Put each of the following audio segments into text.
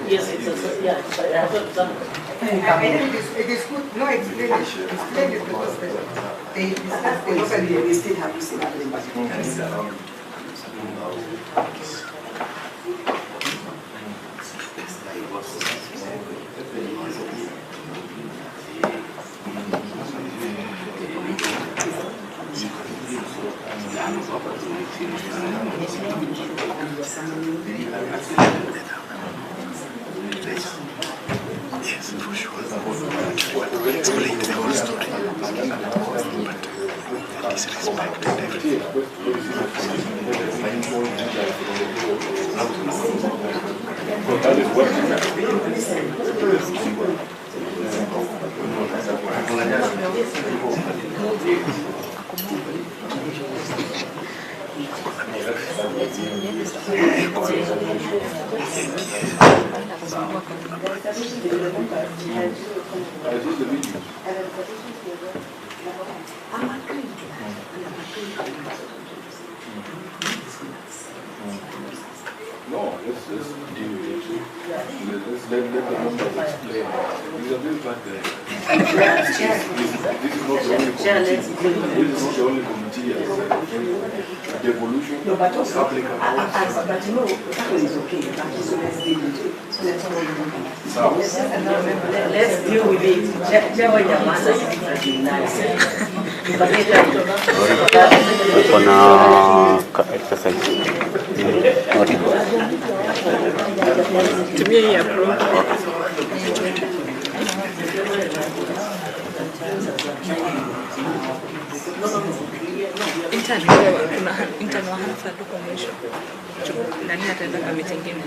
Yes, it is good. No, explain it because they discuss the locally, we still have to see that in particular. Yes, for sure. Explain the whole story. But he's respected everything. No, let's deal with it. Let's let the numbers explain. These are very bad. This is not the only committee as devolution. No, but also, but you know, that one is okay. So let's deal with it. Let's deal with it. Tumia hii approach. Intern wa Hanfa tuko mwisho. Nani ataenda kwa meeting nyingine?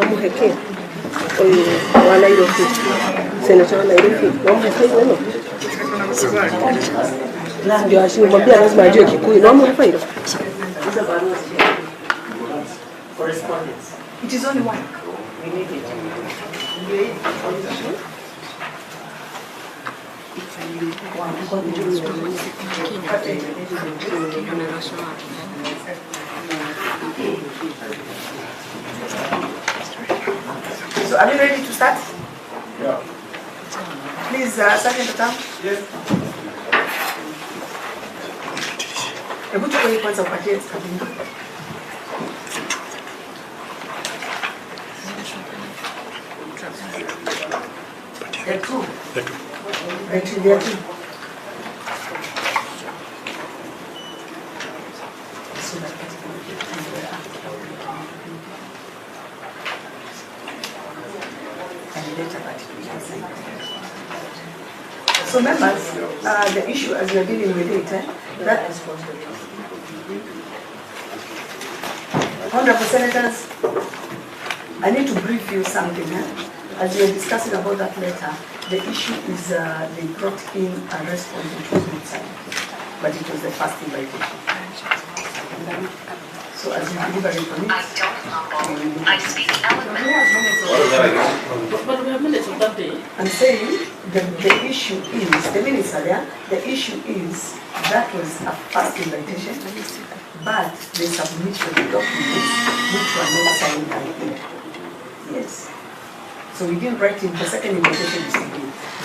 Muheke oyo wa Nairobi senator wa Nairobi wamefanya neno ndio ashimwambia lazima ajue Kikuyu na wamefanya Correspondence. It is only one. We need it. So are you ready to start? Yeah. Please, Sergeant Tom. Yes. Hebu tuwe kwanza upatie kabisa. The two. So members, the issue as we are dealing with it, that is Honorable Senators, I need to brief you something. As we are discussing about that letter, the issue is they brought in a response which was not signed, but it was the first invitation. So as we deliver it on it, I speak eloquent. but we have minutes of that day. I'm saying the issue is, the minutes are there, the issue is that was a first invitation, but they submitted the documents which were not signed by him. Yes. So we didn't write in the second invitation is to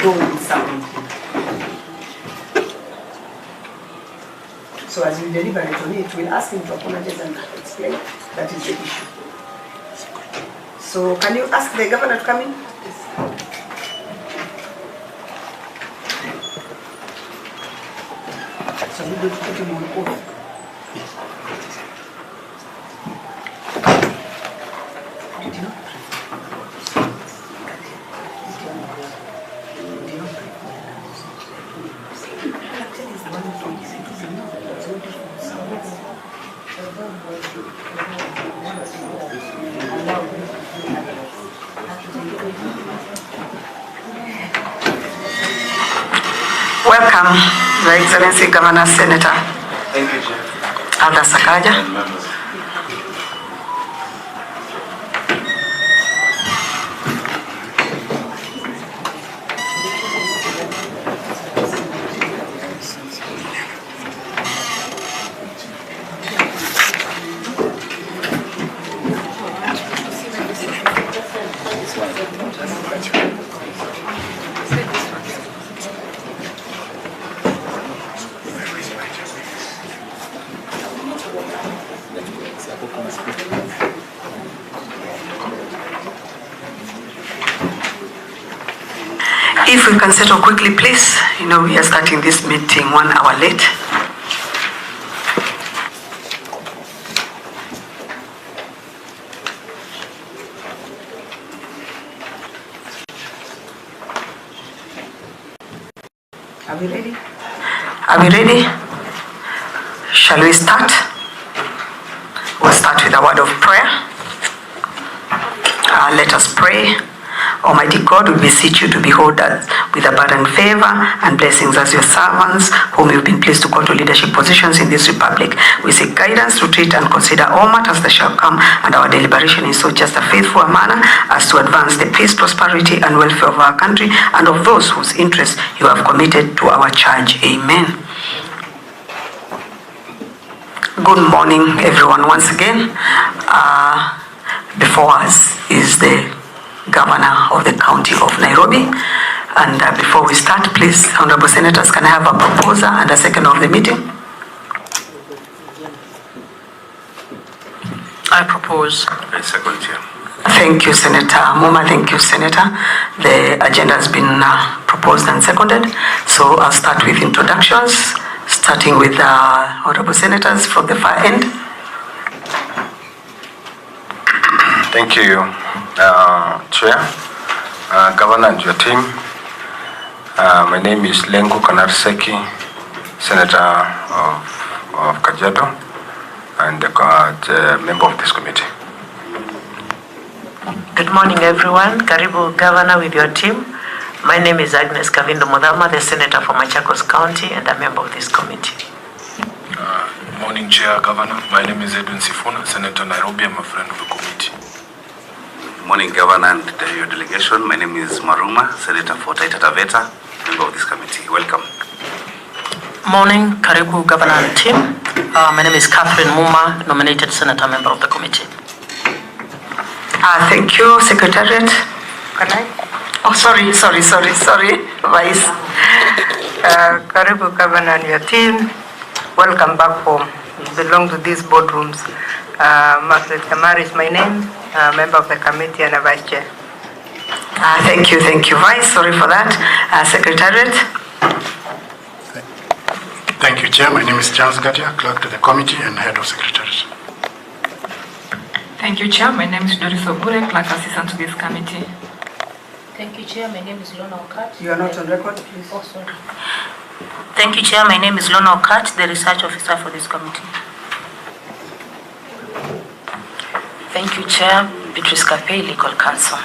go with someone. So as we deliver it on it, we'll ask him to apologize and explain that is the issue. So can you ask the governor to come in? So we're going to put him on oath. Did you know? Welcome, Your Excellency Governor Senator. Thank you, Chair. Gov.Sakaja. And members. If we can settle quickly, please. You know, we are starting this meeting 1 hour late. Are we ready? Are we ready? Shall we start? We'll start with a word of prayer. Let us pray. Almighty God, we beseech you to behold us with abundant favor and blessings as your servants, whom you've been pleased to call to leadership positions in this republic. We seek guidance to treat and consider all matters that shall come, and our deliberation in so just a faithful manner as to advance the peace, prosperity, and welfare of our country and of those whose interests you have committed to our charge. Amen. Good morning, everyone, once again. Before us is the Governor of the County of Nairobi. And before we start, please, Honorable Senators, can I have a proposer and a second of the meeting? I propose. I second, Chair. Thank you, Senator Muma. Thank you, Senator. The agenda has been proposed and seconded. So I'll start with introductions, starting with Honorable Senators from the far end. Thank you, Chair, Governor and your team. My name is Lengu Kanarseki, Senator of Kajiado, and the member of this committee. Good morning, everyone. Karibu, Governor, with your team. My name is Agnes Kavindo Mudhama, the Senator for Machakos County and a member of this committee. Good morning, Chair, Governor. My name is Edwin Sifuna, Senator Nairobi. I'm a friend of the committee. Morning, Governor and your delegation. My name is Maruma, Senator for Taita Taveta, member of this committee. Welcome. Morning, Karibu, Governor and team. My name is Catherine Muma, nominated Senator, member of the committee. Thank you, Secretariat. Can I? Oh, sorry, Vice. Karibu, Governor and your team. Welcome back home. You belong to these boardrooms. Margaret Kamari is my name, member of the committee and a vice chair. Thank you, Vice. Sorry for that. Secretariat. Thank you, Chair. My name is Charles Gatia, clerk to the committee and head of secretariat. Thank you, Chair. My name is Doris Obure, clerk assistant to this committee. Thank you, Chair. My name is Lona Okat. You are not on record, please. Oh, sorry. Thank you, Chair. My name is Lona Okat, the research officer for this committee. Thank you, Chair. Beatrice Kapei, legal counsel.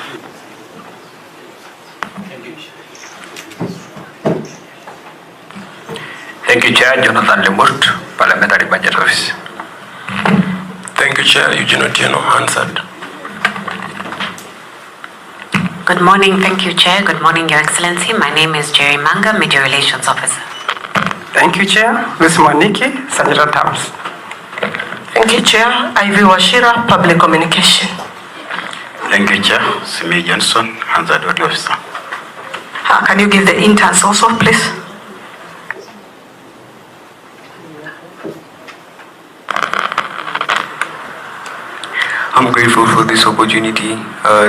Thank you, Chair. Jonathan Lemurt, Parliamentary Budget Office. Thank you, Chair. Eugene Otieno, Hansard. Good morning. Thank you, Chair. Good morning, Your Excellency. My name is Jerry Manga, Media Relations Officer. Thank you, Chair. Ms. Mwaniki, Sanita Towns. Thank you, Chair. Ivy Washira, Public Communication. Thank you, Chair. Simi Johnson, Hansard Audio Officer. Can you give the interns also, please? I'm grateful for this opportunity.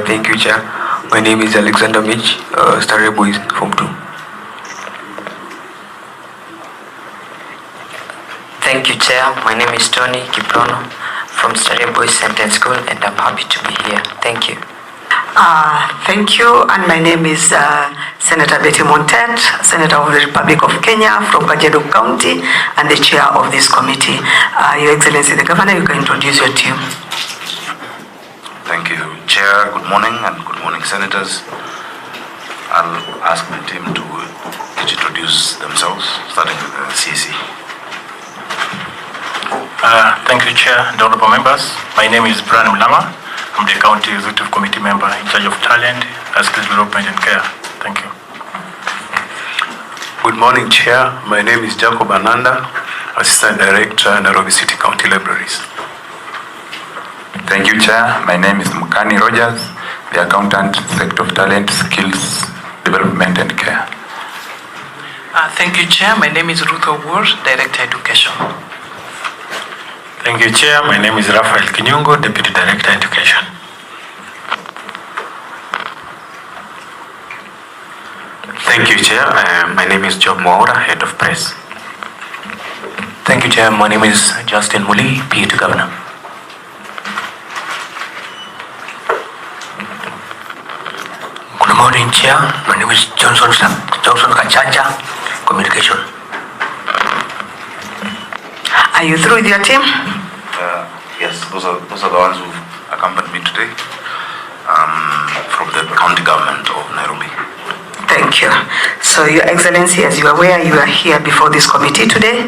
Thank you, Chair. My name is Alexander Mitch, Starry Boys, Form 2. Thank you, Chair. My name is Tony Kiprono from Starry Boys Sentence School, and I'm happy to be here. Thank you. Thank you, and my name is Senator Betty Montet, Senator of the Republic of Kenya from Kajiado County and the chair of this committee. Your Excellency the Governor, you can introduce your team. Thank you, Chair. Good morning, and good morning, Senators. I'll ask my team to each introduce themselves, starting with the CC. Thank you, Chair and honorable members. My name is Brian Mulama. I'm the County Executive Committee member in charge of talent, skill development and care. Thank you. Good morning, Chair. My name is Jacob Ananda, Assistant Director, Nairobi City County Libraries. Thank you, Chair. My name is Mukani Rogers, the Accountant, Sector of Talent, Skills Development and Care. Thank you, Chair. My name is Ruto, Director Education. Thank you, Chair. My name is Raphael Kinyungo, Deputy Director Education. Thank you, Chair. My name is Job Mwaura, Head of Press. Thank you, Chair. My name is Justin Muli, PA to Governor. Good morning, Chair. My name is Johnson Kachacha, Communication. Are you through with your team? Yes, those are the ones who accompanied me today from the county government of Nairobi. Thank you. So, Your Excellency, as you are aware, you are here before this committee today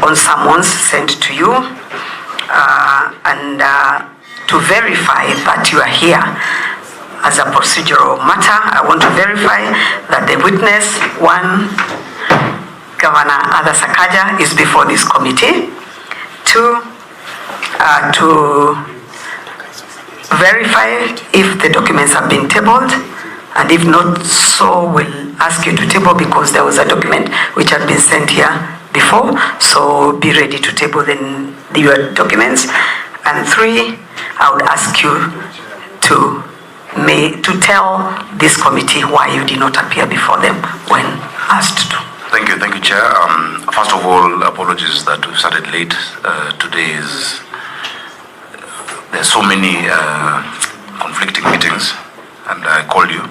on summons sent to you and to verify that you are here as a procedural matter. I want to verify that the witness, one, Governor Gov.Sakaja, is before this committee. Two, to verify if the documents have been tabled, and if not so, we'll ask you to table because there was a document which had been sent here before, so be ready to table your documents. And three, I would ask you to tell this committee why you did not appear before them when asked to. Thank you, Chair. First of all, apologies that we started late. Today there's so many conflicting meetings, and I called you.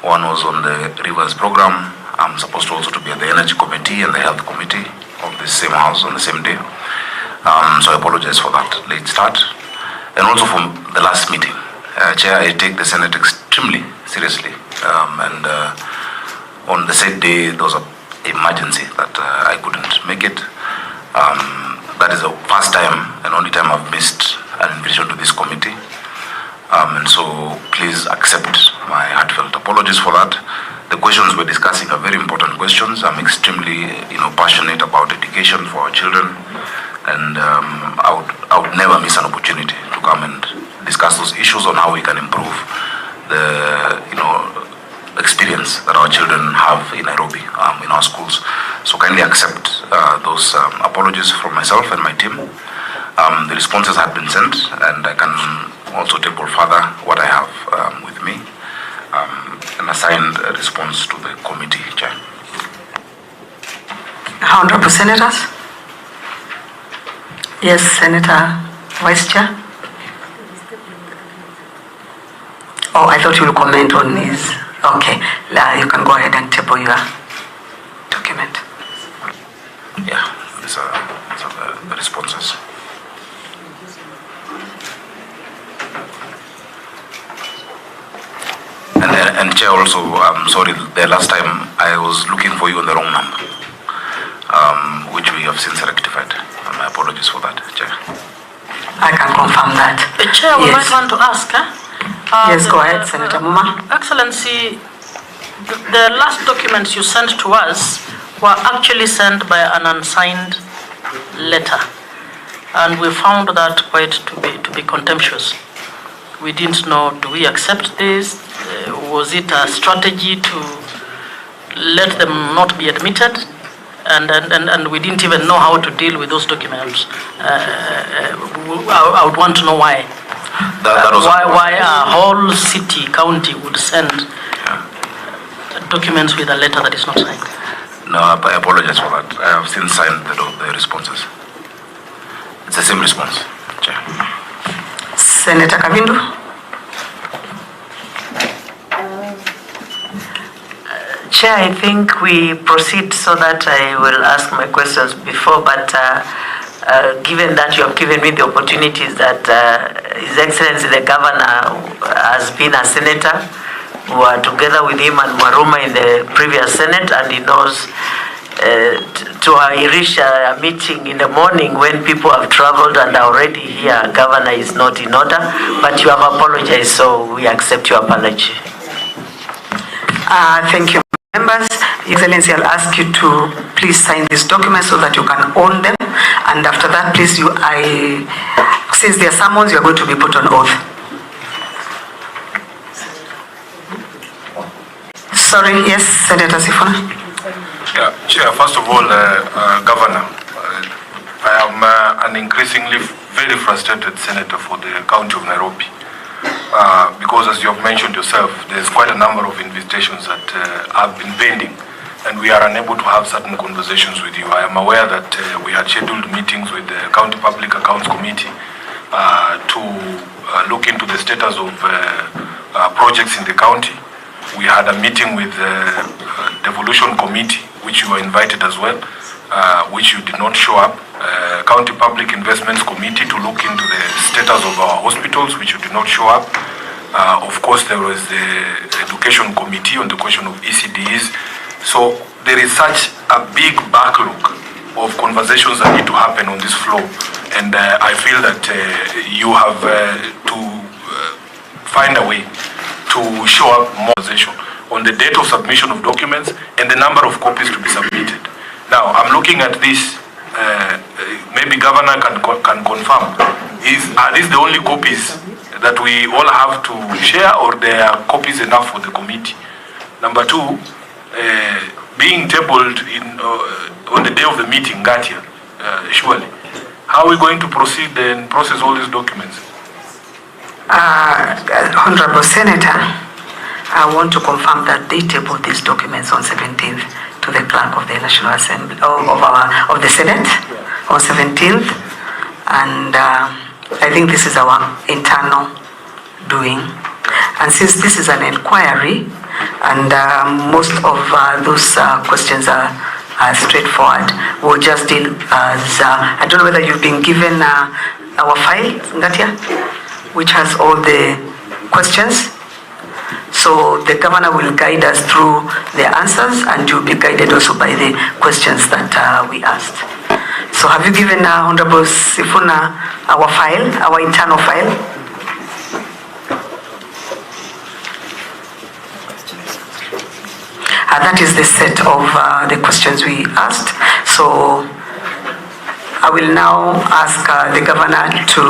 One was on the Rivers program. I'm supposed to also be at the Energy Committee and the Health Committee of the same house on the same day. So I apologize for that late start. And also for the last meeting. Chair, I take the Senate extremely seriously. On the said day, there was an emergency that I couldn't make it. That is the first time and only time I've missed an invitation to this committee. And so please accept my heartfelt apologies for that. The questions we're discussing are very important questions. I'm extremely passionate about education for our children. And I would never miss an opportunity to come and discuss those issues on how we can improve the experience that our children have in Nairobi, in our schools. So kindly accept those apologies from myself and my team. The responses have been sent, and I can also table further what I have with me, an assigned response to the committee, Chair. Honorable Senators? Yes, Senator Vice Chair? Oh, I thought you would comment on his. Okay, you can go ahead and table your document. Yeah, these are the responses. And Chair, also, I'm sorry, the last time I was looking for you on the wrong number, which we have since rectified. My apologies for that, Chair. I can confirm that. Chair, we might want to ask, yes, go ahead, Senator Muma. Excellency, the last documents you sent to us were actually sent by an unsigned letter, and we found that quite to be contemptuous. We didn't know, do we accept this? Was it a strategy to let them not be admitted? And we didn't even know how to deal with those documents. I would want to know why. Why a whole city, county would send documents with a letter that is not signed. No, I apologize for that. I have since signed the responses. It's the same response, Chair. Senator Kavindu? Chair, I think we proceed so that I will ask my questions before, but given that you have given me the opportunities that His Excellency the Governor has been a senator, we were together with him and Maruma in the previous Senate, and he knows to reach a meeting in the morning when people have traveled and are already here, Governor is not in order, but you have apologized, so we accept your apology. Thank you, members. Excellency, I'll ask you to please sign this document so that you can own them, and after that, please, since they are summons, you are going to be put on oath. Sorry, yes, Senator Sifuna. Yeah, Chair, first of all, Governor, I am an increasingly very frustrated senator for the county of Nairobi. Because as you have mentioned yourself, there's quite a number of invitations that have been pending, and we are unable to have certain conversations with you. I am aware that we had scheduled meetings with the County Public Accounts Committee to look into the status of projects in the county. We had a meeting with the Devolution Committee, which you were invited as well, which you did not show up. County Public Investments Committee to look into the status of our hospitals, which you did not show up. Of course, there was the Education Committee on the question of ECDs. So there is such a big backlog of conversations that need to happen on this floor. And I feel that you have to find a way to show up more on the date of submission of documents and the number of copies to be submitted. Now, I'm looking at this, maybe Governor can confirm, are these the only copies that we all have to share, or there are copies enough for the committee? Number two, being tabled on the day of the meeting, Gatia, surely, how are we going to proceed and process all these documents? Honorable Senator, I want to confirm that they tabled these documents on 17th to the clerk of the National Assembly of the Senate on 17th, and I think this is our internal doing. And since this is an inquiry, and most of those questions are straightforward, we'll just deal as I don't know whether you've been given our file, Ngatia, which has all the questions. So the governor will guide us through the answers, and you'll be guided also by the questions that we asked. So have you given Honorable Sifuna our file, our internal file? That is the set of the questions we asked. So I will now ask the governor to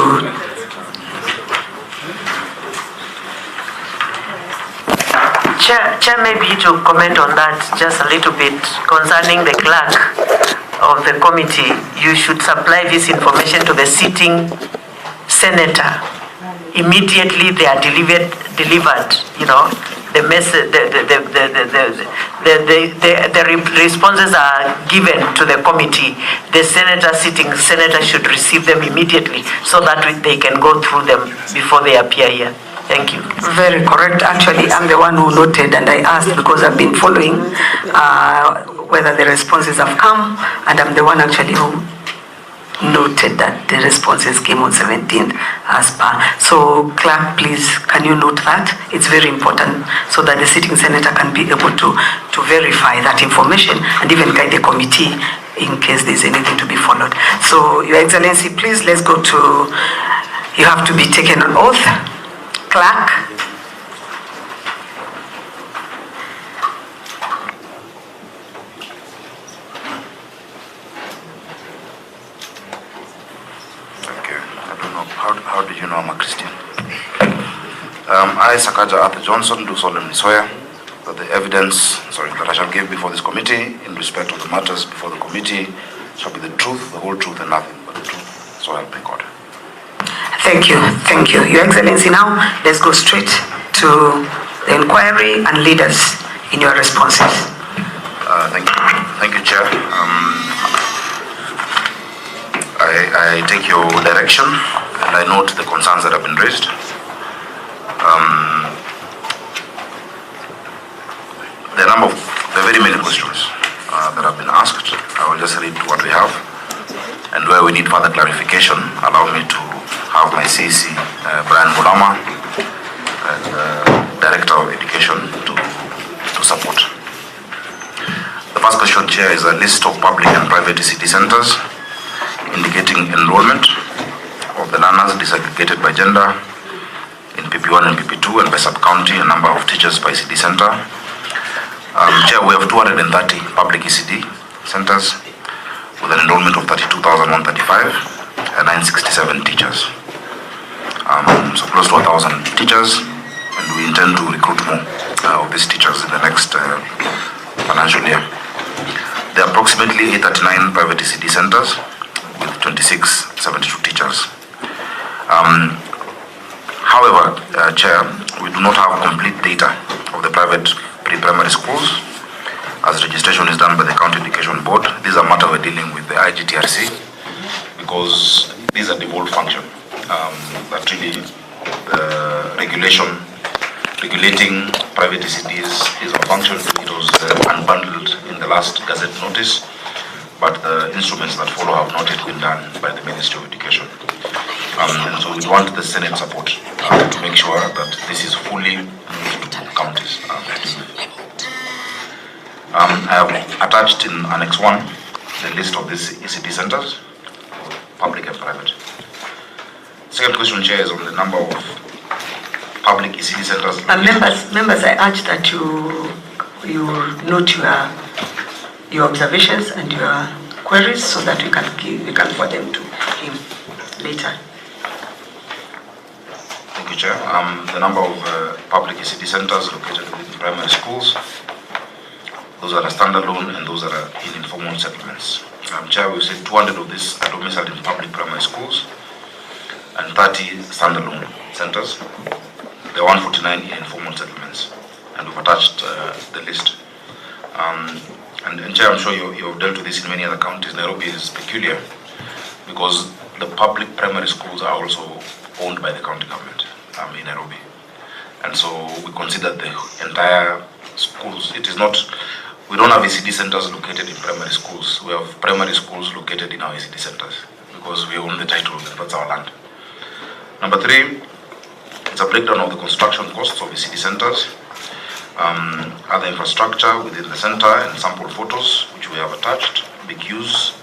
Chair, maybe to comment on that just a little bit concerning the clerk of the committee. You should supply this information to the sitting senator. Immediately they are delivered, you know, the message, the responses are given to the committee. The sitting senator should receive them immediately so that they can go through them before they appear here. Thank you. Very correct. Actually, I'm the one who noted, and I asked because I've been following whether the responses have come, and I'm the one actually who noted that the responses came on 17th as per. So, clerk, please, can you note that? It's very important so that the sitting senator can be able to verify that information and even guide the committee in case there's anything to be followed. So, Your Excellency, please, let's go to, you have to be taken on oath. Clerk. Thank you. I don't know, how did you know I'm a Christian? I, Sakaja Arthur Johnson, do solemnly swear that the evidence that I shall give before this committee in respect of the matters before the committee shall be the truth, the whole truth, and nothing but the truth. So help me God. Thank you. Thank you. Your Excellency, now let's go straight to the inquiry and lead us in your responses. Thank you. Thank you, Chair. I take your direction and I note the concerns that have been raised. The we need further clarification, allow me to have my CC, Brian Mulama, and Director of Education to support. The first question, Chair, is a list of public and private ECD centers indicating enrollment of the learners disaggregated by gender in PP1 and PP2 and by sub-county and number of teachers by ECD center. Chair, we have 230 public ECD centers with an enrollment of 32,135 and 967 teachers. So close to 1,000 teachers, and we intend to recruit more of these teachers in the next financial year. There are approximately 839 private ECD centers with 2672 teachers. However, Chair, we do not have complete data of the private pre-primary schools, as registration is done by the County Education Board. These are matters we're dealing with the IGTRC, because these are devolved function. That really the regulating private ECDs is a function. It was unbundled in the last Gazette notice, but the instruments that follow have not yet been done by the Ministry of Education. And so we want the Senate support to make sure that this is fully moved to counties. I have attached in Annex 1 the list of these ECD centers, public and private. Second question, Chair, is on the number of public ECD centers. Members, I urge that you note your observations and your queries so that we can forward them to him later. Thank you, Chair. The number of public ECD centers located within primary schools, those are standalone and those are in informal settlements. Chair, we said 200 of these are domiciled in public primary schools and 30 standalone centers. There are 149 in informal settlements, and we've attached the list. And Chair, I'm sure you have dealt with this in many other counties. Nairobi is peculiar because the public primary schools are also owned by the county government in Nairobi. And so we consider the entire schools. It is not, we don't have ECD centers located in primary schools. We have primary schools located in our ECD centers because we own the title, that's our land. Number 3, it's a breakdown of the construction costs of ECD centers, other infrastructure within the center and sample photos, which we have attached, BQs,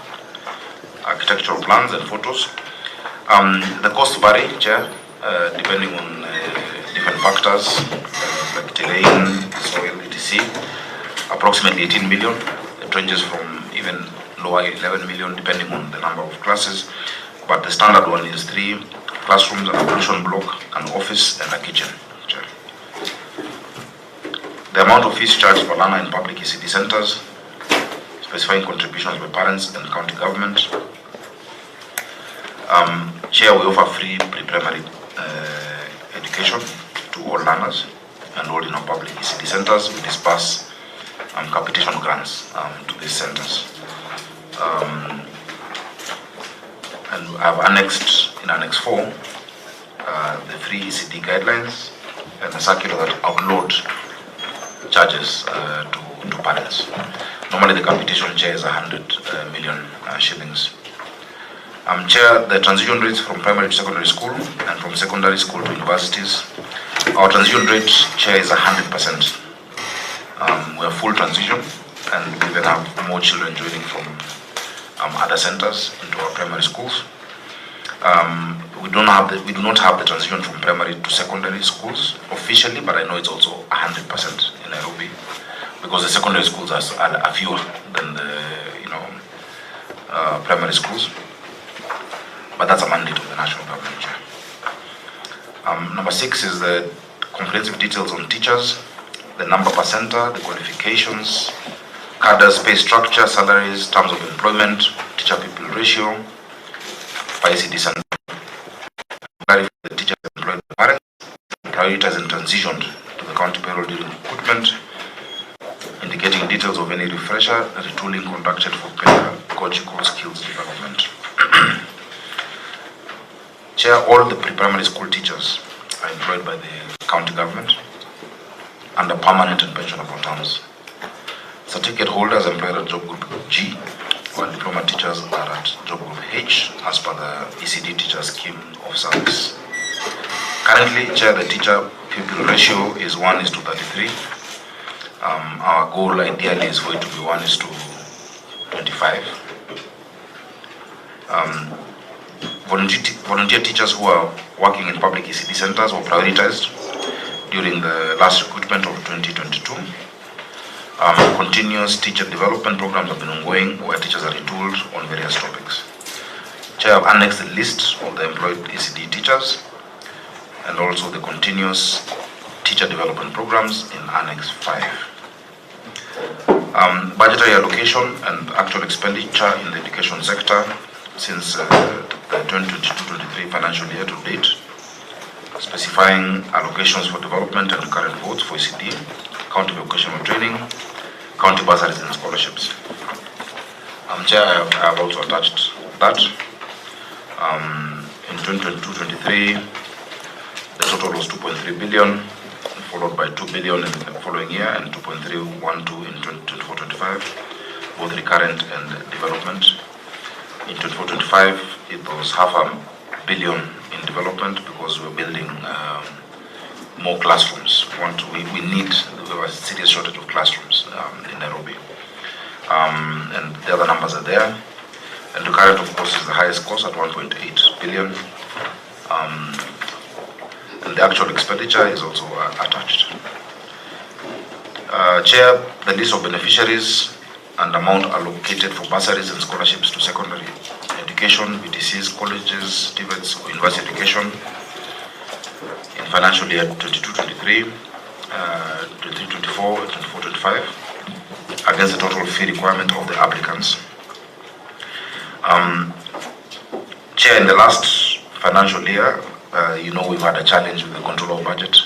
architectural plans and photos. The costs vary, Chair, depending on different factors like terrain, soil, etc. Approximately 18 million. It ranges from even lower 11 million depending on the number of classes. But the standard one is 3 classrooms, an ablution block, an office, and a kitchen. Chair. The amount of fees charged per learner in public ECD centers, specifying contributions by parents and county government. Chair, we offer free pre-primary education to all learners enrolled in our public ECD centers. We disperse capitation grants to these centers. And I've annexed in Annex 4 the free ECD guidelines and the circular that upload charges to parents. Normally the capitation, Chair, is 100 million shillings. Chair, the transition rates from primary to secondary school and from secondary school to universities, our transition rate, Chair, is 100%. We have full transition, and we even have more children joining from other centers into our primary schools. We do not have the transition from primary to secondary schools officially, but I know it's also 100% in Nairobi because the secondary schools are fewer than the primary schools. But that's a mandate of the national government. Number 6 is the comprehensive details on teachers, the number per center, the qualifications, cadres, pay structure, salaries, terms of employment, teacher-pupil ratio, by ECD center, the teachers employed by parents, prioritized and transitioned to the county payroll during recruitment, indicating details of any refresher, retooling conducted for pedagogical skills development. Chair, all the pre-primary school teachers are employed by the county government under permanent and pensionable terms. Certificate holders employed at job group G while diploma teachers are at job group H as per the ECD teacher scheme of service. Currently, Chair, the teacher pupil ratio is 1:33. Our goal ideally is for it to be 1:25. Volunteer teachers who are working in public ECD centers were prioritized during the last recruitment of 2022. Continuous teacher development programs have been ongoing where teachers are retooled on various topics. Chair, I've annexed the list of the employed ECD teachers and also the continuous teacher development programs in Annex 5. Budgetary allocation and actual expenditure in the education sector since the 2022-23 financial year to date, specifying allocations for development and current votes for ECD, county vocational training, county bursaries and scholarships. Chair, I have also attached that. In 2022-23, the total was 2.3 billion, followed by 2 billion in the following year and 2.312 in 2024-25, both recurrent and development. In 2024-25, it was $500 million in development because we're building more classrooms. We have a serious shortage of classrooms in Nairobi. And the other numbers are there. And the current, of course, is the highest cost at 1.8 billion. And the actual expenditure is also attached. Chair, the list of beneficiaries and amount allocated for bursaries and scholarships to secondary education, BTCs, colleges, TVETs, or university education in financial year 22-23, 23-24, and 24-25 against the total fee requirement of the applicants. Chair, in the last financial year, we've had a challenge with the control of budget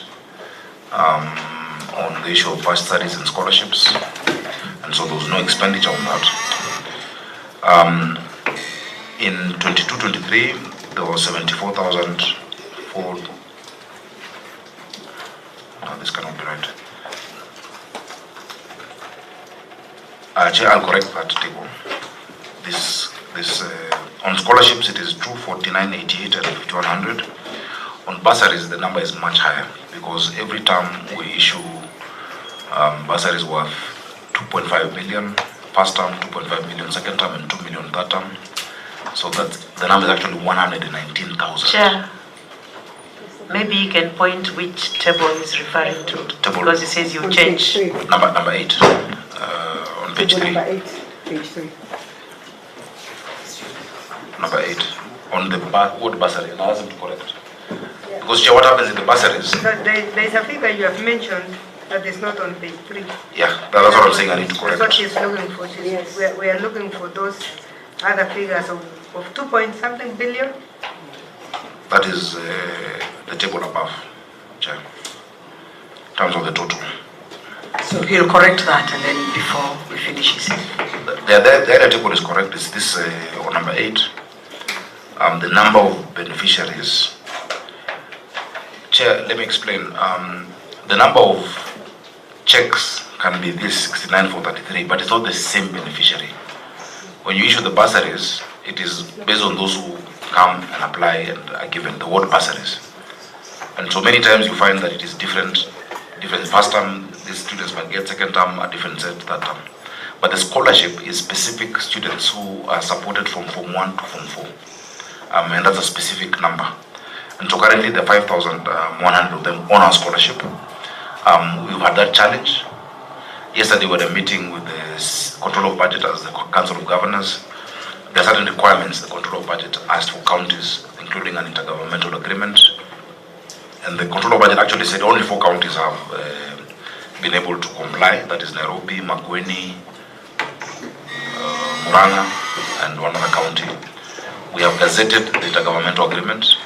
on the issue of bursaries and scholarships, and so there was no expenditure on that. In 22-23, there was 74,000 for. No, this cannot be right. Chair, I'll correct that table. On scholarships, it is 249.88 and 5100. On bursaries, the number is much higher because every term we issue bursaries worth 2.5 million, first term 2.5 million, second term, and 2 million third term. So that the number is actually 119,000. Chair, maybe you can point which table he's referring to, because he says you change. Number 8, on page 3. Number 8, page 3. Number 8, on the word bursary, and I asked him to correct. Because Chair, what happens in the bursaries? There is a figure you have mentioned that is not on page 3. Yeah, that's what I'm saying, I need to correct. That's what she's looking for. Yes. We are looking for those other figures of 2-point-something billion. That is the table above, Chair, in terms of the total. So he'll correct that and then before we finish it. The other table is correct. It's this on number 8. The number of beneficiaries. Chair, let me explain. The number of checks can be this 69,433, but it's not the same beneficiary. When you issue the bursaries, it is based on those who come and apply and are given the word bursaries. And so many times you find that it is different. First term, these students might get, second term a different set, third term. But the scholarship is specific students who are supported from Form 1 to Form 4. And that's a specific number. And so currently there are 5,100 of them on our scholarship. We've had that challenge. Yesterday we had a meeting with the Control of Budget as the Council of Governors. There are certain requirements the Control of Budget asked for counties, including an intergovernmental agreement. And the Control of Budget actually said only 4 counties have been able to comply. That is Nairobi, makwiny, Murang'a, and one other county. We have gazetted the intergovernmental agreement.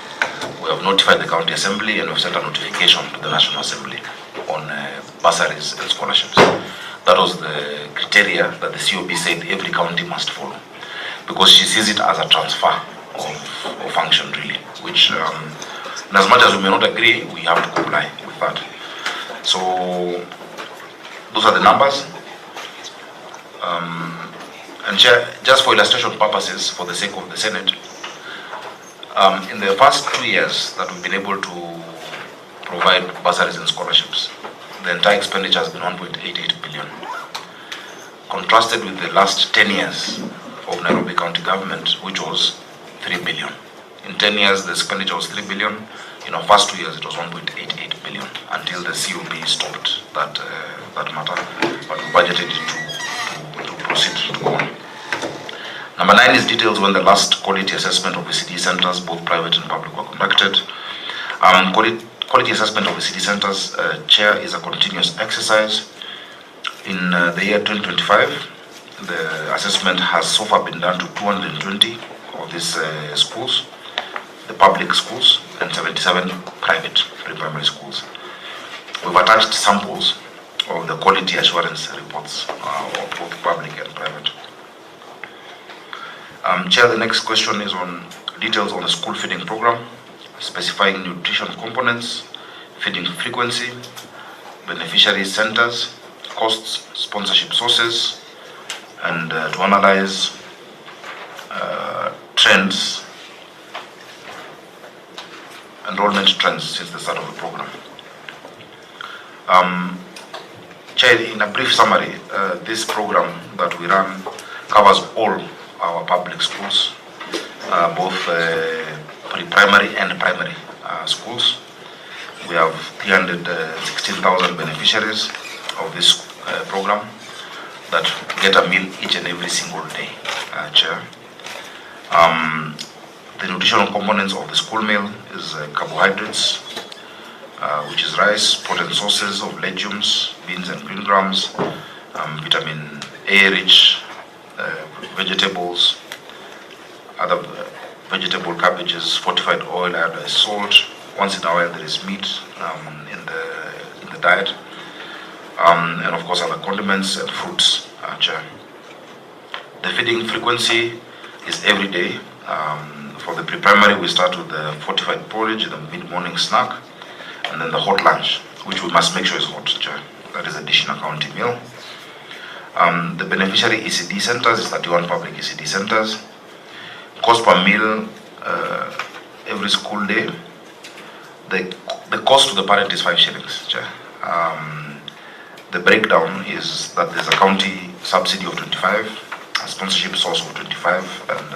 We have notified the county assembly and we have sent a notification to the National Assembly on bursaries and scholarships. That was the criteria that the COB said every county must follow, because she sees it as a transfer of function, really, which, and as much as we may not agree, we have to comply with that. So those are the numbers. And Chair, just for illustration purposes, for the sake of the Senate, in the past 2 years that we've been able to provide bursaries and scholarships, the entire expenditure has been 1.88 billion. Contrasted with the last 10 years of Nairobi County government, which was 3 billion. In 10 years, the expenditure was 3 billion. In our first 2 years, it was 1.88 billion until the COP stopped that matter, but we budgeted to proceed to go on. Number 9 is details when the last quality assessment of ECD centers, both private and public, were conducted. Quality assessment of ECD centers, Chair, is a continuous exercise. In the year 2025, the assessment has so far been done to 220 of these schools, the public schools, and 77 private pre-primary schools. We've attached samples of the quality assurance reports of both public and private. Chair, the next question is on details on the school feeding program, specifying nutrition components, feeding frequency, beneficiary centers, costs, sponsorship sources, and to analyze trends, enrollment trends since the start of the program. Chair, in a brief summary, this program that we run covers all our public schools, both pre-primary and primary schools. We have 316,000 beneficiaries of this program that get a meal each and every single day, Chair. The nutritional components of the school meal is carbohydrates, which is rice, protein sources of legumes, beans and green grams, vitamin A-rich vegetables, other vegetable cabbages, fortified oil, iodized salt. Once in a while there is meat in the diet, and of course other condiments and fruits. Chair. The feeding frequency is every day. For the pre-primary, we start with the fortified porridge, the mid-morning snack, and then the hot lunch, which we must make sure is hot, Chair. That is a dish in a county meal. The beneficiary ECD centers is 31 public ECD centers. Cost per meal every school day. The cost to the parent is 5 shillings, Chair. The breakdown is that there's a county subsidy of 25, a sponsorship source of 25, and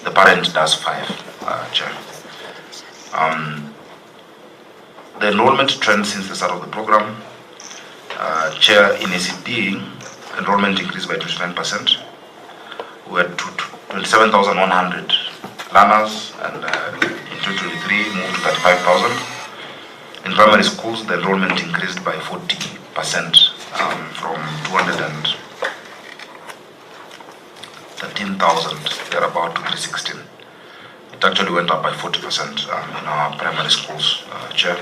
the parent does 5, Chair. The enrollment trend since the start of the program, Chair, in ECD, enrollment increased by 29%. We had 27,100 learners, and in 2023 moved to 35,000. In primary schools, the enrollment increased by 40%, from 213,000 thereabout to 316. It actually went up by 40% in our primary schools, Chair.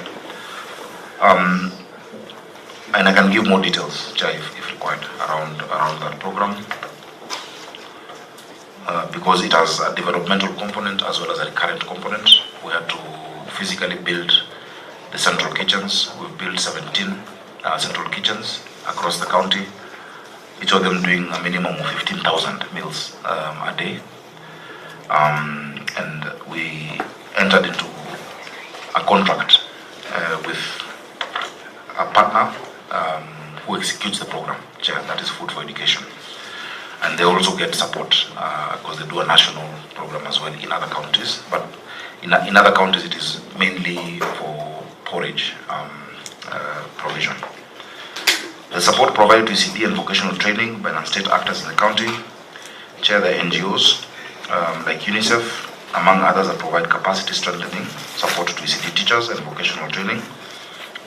And I can give more details, Chair, if required, around that program, because it has a developmental component as well as a recurrent component. We had to physically build the central kitchens. We've built 17 central kitchens across the county, each of them doing a minimum of 15,000 meals a day. And we entered into a contract with a partner who executes the program, Chair, that is Food for Education. And they also get support because they do a national program as well in other counties. But in other counties, it is mainly for porridge provision. The support provided to ECD and vocational training by non-state actors in the county, Chair, the NGOs like UNICEF, among others, that provide capacity strengthening support to ECD teachers and vocational training.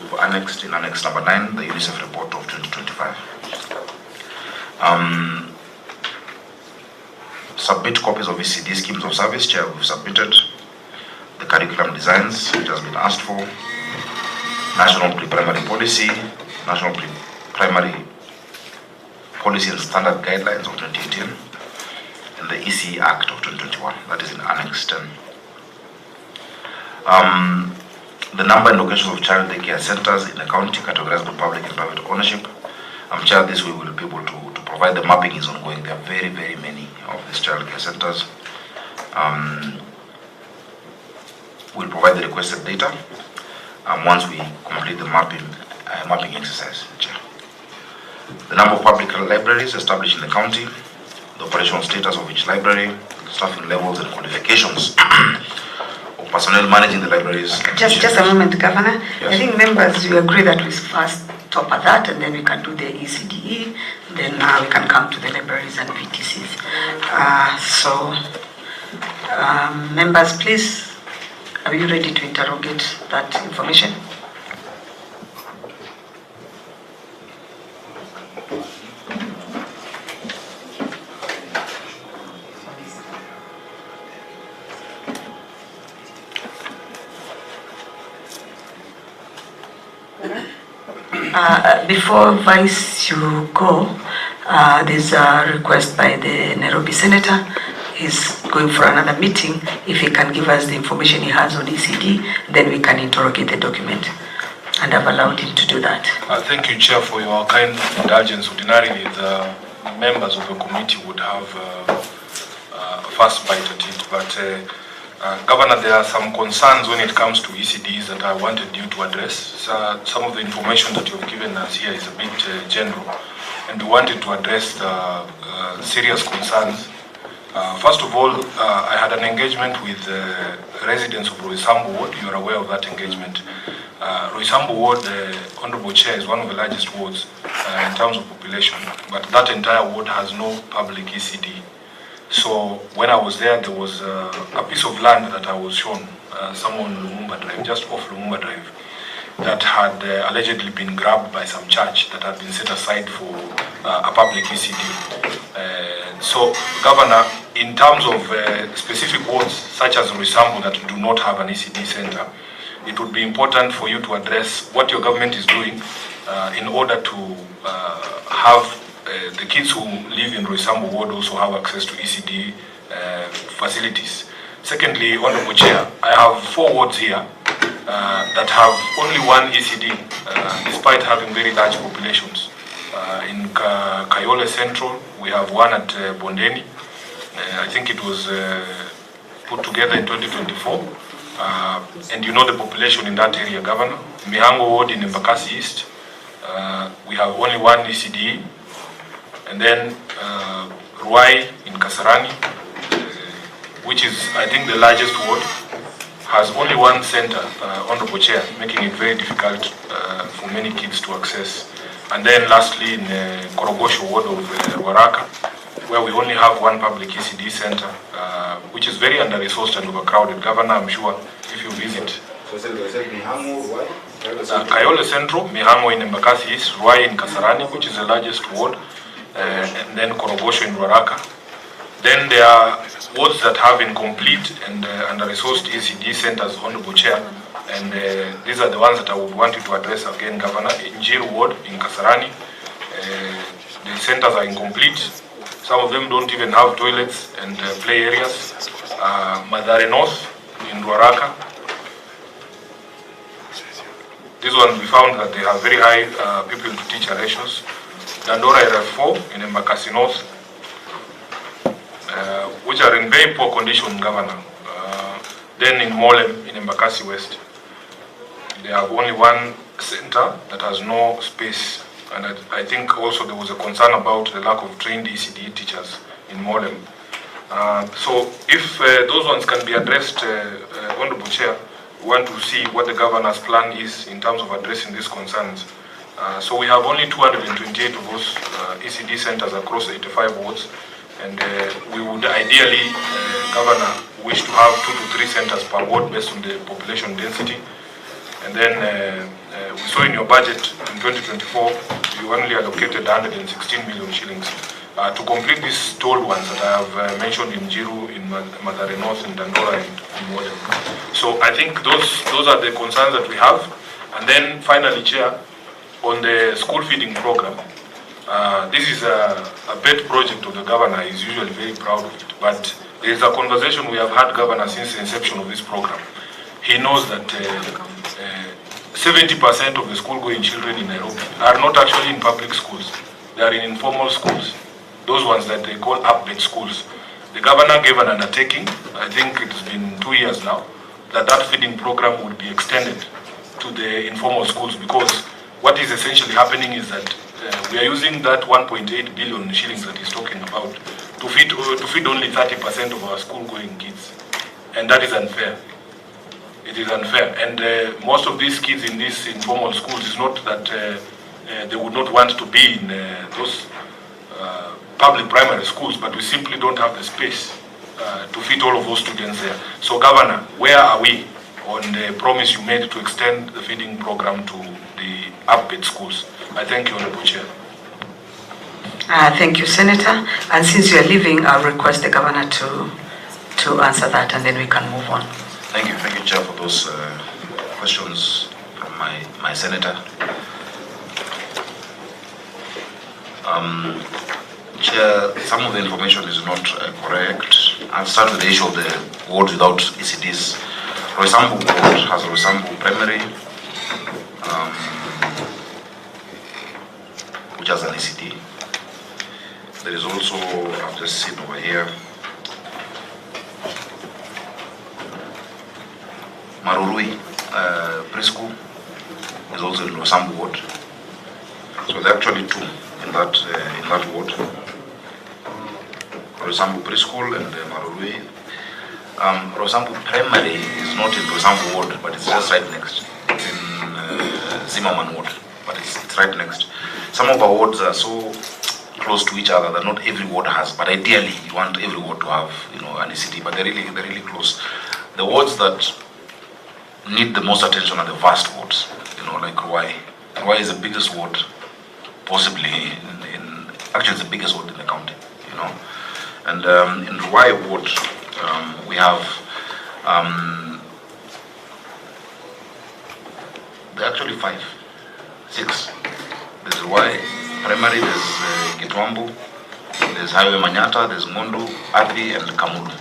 We've annexed in Annex number 9 the UNICEF report of 2025. Submit copies of ECD schemes of service, Chair. We've submitted the curriculum designs, which has been asked for, national pre-primary policy, national pre-primary policy and standard guidelines of 2018, and the EC Act of 2021, that is in Annex 10. The number and locations of child daycare centers in the county categorized by public and private ownership. Chair, this we will be able to provide provide the mapping is ongoing. There are very, very many of these child care centers. We'll provide the requested data once we complete the mapping exercise. The number of public libraries established in the county, the operational status of each library, staffing levels and qualifications of personnel managing the libraries. Just a moment, Governor. Yes. I think members, you agree that we first top at that, and then we can do the ECDE, then we can come to the libraries and VTCs. Members, please, are you ready to interrogate that information? Before Vice you go, there's a request by the Nairobi Senator. He's going for another meeting. If he can give us the information he has on ECD, then we can interrogate the document. And I've allowed him to do that. Thank you, Chair, for your kind indulgence. Ordinarily, the members of the committee would have a first bite at it, but Governor, there are some concerns when it comes to ECDs that I wanted you to address. Some of the information that you've given us here is a bit general, and we wanted to address the serious concerns. First of all, I had an engagement with residents of Roysambu Ward. You are aware of that engagement. Roysambu Ward, Honorable Chair, is one of the largest wards in terms of population, but that entire ward has no public ECD. So when I was there, there was a piece of land that I was shown, somewhere on Lumumba Drive, just off Lumumba Drive, that had allegedly been grabbed by some church that had been set aside for a public ECD. So, Governor, in terms of specific wards such as Roysambu that do not have an ECD center, it would be important for you to address what your government is doing in order to have the kids who live in Roysambu Ward also have access to ECD facilities. Secondly, Honorable Chair, I have 4 wards here that have only one ECD, despite having very large populations. In Kayole Central, we have one at Bondeni. I think it was put together in 2024. And you know the population in that area, Governor. Mihango Ward in Embakasi East, we have only one ECD. And then Ruai in Kasarani, which is, I think, the largest ward, has only one center, Honorable Chair, making it very difficult for many kids to access. And then lastly, in Korogosho ward of Waraka, where we only have one public ECD center, which is very under-resourced and overcrowded. Governor, I'm sure, if you visit. Kayole Central, Mihango in Embakasi East, Ruai in Kasarani, which is the largest ward, and then Korogosho in Waraka. Then there are wards that have incomplete and under-resourced ECD centers, Honorable Chair, and these are the ones that I would want you to address again, Governor. In Jiru Ward, in Kasarani, the centers are incomplete. Some of them don't even have toilets and play areas. Madare North, in Waraka, this one we found that they have very high people to teacher ratios. Dandora RF4 in Embakasi North, which are in very poor condition, Governor. Then in Molem in Embakasi West, they have only one center that has no space. And I think also there was a concern about the lack of trained ECD teachers in Molem. So if those ones can be addressed, Honorable Chair, we want to see what the governor's plan is in terms of addressing these concerns. So we have only 228 of those ECD centers across 85 wards, and we would ideally, Governor, wish to have 2 to 3 centers per ward based on the population density. And then we saw in your budget in 2024, you only allocated 116 million shillings to complete these told ones that I have mentioned in Jiru, in Madare North, in Dandora, and in Modem. So I think those are the concerns that we have. And then finally, Chair, on the school feeding program, this is a pet project of the governor. He's usually very proud of it. But there is a conversation we have had, Governor, since the inception of this program. He knows that 70% of the school-going children in Nairobi are not actually in public schools. They are in informal schools. those ones that they call upgrade schools. The governor gave an undertaking, I think it's been 2 years now, that feeding program would be extended to the informal schools, because what is essentially happening is that we are using that 1.8 billion shillings that he's talking about to feed only 30% of our school-going kids, and that is unfair. It is unfair, and most of these kids in these informal schools is not that they would not want to be in those public primary schools, but we simply don't have the space to feed all of those students there. So, Governor, where are we on the promise you made to extend the feeding program to the upgrade schools? I thank you, Honorable Chair. Thank you, Senator. And since you are leaving, I'll request the Governor to answer that, and then we can move on. Thank you, Chair, for those questions from my Senator. Chair, some of the information is not correct. I'll start with the issue of the wards without ECDs. Roysambu ward has Roysambu Primary, which has an ECD. There is also, I've just seen over here, Marurui preschool is also in Roysambu ward. So there are actually two in that ward. Roysambu preschool and Marurui. Roysambu primary is not in Roysambu ward, but it's just right next. It's in Zimmerman ward, but it's right next. Some of our wards are so close to each other that not every ward has, but ideally you want every ward to have, an ECD, but they're really close. The wards that need the most attention are the vast wards, like Ruai. Ruai is the biggest ward possibly actually it's the biggest ward in the county, And in Ruai ward, we have, there are actually 6. There's Ruai Primary, there's Gitwambu, there's Highway Manyata, there's Mundu, Athi, and Kamudu.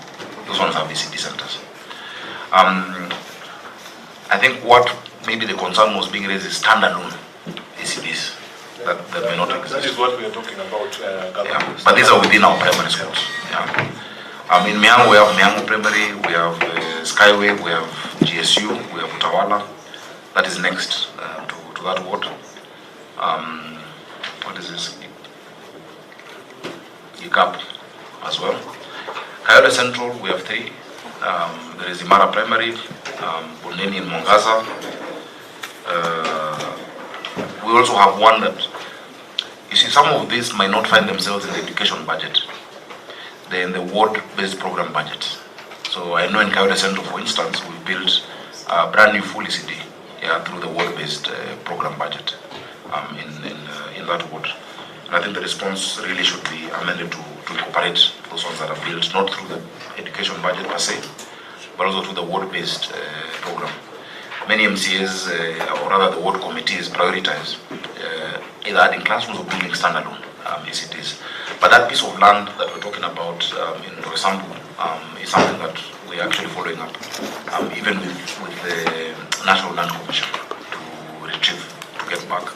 Those ones have ECD centers. I think what maybe the concern was being raised is standalone ECDs that may not exist. That is what we are talking about. Yeah. But these are within our primary schools. Yeah. In Miangu, we have Miangu Primary, we have Skyway, we have GSU, we have Utawala. That is next to that ward. What is this? UCAP as well. Kayole Central, we have 3. There is Imara Primary, Buneni in Mongaza. We also have one that, you see, some of these might not find themselves in the education budget. They're in the ward-based program budget. So I know in Kayole Central, for instance, we built a brand new full ECD through the ward-based program budget in that ward. And I think the response really should be amended to incorporate those ones that are built, not through the education budget per se, but also through the ward-based program. Many MCAs, or rather the ward committees, prioritize either adding classrooms or building standalone ECDs. But that piece of land that we're talking about in Roysambu is something that we're actually following up, even with the National Land Commission to retrieve, to get back.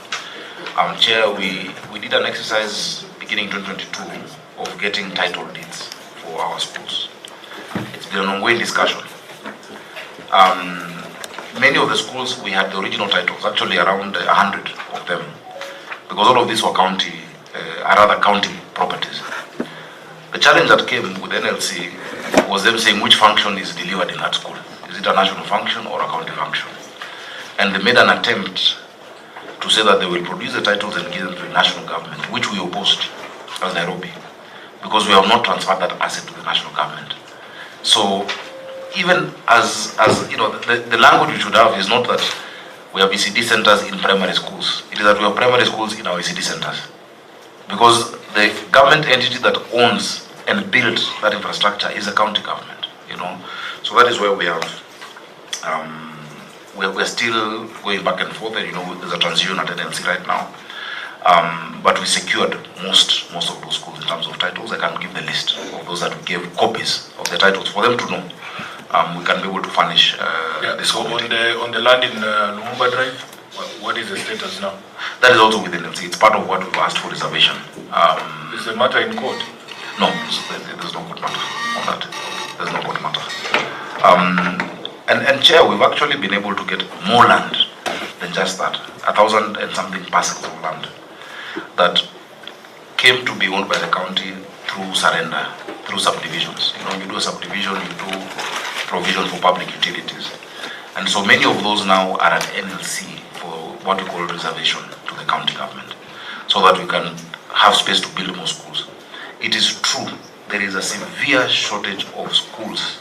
Chair, we did an exercise beginning 2022 of getting title deeds for our schools. It's been an ongoing discussion. Many of the schools, we had the original titles, actually around 100 of them, because all of these were county properties. The challenge that came with NLC was them saying which function is delivered in that school. Is it a national function or a county function? And they made an attempt to say that they will produce the titles and give them to the national government, which we opposed as Nairobi, because we have not transferred that asset to the national government. So even as the language we should have is not that we have ECD centers in primary schools. It is that we have primary schools in our ECD centers. Because the government entity that owns and builds that infrastructure is the county government, So that is where we have, we're still going back and forth, and there's a transition at NLC right now. But we secured most of those schools in terms of titles. I can give the list of those that we gave copies of the titles for them to know. We can be able to furnish this so on the land in Lumumba Drive? What is the status now? That is also within MC. It's part of what we've asked for reservation. Is the matter in court? No, there's no court matter on that. There's no court matter. And Chair, we've actually been able to get more land than just that. 1,000 and something parcels of land that came to be owned by the county through surrender, through subdivisions. You know, you do a subdivision, you do provision for public utilities. And so many of those now are at NLC for what we call reservation to the county government, so that we can have space to build more schools. It is true, there is a severe shortage of schools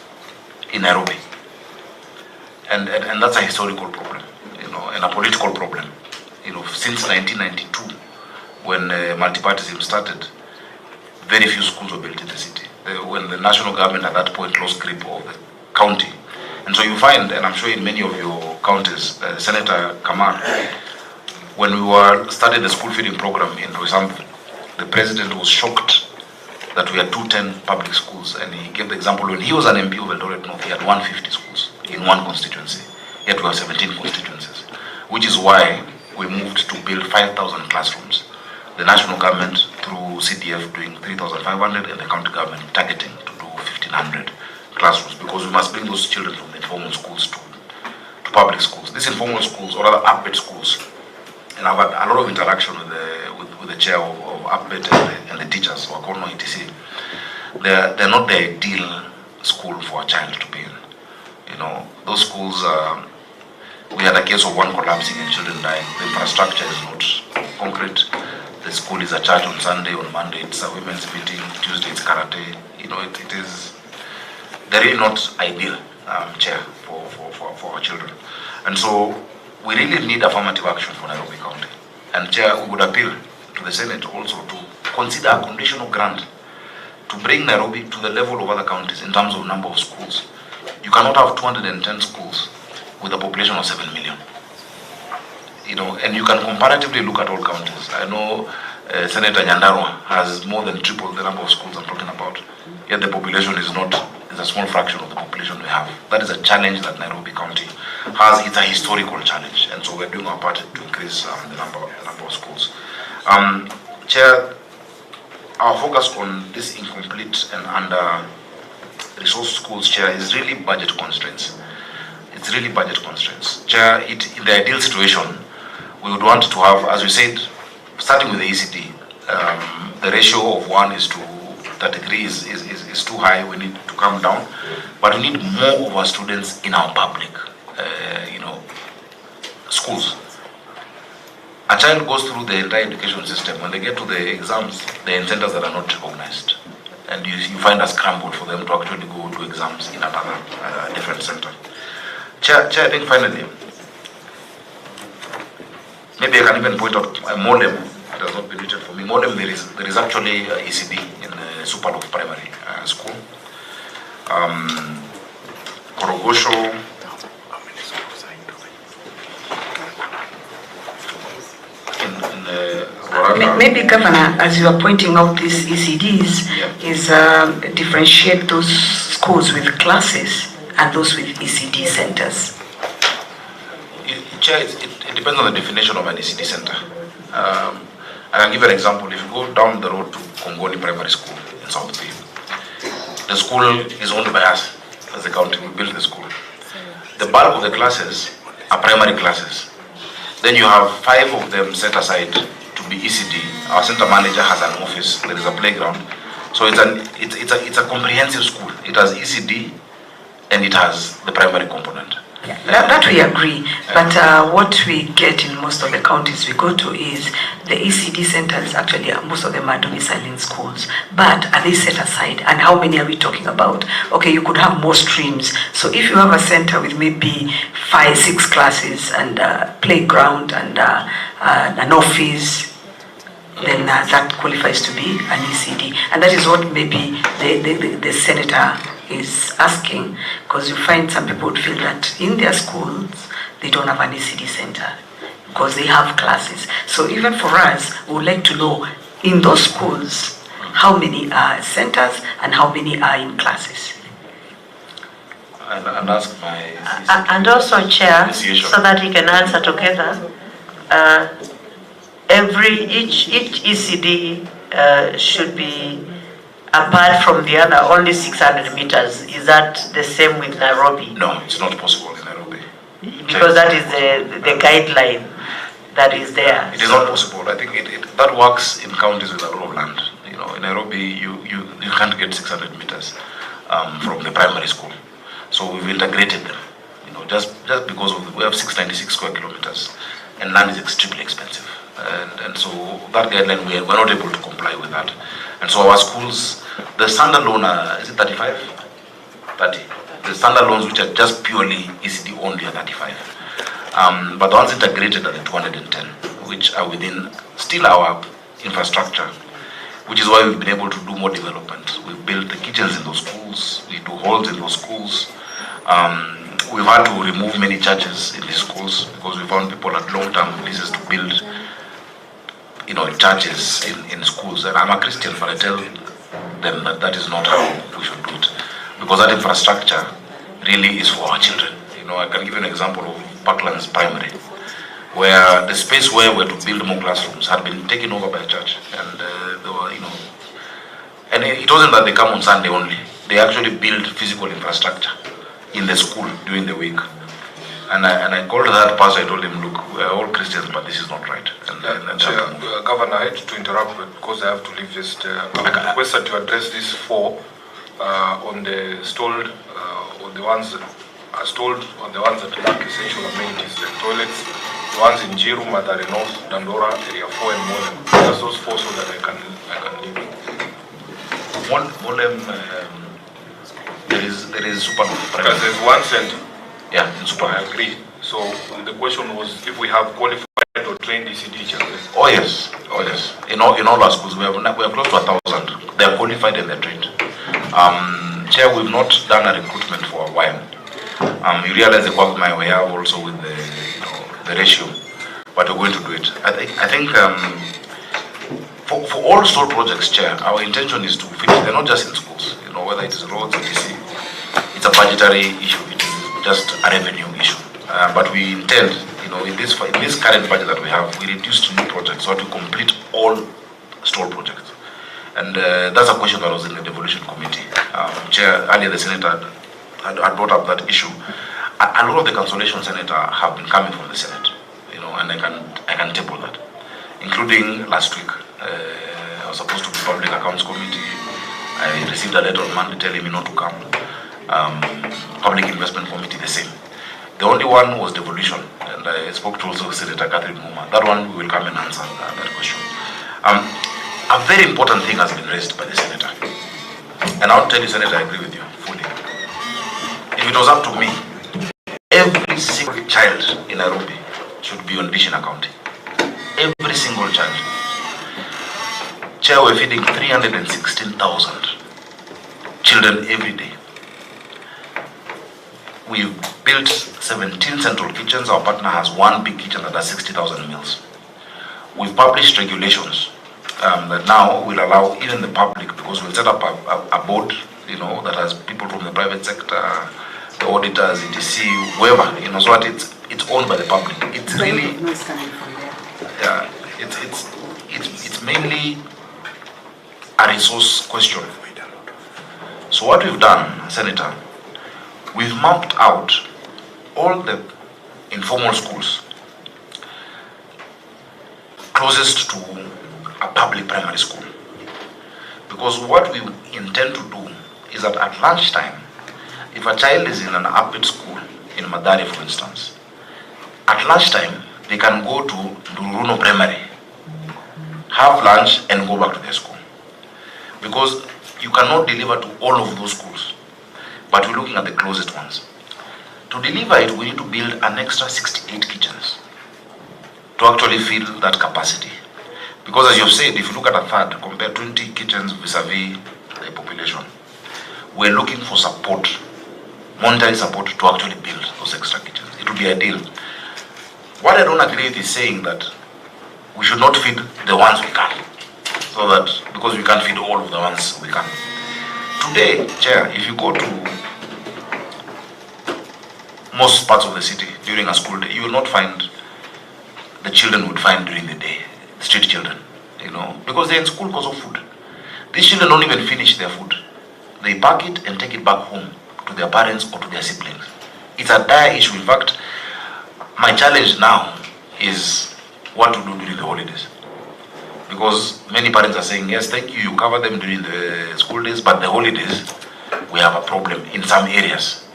in Nairobi. And that's a historical problem, you know, and a political problem. You know, since 1992, when multipartyism started, very few schools were built in the city. When the national government at that point lost grip of the county. And so you find, and I'm sure in many of your counties, Senator Kamar, when we started the school feeding program in Roysambu, the president was shocked that we had 210 public schools, and he gave the example when he was an MP of Eldoret North, he had 150 schools in one constituency, yet we have 17 constituencies, which is why we moved to build 5,000 classrooms. The national government through CDF doing 3,500 and the county government targeting to do 1,500 classrooms, because we must bring those children from the informal schools to public schools. These informal schools, or rather APBET schools, and I've had a lot of interaction with the chair of APBET and the teachers, or Kono ETC. They're not the ideal school for a child to be in. You know, those schools, we had a case of one collapsing and children dying. The infrastructure is not concrete. The school is a church on Sunday, on Monday it's a women's meeting, Tuesday it's karate. You know, it is, they're really not ideal, Chair, for our children. And so we really need affirmative action for Nairobi County. And Chair, we would appeal to the Senate also to consider a conditional grant to bring Nairobi to the level of other counties in terms of number of schools. You cannot have 210 schools with a population of 7 million. You know, and you can comparatively look at all counties. I know Senator Nyandarua has more than triple the number of schools I'm talking about, yet the population is a small fraction of the population we have. That is a challenge that Nairobi County has. It's a historical challenge, and so we're doing our part to increase the number of schools. Chair, our focus on this incomplete and under-resourced schools, Chair, is really budget constraints. It's really budget constraints. Chair, in the ideal situation, we would want to have, as we said, starting with the ECD, the ratio of 1:33 is too high. We need to come down, but we need more of our students in our public, schools. A child goes through the entire education system. When they get to the exams, they're in centers that are not recognized, and you find a scramble for them to actually go to exams in another different center. Chair, I think finally, maybe I can even point out Molem. It has not been written for me. Molem, there is actually ECD in Superloaf Primary School. Korogosho. Maybe, Governor, as you are pointing out these ECDs, is differentiate those schools with classes and those with ECD centers. Chair, it depends on the definition of an ECD center. I can give you an example. If you go down the road to Kongoni Primary School in South Bay, the school is owned by us as the county. We built the school. The bulk of the classes are primary classes. Then you have 5 of them set aside to be ECD. Our center manager has an office. There is a playground. So it's a comprehensive school. It has ECD and it has the primary component. Yeah, that we agree, but what we get in most of the counties we go to is the ECD centers. Actually, most of them are domiciling schools, but are they set aside? And how many are we talking about? Okay, you could have more streams. So if you have a center with maybe 5, 6 classes and playground and an office, then that qualifies to be an ECD, and that is what maybe the senator is asking, because you find some people would feel that in their schools they don't have an ECD center because they have classes. So even for us, we would like to know in those schools how many are centers and how many are in classes. And ask my and also, Chair, so that we can answer together, each ECD should be apart from the other only 600 meters. Is that the same with Nairobi? No, it's not possible in Nairobi. Because that is the guideline that is there. It is not possible. I think that works in counties with a lot of land. You know, in Nairobi, you can't get 600 meters from the primary school. So we've integrated them. You know, just because we have 696 square kilometers, and land is extremely expensive. And so that guideline, we're not able to comply with that. And so our schools, the standalone, is it 35? 30. The standalones which are just purely ECD only are 35. But the ones integrated are the 210, which are within still our infrastructure, which is why we've been able to do more development. We've built the kitchens in those schools, we do halls in those schools. We've had to remove many churches in these schools because we found people had long-term leases to build, you know, churches in schools. And I'm a Christian, but I tell them that is not how we should do it, because that infrastructure really is for our children. You know, I can give you an example of Parklands Primary, where the space where we're to build more classrooms had been taken over by a church, and they were, you know, and it wasn't that they come on Sunday only. They actually build physical infrastructure in the school during the week. And I called that pastor, I told him, look, we are all Christians, but this is not right. Governor, I hate to interrupt, but because I have to leave, just I requested to address this on the stalled, or the ones that are stalled, or the ones that lack essential amenities, the toilets, the ones in Jiru, Mathare North, Dandora, Area 4 and Molem. Just those four so that I can leave. Molem, there is super. Because there's one center. Yeah, in super. I agree. So the question was if we have qualified or trained ECD teachers. Oh yes, oh yes. In all our schools, we are close to 1,000. They are qualified and they're trained. Chair, we've not done a recruitment for a while. You realize the quagmire we have also with the ratio, but we're going to do it. I think for all store projects, Chair, our intention is to finish. They're not just in schools. You know, whether it is roads, etc. It's a budgetary issue. It is just a revenue issue. But we intend, you know, in this current budget that we have, we reduced new projects so to complete all store projects. And that's a question that was in the devolution committee. Chair, earlier the senator had brought up that issue. A lot of the cancellation, Senator, have been coming from the Senate, you know, and I can table that, including last week. I was supposed to be Public Accounts Committee. I received a letter on Monday telling me not to come. Public Investment Committee, the same. The only one was devolution, and I spoke to also Senator Catherine Muma. That one we will come and answer that question. A very important thing has been raised by the senator, and I'll tell you, Senator, I agree with you fully. If it was up to me, every single child in Nairobi should be on dish in accounting. Every single child. Chair, we're feeding 316,000 children every day. We've built 17 central kitchens. Our partner has one big kitchen that has 60,000 meals. We've published regulations that now will allow even the public, because we'll set up a board, you know, that has people from the private sector, the auditors, ETC, whoever, you know, so that it's owned by the public. It's really, yeah, it's mainly a resource question. So what we've done, Senator, we've mapped out all the informal schools closest to a public primary school. Because what we intend to do is that at lunchtime, if a child is in an upward school, in Mathare for instance, at lunchtime, they can go to Runo Primary, have lunch and go back to their school. Because you cannot deliver to all of those schools, but we're looking at the closest ones. To deliver it, we need to build an extra 68 kitchens to actually fill that capacity. Because as you've said, if you look at a third, compare 20 kitchens vis-a-vis the population, we're looking for support, monetary support to actually build those extra kitchens. It would be ideal. What I don't agree with is saying that we should not feed the ones we can, so that, because we can't feed all of the ones we can. Today, Chair, if you go to most parts of the city during a school day, you will not find the children would find during the day, street children, because they're in school because of food. These children don't even finish their food. They pack it and take it back home to their parents or to their siblings. It's a dire issue. In fact, my challenge now is what to do during the holidays. Because many parents are saying, yes, thank you, you cover them during the school days, but the holidays, we have a problem in some areas,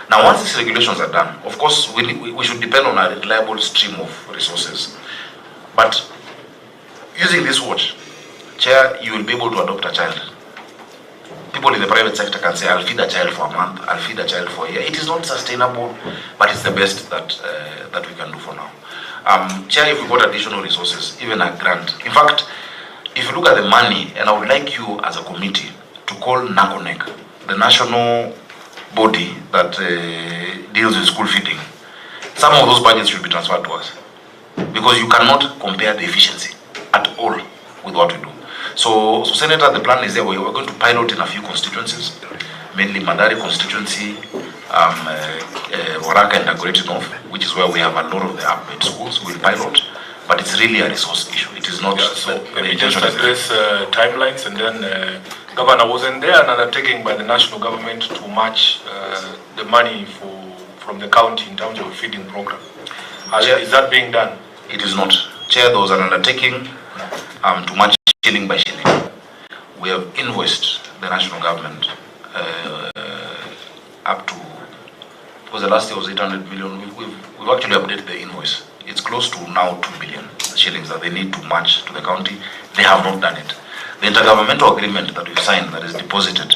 Now, once these regulations are done, of course, we should depend on a reliable stream of resources. But using this watch, Chair, you will be able to adopt a child. People in the private sector can say, I'll feed a child for a month, I'll feed a child for a year. It is not sustainable, but it's the best that we can do for now. Chair, if we got additional resources, even a grant. In fact, if you look at the money, and I would like you as a committee to call NACONEC, the national body that deals with school feeding, some of those budgets should be transferred to us. Because you cannot compare the efficiency at all with what we do. So Senator, the plan is there. We're going to pilot in a few constituencies, mainly Mandari constituency, Waraka and Dagoretti North, which is where we have a lot of the upgrade schools. We'll pilot, but it's really a resource issue. It is not. So can you just address timelines, and then Governor, wasn't there an undertaking by the national government to match the money from the county in terms of a feeding program? Is that being done? It is not. Chair, there was an undertaking to match shilling by shilling. We have invoiced the national government up to, because the last year was 800 million, we've actually updated the invoice. It's close to now 2 billion shillings that they need to match to the county. They have not done it. The intergovernmental agreement that we've signed, that is deposited,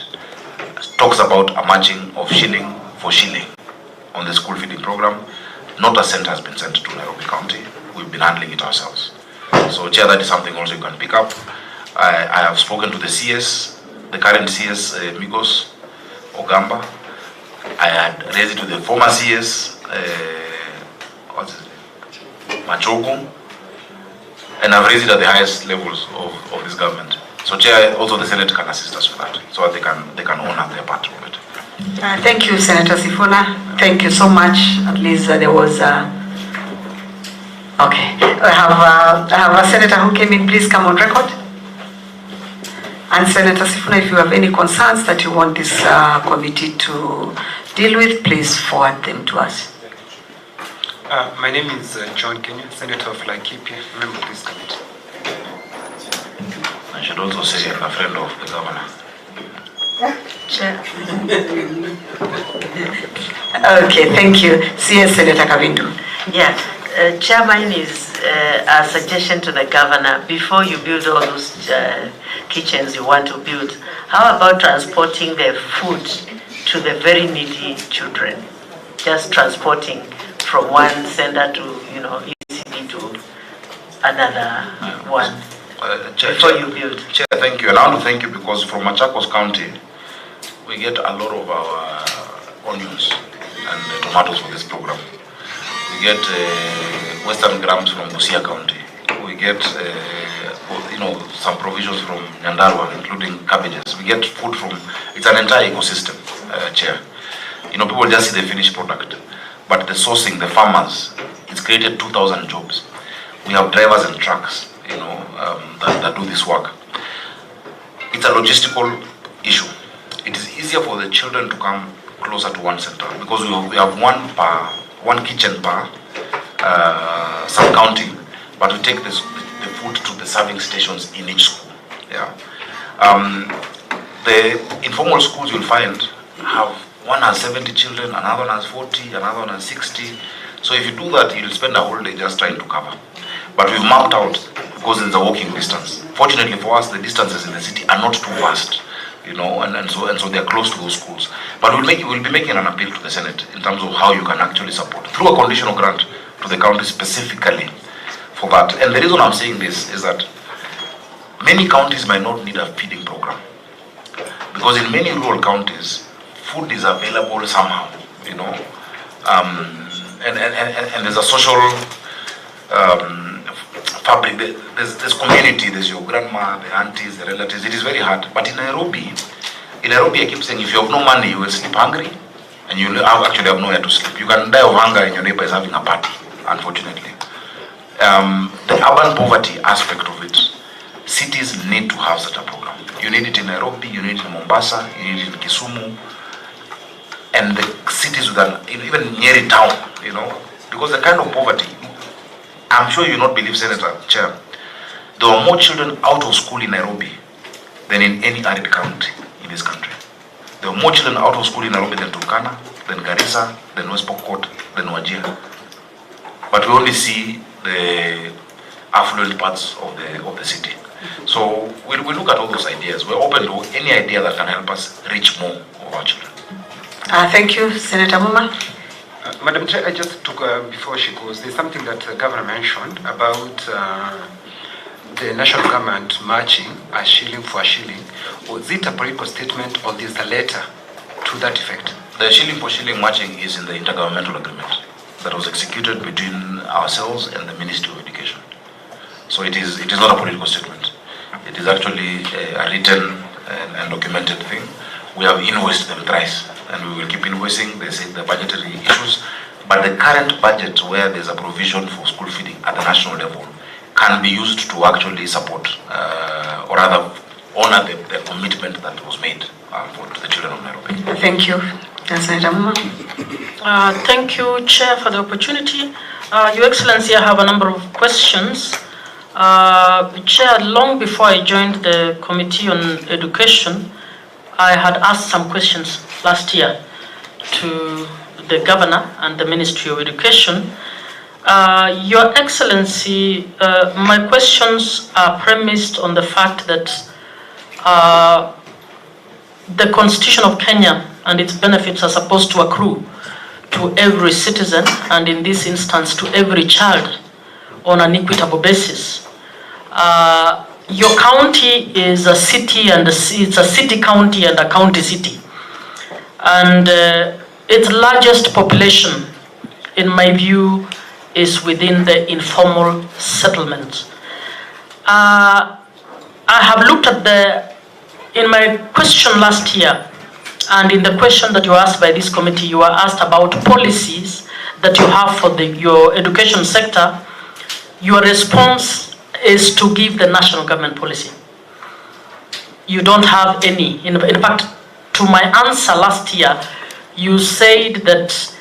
talks about a matching of shilling for shilling on the school feeding program. Not a cent has been sent to Nairobi County. We've been handling it ourselves. So, Chair, that is something also you can pick up. I have spoken to the CS, the current CS, Migos Ogamba. I had raised it to the former CS, what's his name? Machogo. And I've raised it at the highest levels of this government. So, Chair, also the Senate can assist us with that, so that they can honor their part of it. Thank you, Senator Sifuna. Thank you so much. At least there was okay. I have a senator who came in. Please come on record. And Senator Sifuna, if you have any concerns that you want this committee to deal with, please forward them to us. My name is John Kenya, Senator of Laikipia, member of this committee. I should also say a friend of the governor. Chair. Okay, thank you. CS Senator Kavindu. Yeah, Chair, mine is a suggestion to the governor. Before you build all those kitchens you want to build, how about transporting the food to the very needy children? Just transporting from one center to, ECD to another one. Before you build. Chair, thank you. And I want to thank you because from Machakos County, we get a lot of our onions and tomatoes for this program. We get Western grams from Busia County. We get, some provisions from Nyandarua, including cabbages. We get food from, it's an entire ecosystem, Chair. People just see the finished product. But the sourcing, the farmers, it's created 2,000 jobs. We have drivers and trucks, that do this work. It's a logistical issue. It is easier for the children to come closer to one center because we have one kitchen per sub-county, but we take the food to the serving stations in each school. Yeah. The informal schools you'll find have one has 70 children, another one has 40, another one has 60. So if you do that, you'll spend a whole day just trying to cover. But we've mapped out because it's a walking distance. Fortunately for us, the distances in the city are not too vast. And so they're close to those schools. But we'll be making an appeal to the Senate in terms of how you can actually support through a conditional grant to the county specifically for that. And the reason I'm saying this is that many counties might not need a feeding program because in many rural counties, food is available somehow, and there's a social fabric. There's community. There's your grandma, the aunties, the relatives. It is very hard. But in Nairobi, I keep saying, if you have no money, you will sleep hungry, and you actually have nowhere to sleep. You can die of hunger, and your neighbor is having a party. Unfortunately, the urban poverty aspect of it, cities need to have such a program. You need it in Nairobi, you need it in Mombasa, you need it in Kisumu, and the cities with even Nyeri town, because the kind of poverty, I'm sure you not believe, Senator Chair, there are more children out of school in Nairobi than in any arid county in this country. There are more children out of school in Nairobi than Turkana, than Garissa, than West Pokot, than Wajir. But we only see the affluent parts of the city. So we look at all those ideas. We're open to any idea that can help us reach more of our children. Thank you, Senator Muma. Madam Chair, I just took, before she goes, there's something that the Governor mentioned about the national government matching a shilling for a shilling. Was it a political statement or is a letter to that effect? The shilling for shilling matching is in the intergovernmental agreement that was executed between ourselves and the Ministry of Education. So it is not a political statement. It is actually a written and documented thing. We have invoiced them thrice, and we will keep invoicing. They say the budgetary issues, but the current budget, where there's a provision for school feeding at the national level, can be used to actually support or rather honor the commitment that was made for the children of Nairobi. Thank you. Senator Muma. Thank you, Chair, for the opportunity. Your Excellency, I have a number of questions. Chair, long before I joined the Committee on Education, I had asked some questions last year to the Governor and the Ministry of Education. Your Excellency, my questions are premised on the fact that the Constitution of Kenya and its benefits are supposed to accrue to every citizen, and in this instance to every child, on an equitable basis. Your county is a city, and it's a city county and a county city, and its largest population, in my view, is within the informal settlements. I have looked at in my question last year, and in the question that you were asked by this committee, you were asked about policies that you have for your education sector. Your response is to give the national government policy. You don't have any. In fact, to my answer last year, you said that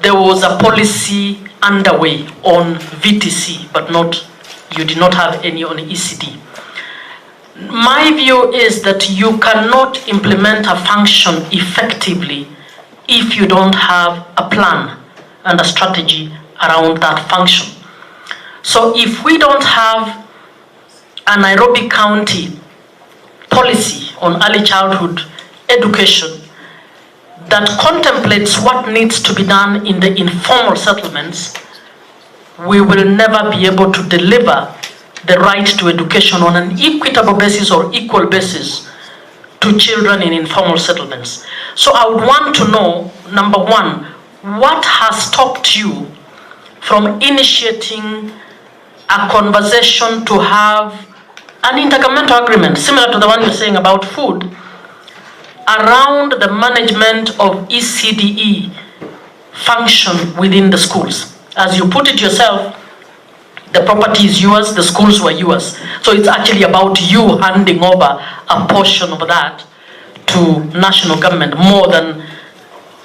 there was a policy underway on VTC, but you did not have any on ECD. My view is that you cannot implement a function effectively if you don't have a plan and a strategy around that function. So if we don't have a Nairobi County policy on early childhood education that contemplates what needs to be done in the informal settlements, we will never be able to deliver the right to education on an equitable basis or equal basis to children in informal settlements. So I would want to know, number one, what has stopped you from initiating a conversation to have an intergovernmental agreement, similar to the one you're saying about food, around the management of ECDE function within the schools? As you put it yourself, the property is yours, the schools were yours. So it's actually about you handing over a portion of that to national government, more than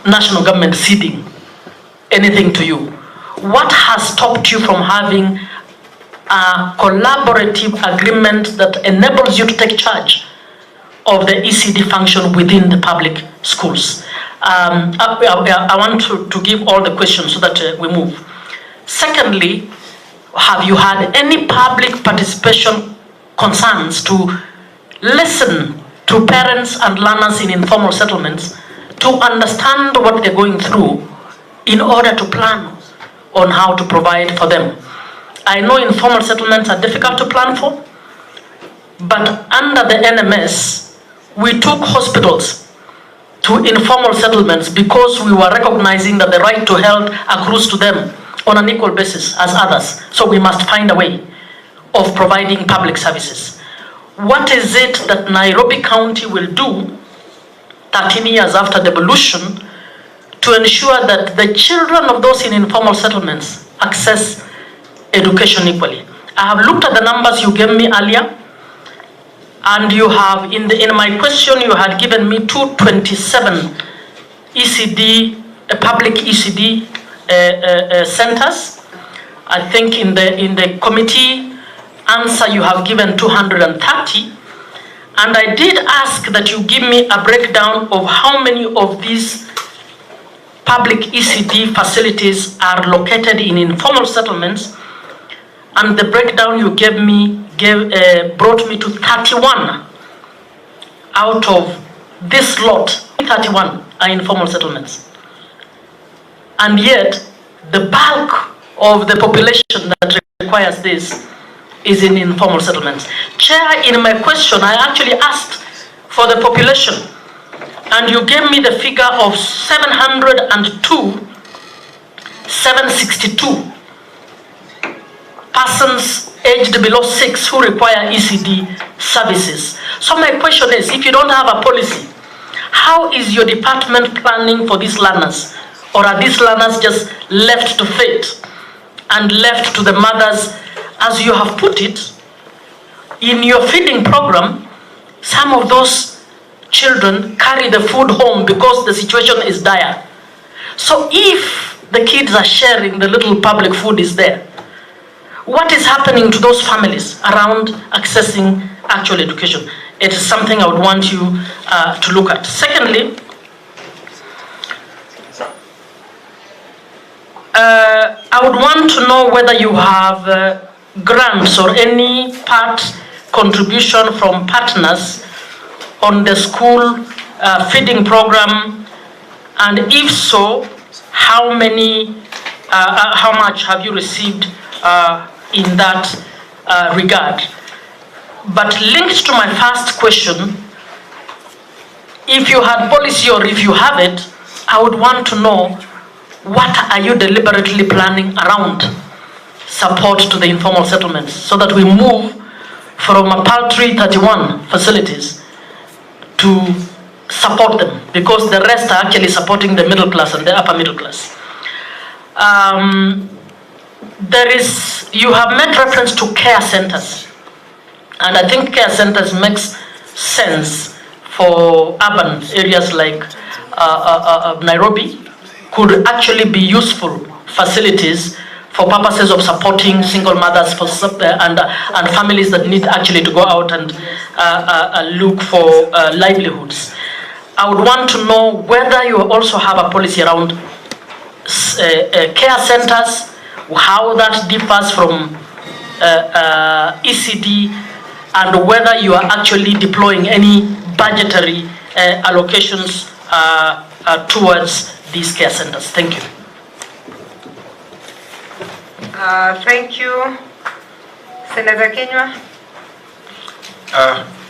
national government ceding anything to you. What has stopped you from having a collaborative agreement that enables you to take charge of the ECD function within the public schools? I want to give all the questions so that we move. Secondly, have you had any public participation concerns to listen to parents and learners in informal settlements to understand what they're going through in order to plan on how to provide for them? I know informal settlements are difficult to plan for, but under the NMS, we took hospitals to informal settlements because we were recognizing that the right to health accrues to them on an equal basis as others. So we must find a way of providing public services. What is it that Nairobi County will do 13 years after devolution to ensure that the children of those in informal settlements access education equally. I have looked at the numbers you gave me earlier, and you have, in my question, you had given me 227 ECD, public ECD centers. I think in the committee answer you have given 230, and I did ask that you give me a breakdown of how many of these public ECD facilities are located in informal settlements, and the breakdown you gave me brought me to 31 out of this lot. 31 are informal settlements, and yet the bulk of the population that requires this is in informal settlements. Chair, in my question I actually asked for the population, and you gave me the figure of 762 persons aged below 6 who require ECD services. So my question is, if you don't have a policy, how is your department planning for these learners? Or are these learners just left to fate and left to the mothers? As you have put it, in your feeding program, some of those children carry the food home because the situation is dire. So if the kids are sharing, the little public food is there, what is happening to those families around accessing actual education? It is something I would want you to look at. Secondly, I would want to know whether you have grants or any part contribution from partners on the school feeding program, and if so, how much have you received in that regard? But linked to my first question, if you had policy or if you have it, I would want to know what are you deliberately planning around support to the informal settlements, so that we move from a paltry 31 facilities to support them, because the rest are actually supporting the middle class and the upper middle class. You have made reference to care centers, and I think care centers makes sense for urban areas like Nairobi, could actually be useful facilities for purposes of supporting single mothers and families that need actually to go out and look for livelihoods. I would want to know whether you also have a policy around care centers, how that differs from ECD, and whether you are actually deploying any budgetary allocations towards these care centers. Thank you. Thank you. Senator Kenywa.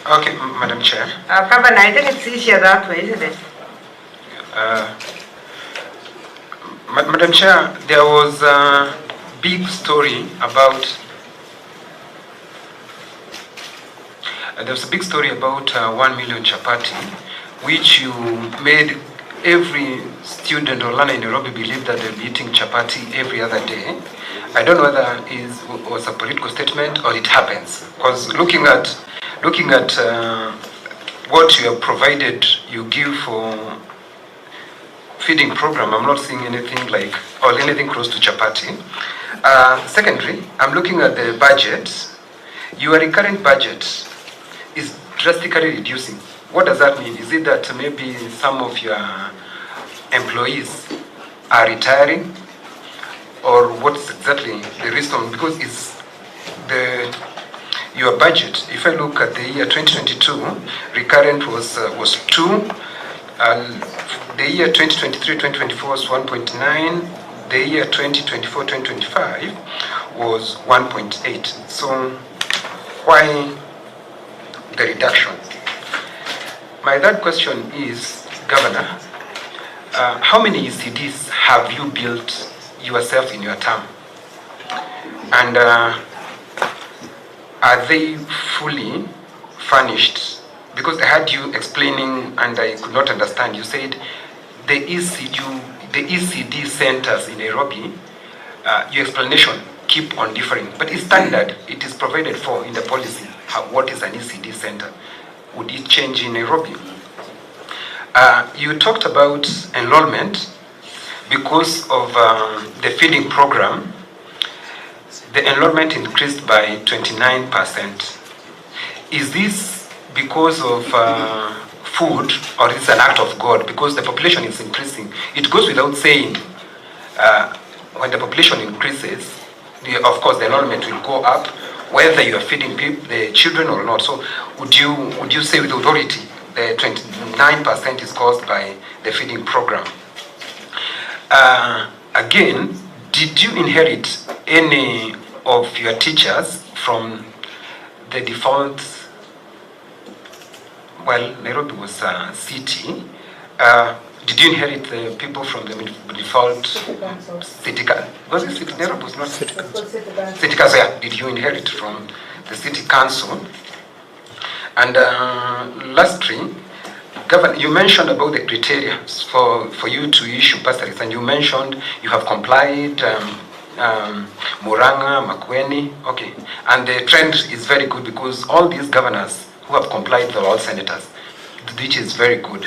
Okay, Madam Chair. Governor, I think it's easier that way, isn't it? Madam Chair, there was a big story about 1 million chapati, which you made every student or learner in Nairobi believe that they'll be eating chapati every other day. I don't know whether it was a political statement or it happens, because looking at what you have provided, you give for feeding program, I'm not seeing anything like, or anything close to chapati. Secondly, I'm looking at the budget. Your recurrent budget is drastically reducing. What does that mean? Is it that maybe some of your employees are retiring, or what's exactly the reason? Because it's your budget. If I look at the year 2022, recurrent was 2. The year 2023-2024 was 1.9. The year 2024-2025 was 1.8. So why the reduction? My third question is, Governor, how many ECDs have you built yourself in your term? And are they fully furnished? Because I had you explaining and I could not understand. You said the ECD centers in Nairobi, your explanation keep on differing. But it's standard, it is provided for in the policy. What is an ECD center? Would it change in Nairobi? You talked about enrollment. Because of the feeding program, the enrollment increased by 29%. Is this because of food, or is it an act of God? Because the population is increasing. It goes without saying, when the population increases, of course the enrollment will go up, whether you are feeding the children or not. So would you say with authority the 29% is caused by the feeding program? Again, did you inherit any of your teachers from the default? Well, Nairobi was a city. Did you inherit the people from the default city council? Was it city? Nairobi was not city council. City council, yeah. Did you inherit from the city council? And lastly, Governor, you mentioned about the criteria for you to issue bursaries, and you mentioned you have complied, Muranga, Makwiny, okay. And the trend is very good because all these governors who have complied, they're all senators, which is very good.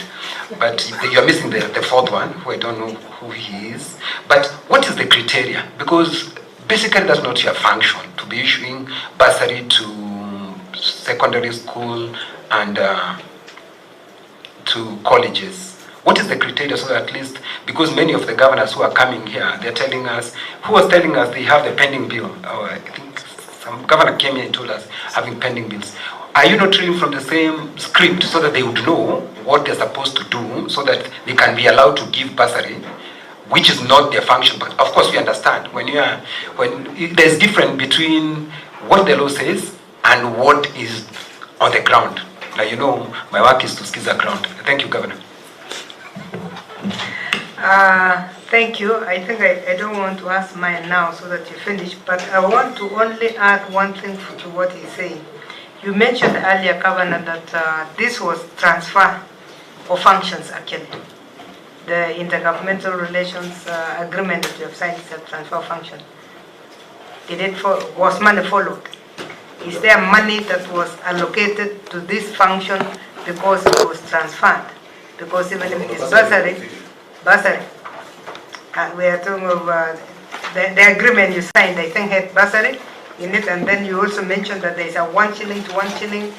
But you're missing the fourth one, who I don't know who he is. But what is the criteria? Because basically that's not your function, to be issuing bursary to secondary school and to colleges. What is the criteria, so that at least, because many of the governors who are coming here, they're telling us, who was telling us they have the pending bill, or I think some governor came here and told us having pending bills. Are you not reading from the same script so that they would know what they're supposed to do, so that they can be allowed to give bursary, which is not their function? But of course we understand when there's difference between what the law says and what is on the ground. Like, you know, my work is to skiza ground. Thank you, Governor. Thank you. I think I don't want to ask mine now so that you finish, but I want to only add one thing to what he's saying. You mentioned earlier, Governor, that this was transfer of functions, actually. The intergovernmental relations agreement that you have signed is a transfer function. Was money followed? Is there money that was allocated to this function because it was transferred? Because even if it is bursary, we are talking of the agreement you signed, I think had bursary in it, and then you also mentioned that there is a 1 shilling to 1 shilling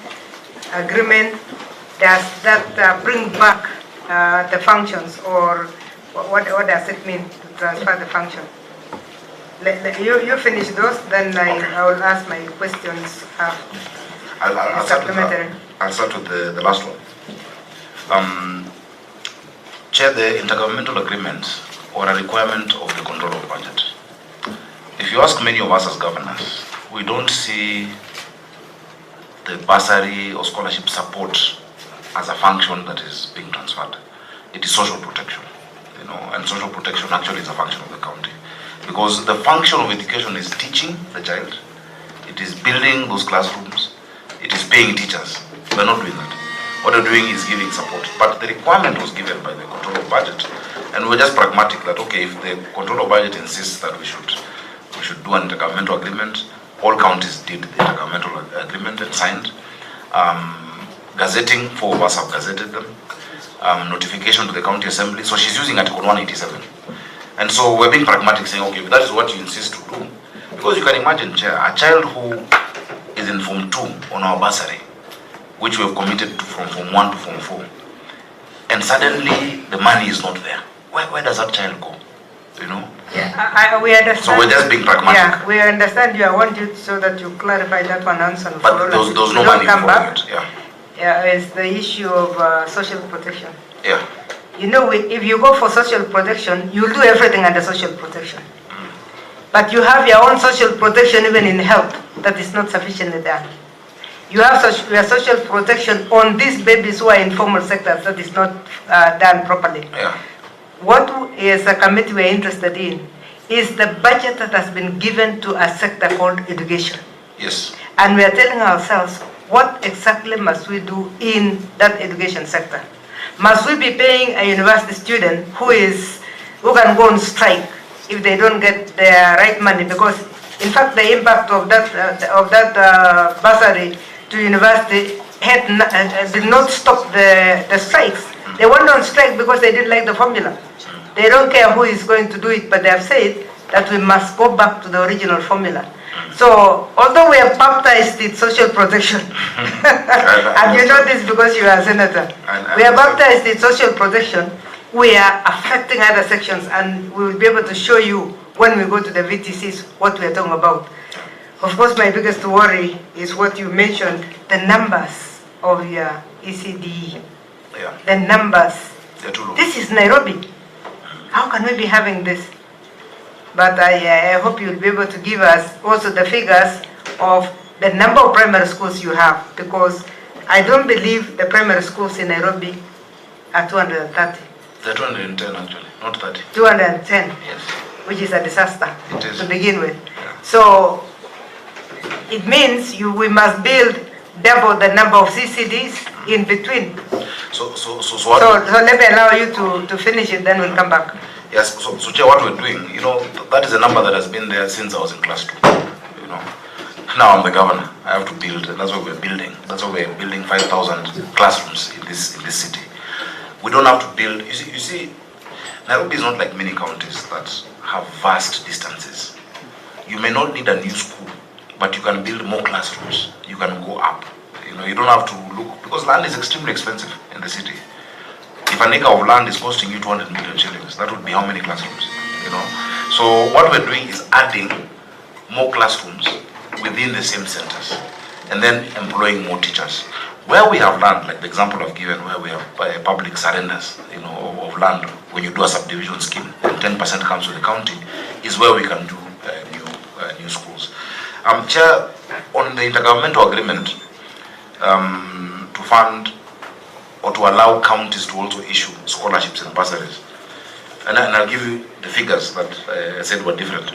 agreement. Does that bring back the functions, or what does it mean to transfer the function? You finish those, then I will ask my questions. I'll start with the last one. Chair, the intergovernmental agreement or a requirement of the control of budget. If you ask many of us as governors, we don't see the bursary or scholarship support as a function that is being transferred. It is social protection, you know, and social protection actually is a function of the county. Because the function of education is teaching the child, it is building those classrooms, it is paying teachers. We're not doing that. What we're doing is giving support. But the requirement was given by the control of budget, and we're just pragmatic that, okay, if the control of budget insists that we should do an intergovernmental agreement, all counties did the intergovernmental agreement and signed. Gazetting, 4 of us have gazetted them. Notification to the county assembly. So she's using Article 187. And so we're being pragmatic, saying, okay, if that is what you insist to do, because you can imagine, Chair, a child who is in Form 2 on our bursary, which we have committed to from Form 1 to Form 4, and suddenly the money is not there. Where does that child go? You know? Yeah, we understand. So we're just being pragmatic. Yeah, we understand you. I want you so that you clarify that one answer. But there's no money for it. Yeah. Yeah, it's the issue of social protection. Yeah. You know, if you go for social protection, you'll do everything under social protection. But you have your own social protection even in health that is not sufficiently done. You have your social protection on these babies who are in formal sectors that is not done properly. Yeah. What as a committee we are interested in is the budget that has been given to a sector called education. Yes. And we are telling ourselves, what exactly must we do in that education sector? Must we be paying a university student who can go on strike if they don't get their right money? Because In fact, the impact of that bursary to university did not stop the strikes. They went on strike because they didn't like the formula. They don't care who is going to do it, but they have said that we must go back to the original formula. So, although we have baptized it social protection, and you know this because you are a senator, we have baptized it social protection, we are affecting other sections, and we will be able to show you when we go to the VTCs what we are talking about. Of course, my biggest worry is what you mentioned, the numbers of your ECD. The numbers. This is Nairobi. How can we be having this? But I hope you'll be able to give us also the figures of the number of primary schools you have, because I don't believe the primary schools in Nairobi are 230. They're 210 actually, not 30. 210, yes. Which is a disaster It is. to begin with. So it means we must build double the number of CCDs in between. So let me allow you to finish it, then we'll come back. Yes, so Chair, what we're doing, that is a number that has been there since I was in class 2, Now I'm the governor, I have to build, and that's what we're building. That's why we're building 5,000 classrooms in this city. We don't have to build, you see, Nairobi is not like many counties that have vast distances. You may not need a new school, but you can build more classrooms. You can go up. You don't have to look, because land is extremely expensive in the city. If an acre of land is costing you 200 million shillings, that would be how many classrooms, So what we're doing is adding more classrooms within the same centers, and then employing more teachers. Where we have land, like the example I've given, where we have public surrenders, of land, when you do a subdivision scheme, and 10% comes to the county, is where we can do new schools. Chair, on the intergovernmental agreement to fund or to allow counties to also issue scholarships and bursaries. And I'll give you the figures that I said were different.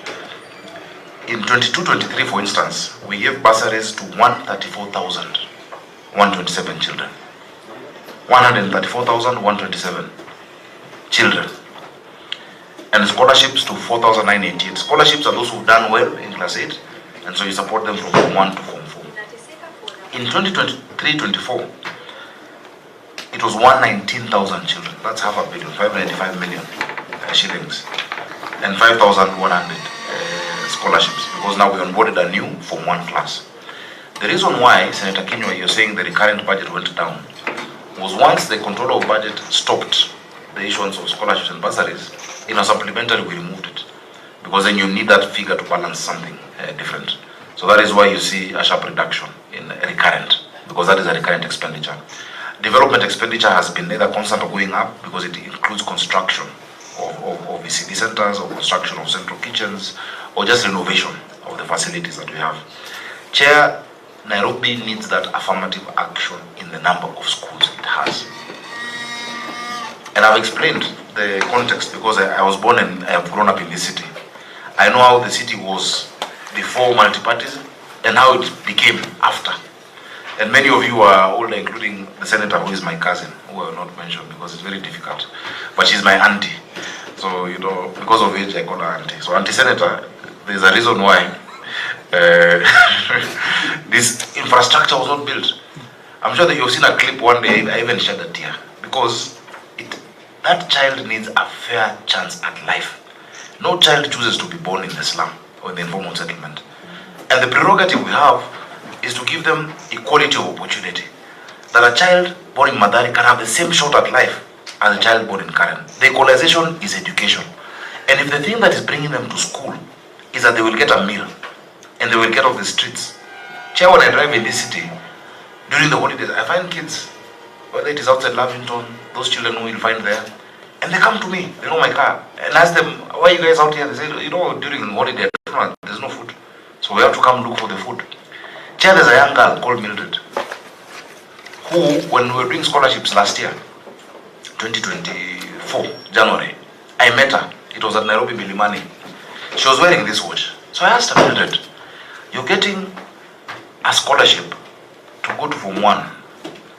In 22-23, for instance, we gave bursaries to 134,127 children. 134,127 children. And scholarships to 4,988. Scholarships are those who've done well in class 8, and so you support them from Form 1 to Form 4. In 2023-24, it was 119,000 children. That's 500 million, 595 million shillings, and 5,100 scholarships, because now we onboarded a new Form 1 class. The reason why, Senator Kinywa, you're saying the recurrent budget went down, was once the controller of budget stopped the issuance of scholarships and bursaries, in a supplementary we removed it, because then you need that figure to balance something different. So that is why you see a sharp reduction in recurrent, because that is a recurrent expenditure. Development expenditure has been either constant or going up, because it includes construction of ECD centers, or construction of central kitchens, or just renovation of the facilities that we have. Chair, Nairobi needs that affirmative action in the number of schools it has. And I've explained the context, because I was born and I have grown up in this city. I know how the city was before multipartyism and how it became after. And many of you are older, including the senator who is my cousin, who I will not mention because it's very difficult. But she's my auntie. So, because of age, I call her auntie. So, auntie senator, there's a reason why this infrastructure was not built. I'm sure that you've seen a clip one day, I even shed a tear, because that child needs a fair chance at life. No child chooses to be born in the slum or in the informal settlement. And the prerogative we have is to give them equality of opportunity. That a child born in Madari can have the same shot at life as a child born in Karen. The equalization is education. And if the thing that is bringing them to school is that they will get a meal and they will get off the streets. Chair, when I drive in this city, during the holidays, I find kids, whether it is outside Lavington, those children who will find there, and they come to me, they know my car, and ask them, why are you guys out here? They say, during the holiday, there's no food. So we have to come look for the food. Chair, there's a young girl called Mildred, who, when we were doing scholarships last year, 2024, January, I met her. It was at Nairobi Milimani. She was wearing this watch. So I asked her, Mildred, you're getting a scholarship to go to Form 1.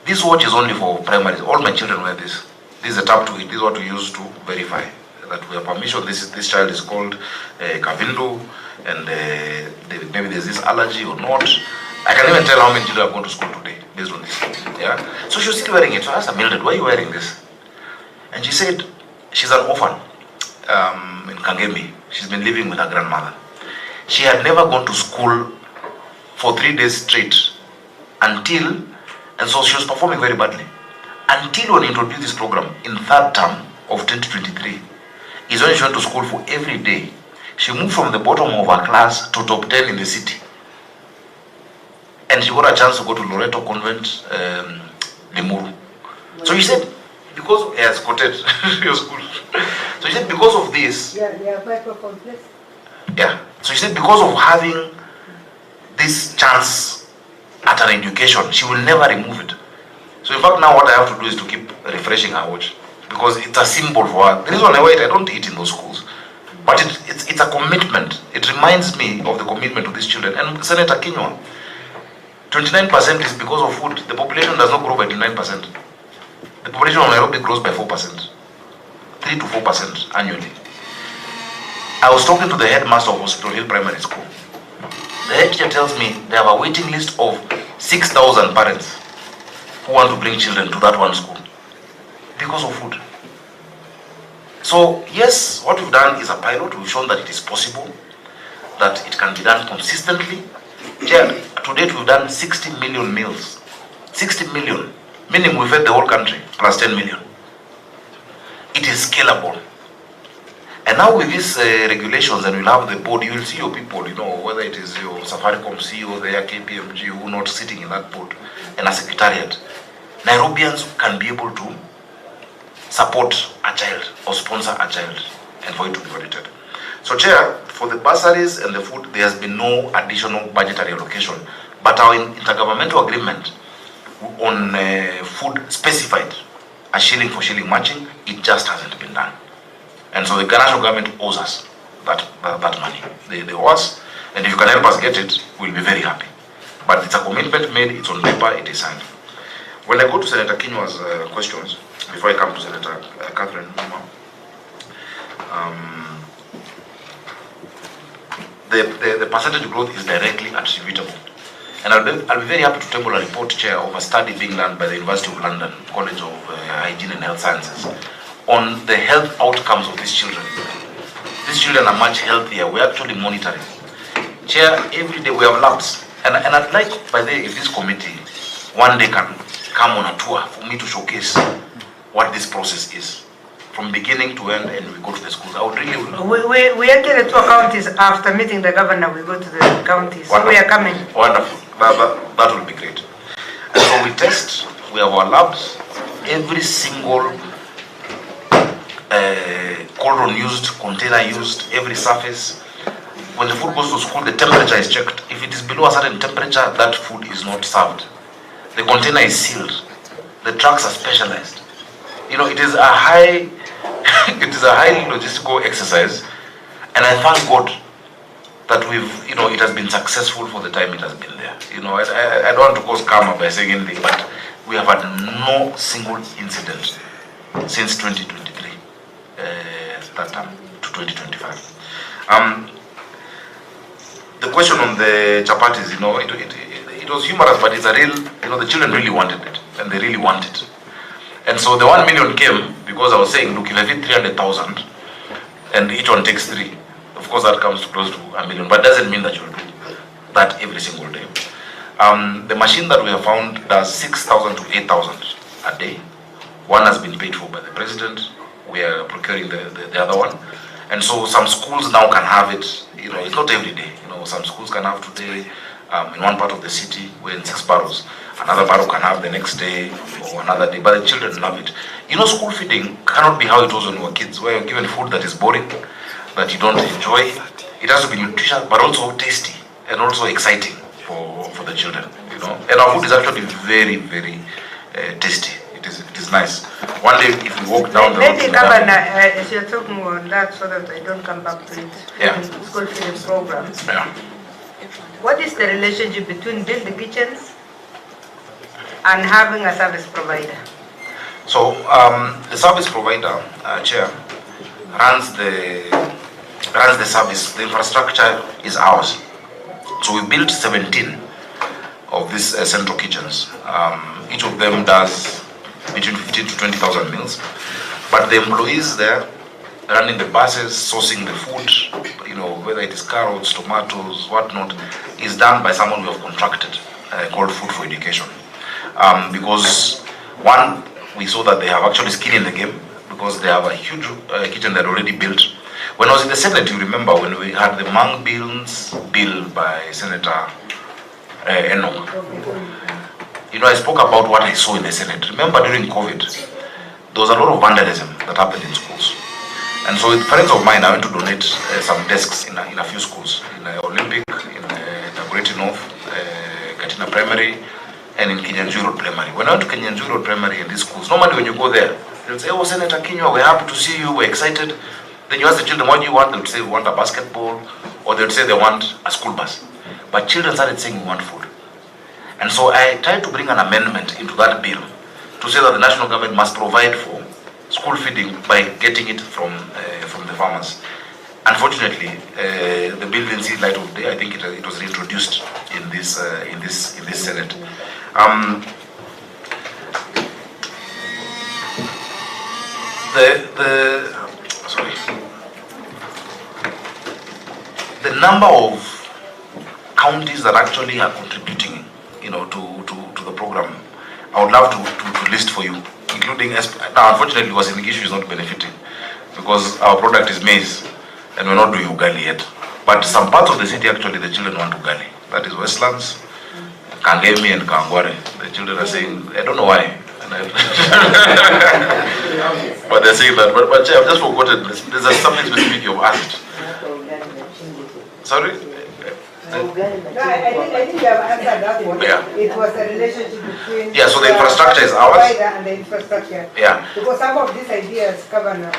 This watch is only for primaries. All my children wear this. This is a tab to it. This is what we use to verify that we have permission. This child is called Kavindu, and maybe there's this allergy or not. I can even tell how many children have gone to school today based on this. Yeah. So she was still wearing it. So I asked her, Mildred, why are you wearing this? And she said she's an orphan in Kangemi. She's been living with her grandmother. She had never gone to school for 3 days straight and so she was performing very badly. Until when we introduced this program in 3rd term of 2023, is when she went to school for every day. She moved from the bottom of her class to top 10 in the city. And she got a chance to go to Loreto Convent, Limuru. So she said, because, yes, quoted your school. So she said, because of this, so she said, because of having this chance at an education, she will never remove it. So in fact, now what I have to do is to keep refreshing her watch, because it's a symbol for her. The reason I wear it, I don't eat in those schools, but it's a commitment. It reminds me of the commitment to these children. And Senator Kinywa, 29% is because of food. The population does not grow by 29%. The population of Nairobi grows by 4%, 3 to 4% annually. I was talking to the headmaster of Hospital Hill Primary School. The head teacher tells me they have a waiting list of 6,000 parents who want to bring children to that one school because of food. So yes, what we've done is a pilot. We've shown that it is possible, that it can be done consistently. To date, we've done 60 million meals. 60 million, meaning we fed the whole country, plus 10 million. It is scalable. And now with these regulations, and we'll have the board, you will see your people, whether it is your Safaricom CEO, the KPMG, who are not sitting in that board, and a secretariat. Nairobians can be able to support a child or sponsor a child and for it to be audited. So Chair, for the bursaries and the food, there has been no additional budgetary allocation, but our intergovernmental agreement on food specified a shilling for shilling matching. It just hasn't been done. And so the national government owes us that money. They owe us, and if you can help us get it, we'll be very happy. But it's a commitment made, it's on paper, it is signed. When I go to Senator Kinywa's questions, before I come to Senator Catherine Muma, the percentage growth is directly attributable. And I'll be very happy to table a report, Chair, of a study being done by the University of London, College of Hygiene and Health Sciences, on the health outcomes of these children. These children are much healthier. We're actually monitoring. Chair, every day we have labs. And I'd like, by the way, if this committee one day can come on a tour for me to showcase what this process is, from beginning to end, and we go to the schools. I would really... We actually to counties after meeting the governor. We go to the counties. So we are coming. Wonderful. That will be great. And so we test. We have our labs. Every single cauldron used, container used, every surface. When the food goes to school, the temperature is checked. If it is below a certain temperature, that food is not served. The container is sealed. The trucks are specialized. It is a high, highly logistical exercise, and I thank God that it has been successful for the time it has been there. I don't want to cause karma by saying anything, but we have had no single incident since 2023, that time to 2025. The question on the chapatis, it was humorous, but it's a real, the children really wanted it, and they really want it. And so the 1 million came because I was saying, look, if I feed 300,000 and each one takes 3, of course that comes to close to 1 million, but doesn't mean that you'll do that every single day. The machine that we have found does 6,000 to 8,000 a day. One has been paid for by the president. We are procuring the other one. And so some schools now can have it, it's not every day. Some schools can have today in one part of the city, we're in 6 barrels. Another barrel can have the next day or another day, but the children love it. School feeding cannot be how it was when we were kids, where you're given food that is boring, that you don't enjoy. It has to be nutritious, but also tasty and also exciting for the children. And our food is actually very, very tasty. It is nice. One day, if you walk down the road, maybe Governor, as you're talking on that, so that I don't come back to it. Yeah. School feeding programs. Yeah. What is the relationship between build the kitchens and having a service provider? So the service provider, Chair, runs the service. The infrastructure is ours. So we built 17 of these central kitchens. Each of them does between 15 to 20,000 meals. But the employees there, running the buses, sourcing the food, you know, whether it is carrots, tomatoes, whatnot, is done by someone we have contracted called Food for Education. Because one, we saw that they have actually skin in the game because they have a huge kitchen that already built. When I was in the Senate, you remember when we had the Mang Bills bill by Senator Eno. You know, I spoke about what I saw in the Senate. Remember during COVID, there was a lot of vandalism that happened in schools. And so with friends of mine, I went to donate some desks in a few schools, in Olympic, in Great North, Katina Primary, and in kenyanYoutuber Primary. When I went to kenyanYoutuber Primary in these schools, normally when you go there, they'll say, oh, Senator Kinywa, we're happy to see you, we're excited. Then you ask the children, what do you want? They would say, we want a basketball, or they would say they want a school bus. But children started saying, we want food. And so I tried to bring an amendment into that bill to say that the national government must provide for school feeding by getting it from the farmers. Unfortunately, the bill didn't see light of day. I think it was reintroduced in this Senate. The number of counties that actually are contributing, you know, to the program, I would love to list for you, including, now unfortunately Uasin-Gishu is not benefiting because our product is maize and we're not doing ugali yet. But some parts of the city actually the children want ugali. That is Westlands, Kangemi and Kangware. The children are saying, I don't know why. But they're saying that. But I've just forgotten. There's something specific you've asked. Sorry? No, I think you have answered that one. Yeah. It was a relationship between so the infrastructure is ours. And the infrastructure. Yeah. Because some of these ideas, Governor,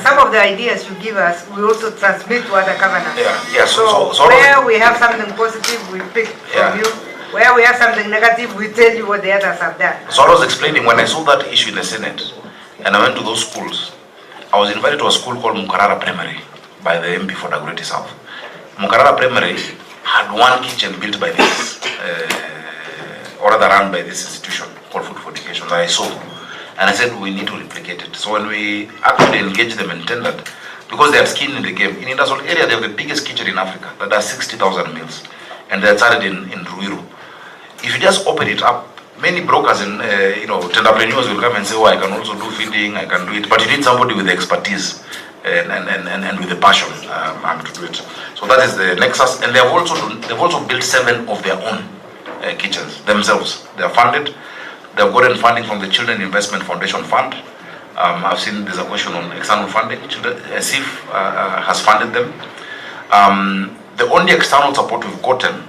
some of the ideas you give us, we also transmit to other governors. Yeah. So where we have something positive, we pick from you. Where we have something negative, we tell you what the others have done. So I was explaining when I saw that issue in the Senate, and I went to those schools. I was invited to a school called Mukarara Primary by the MP for Dagoretti South. Mukarara Primary had one kitchen built by this, or rather run by this institution called Food for Education that I saw. And I said, we need to replicate it. So when we actually engaged them and tendered, because they have skin in the game, in industrial area, they have the biggest kitchen in Africa that does 60,000 meals. And they started in Ruiru. If you just open it up, many brokers and entrepreneurs will come and say, oh, I can also do feeding, I can do it. But you need somebody with the expertise and with the passion to do it. So that is the nexus. And they've also built 7 of their own kitchens themselves. They are funded. They've gotten funding from the Children Investment Foundation Fund. I've seen there's a question on external funding. SIF has funded them. The only external support we've gotten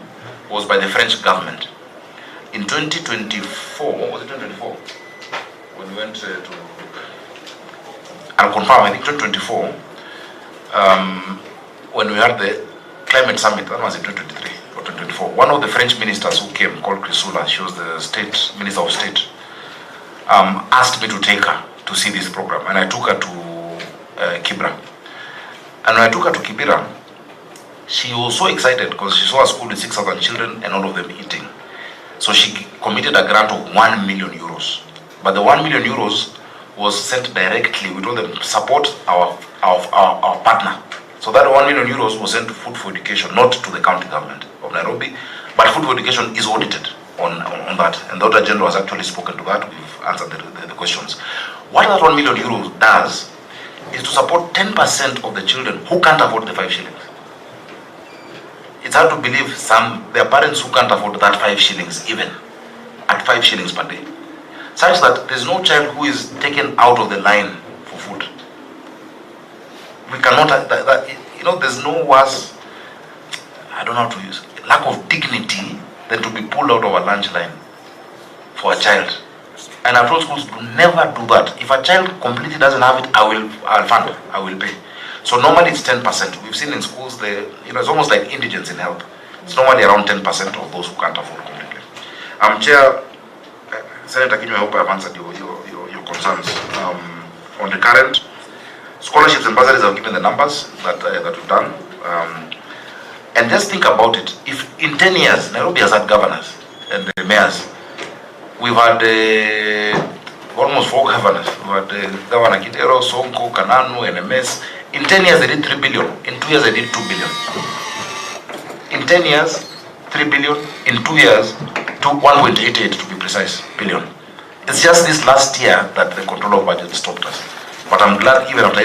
was by the French government. In 2024, what was it 2024? When we went to, I'll confirm, I think 2024, when we had the climate summit, that was in 2023 or 2024, one of the French ministers who came, called Crisula, she was the Minister of State, asked me to take her to see this program, and I took her to Kibra. And when I took her to Kibira, she was so excited because she saw a school with 6,000 children and all of them eating. So she committed a grant of 1 million euros. But the 1 million euros was sent directly. We told them, support our partner. So that 1 million euros was sent to Food for Education, not to the county government of Nairobi. But Food for Education is audited on that. And the Auditor General has actually spoken to that. We've answered the questions. What that 1 million euros does is to support 10% of the children who can't afford the 5 shillings. It's hard to believe there are parents who can't afford that 5 shillings even, at 5 shillings per day. Such that there's no child who is taken out of the line for food. We cannot, there's no worse, I don't know how to use, lack of dignity than to be pulled out of a lunch line for a child. And I've told schools to never do that. If a child completely doesn't have it, I'll fund, I will pay. So normally it's 10%. We've seen in schools, it's almost like indigence in help. It's normally around 10% of those who can't afford completely. Chair, Senator Kinywa, I hope I've answered your concerns. On the current, Scholarships and bursaries, I've given the numbers that we've done. And just think about it. If in 10 years, Nairobi has had governors and the mayors, we've had almost 4 governors. We've had Governor Kidero, Sonko, Kananu, NMS. In 10 years, they did 3 billion. In 2 years, they did 2 billion. In 10 years, 3 billion. In 2 years, 1.88 to be precise, billion. It's just this last year that the control of budget stopped us. But I'm glad even after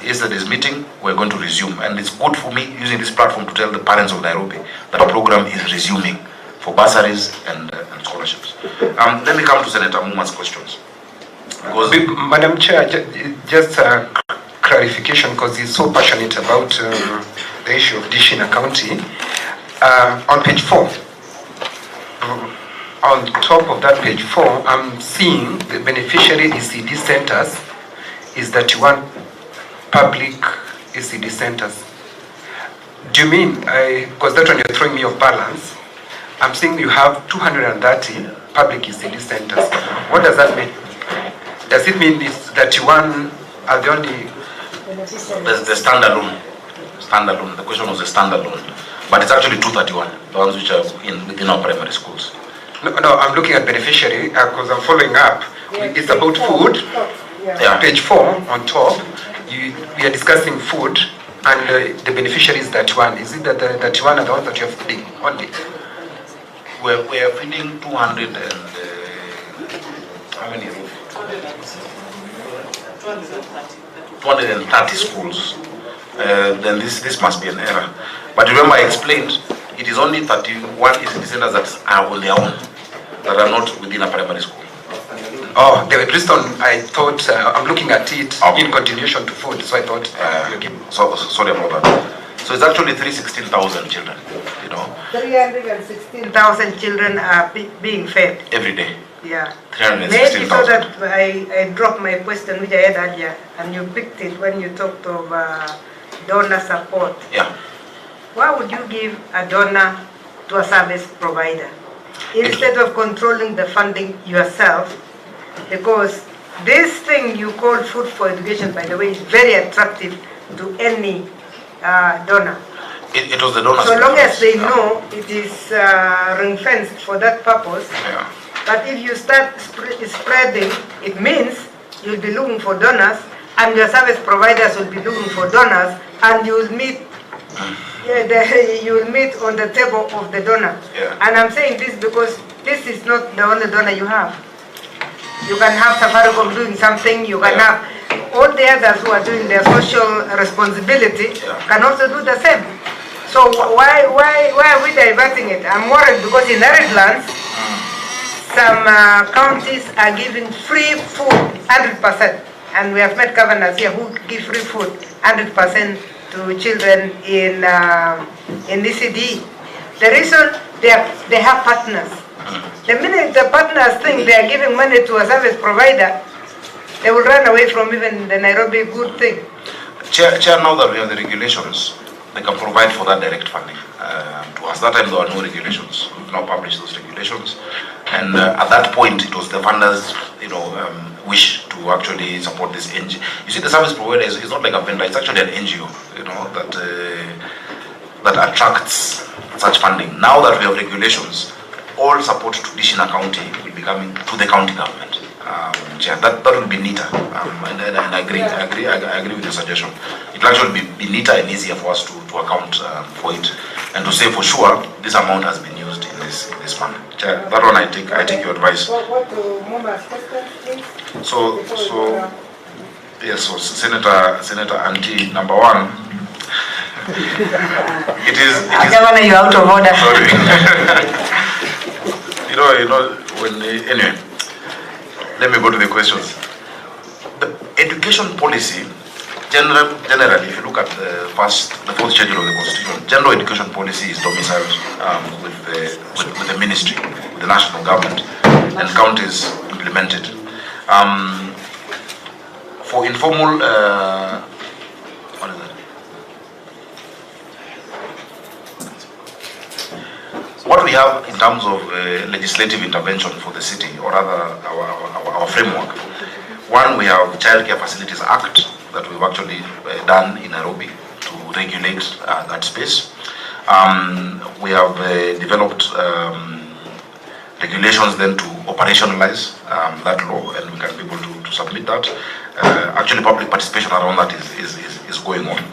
yesterday's meeting, we're going to resume. And it's good for me using this platform to tell the parents of Nairobi that our program is resuming for bursaries and scholarships. Let me come to Senator Muma's questions. Because Madam Chair, just a clarification, because he's so passionate about the issue of Dishina County. On page 4, on top of that page 4, I'm seeing the beneficiary ECD centers is that you want public ECD centers. Do you mean, because that one you're throwing me off balance, I'm seeing you have 230 public ECD centers. What does that mean? Does it mean that you want are the only... The standalone. The question was the standalone. But it's actually 231, the ones which are within our primary schools. No, I'm looking at beneficiary because I'm following up. It's about food. Yeah. Page 4 on top, we are discussing food and the beneficiary is 31. Is it that the 31 are the ones that you're feeding only? We're feeding 200 and how many? 230 schools. Then this must be an error. But remember, I explained it is only 31 ECD centers that are on their own, that are not within a primary school. Oh, they were based on, I thought, I'm looking at it in continuation to food, so I thought, sorry about that. So it's actually 316,000 children, 316,000 children are being fed. Every day. Yeah. 316,000. Maybe so that I dropped my question which I had earlier, and you picked it when you talked of donor support. Yeah. Why would you give a donor to a service provider instead of controlling the funding yourself? Because this thing you call food for education, by the way, is very attractive to any donor. It was the donor. So long as they know it is ring-fenced for that purpose. Yeah. But if you start spreading, it means you'll be looking for donors, and your service providers will be looking for donors, and you will meet. You will meet on the table of the donor. Yeah. And I'm saying this because this is not the only donor you have. You can have Safaricom doing something, you can have all the others who are doing their social responsibility can also do the same. So why are we diverting it? I'm worried because in arid lands, some counties are giving free food 100%. And we have met governors here who give free food 100% to children in ECD. The reason they have partners. The minute the partners think they are giving money to a service provider, they will run away from even the Nairobi good thing. Chair, now that we have the regulations, they can provide for that direct funding to us. That time there were no regulations. We've now published those regulations. And at that point, it was the funders, wish to actually support this NGO. You see, the service provider is not like a vendor; it's actually an NGO, that attracts such funding. Now that we have regulations, all support to Dishina County will be coming to the county government. Chair, that will be neater, and I agree with your suggestion. It will actually be neater and easier for us to account for it, and to say for sure this amount has been used in this fund. Chair, that one I take your advice. What to Muma's question, please? So Senator Anti, number one, it is. Governor, you're out of order. Sorry. Anyway, let me go to the questions. The education policy, generally, if you look at the fourth schedule of the Constitution, general education policy is domiciled with the ministry, with the national government, and counties implemented. For informal, what is that? What we have in terms of legislative intervention for the city, or rather our framework, one, we have Child Care Facilities Act, that we've actually done in Nairobi to regulate that space. We have developed regulations then to operationalize that law, and we can be able to submit that. Actually, public participation around that is going on.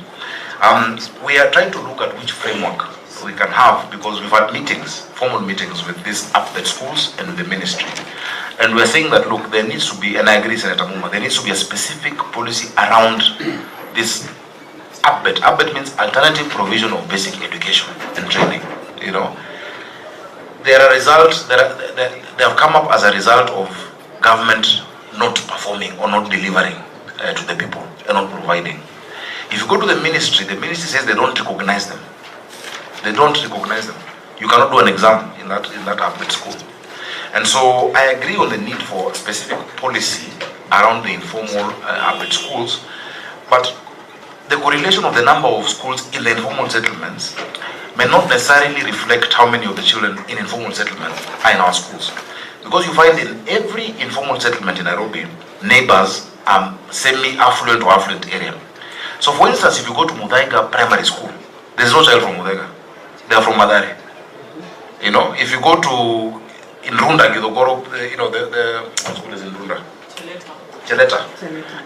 We are trying to look at which framework we can have, because we've had meetings, formal meetings with these update schools and with the ministry. And we're saying that, look, there needs to be, and I agree, Senator Muma, there needs to be a specific policy around this update. Update means alternative provision of basic education and training, you know. There are results that they have come up as a result of government not performing or not delivering to the people and not providing. If you go to the ministry says they don't recognize them. They don't recognize them. You cannot do an exam in that update school. And so I agree on the need for a specific policy around the informal update schools, but the correlation of the number of schools in the informal settlements may not necessarily reflect how many of the children in informal settlements are in our schools. Because you find in every informal settlement in Nairobi, neighbors are semi-affluent or affluent area. So for instance, if you go to Mutaiga Primary School, there's no child from Mutaiga. They are from Madare. You know, if you go to in Runda, Gidogoro, you know, the school is in Runda. Cheleta.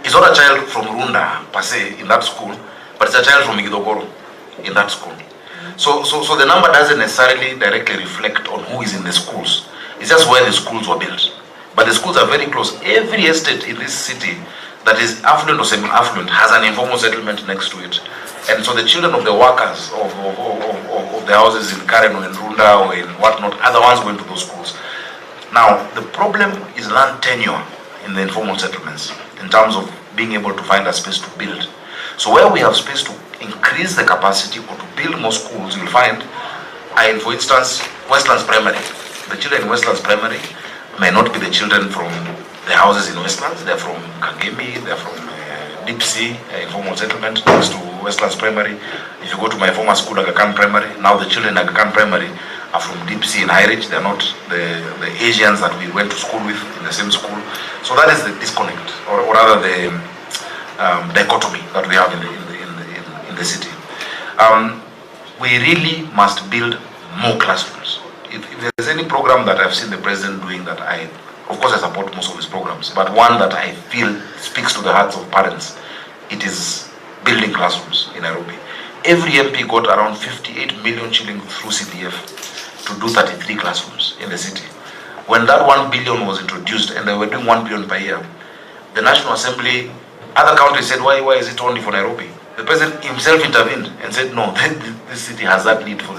It's not a child from Runda per se in that school, but it's a child from Gidogoro in that school. So the number doesn't necessarily directly reflect on who is in the schools. It's just where the schools were built. But the schools are very close. Every estate in this city that is affluent or semi-affluent has an informal settlement next to it. And so the children of the workers of the houses in Karen or in Runda or in whatnot are the ones going to those schools. Now, the problem is land tenure in the informal settlements in terms of being able to find a space to build. So where we have space to increase the capacity or to build more schools, you'll find, for instance, Westlands Primary. The children in Westlands Primary may not be the children from the houses in Westlands. They're from Kangemi, they're from Deep Sea, informal settlement next to Westlands Primary. If you go to my former school, Aga Khan Primary, now the children at Aga Khan Primary are from Deep Sea and High Ridge. They're not the Asians that we went to school with in the same school. So that is the disconnect, or rather the dichotomy that we have in the city. We really must build more classrooms. If there's any program that I've seen the president doing that of course I support most of his programs, but one that I feel speaks to the hearts of parents, it is building classrooms in Nairobi. Every MP got around 58 million shillings through CDF to do 33 classrooms in the city. When that 1 billion was introduced and they were doing 1 billion per year, the National Assembly, other countries said, why is it only for Nairobi? The president himself intervened and said, no, this city has that need for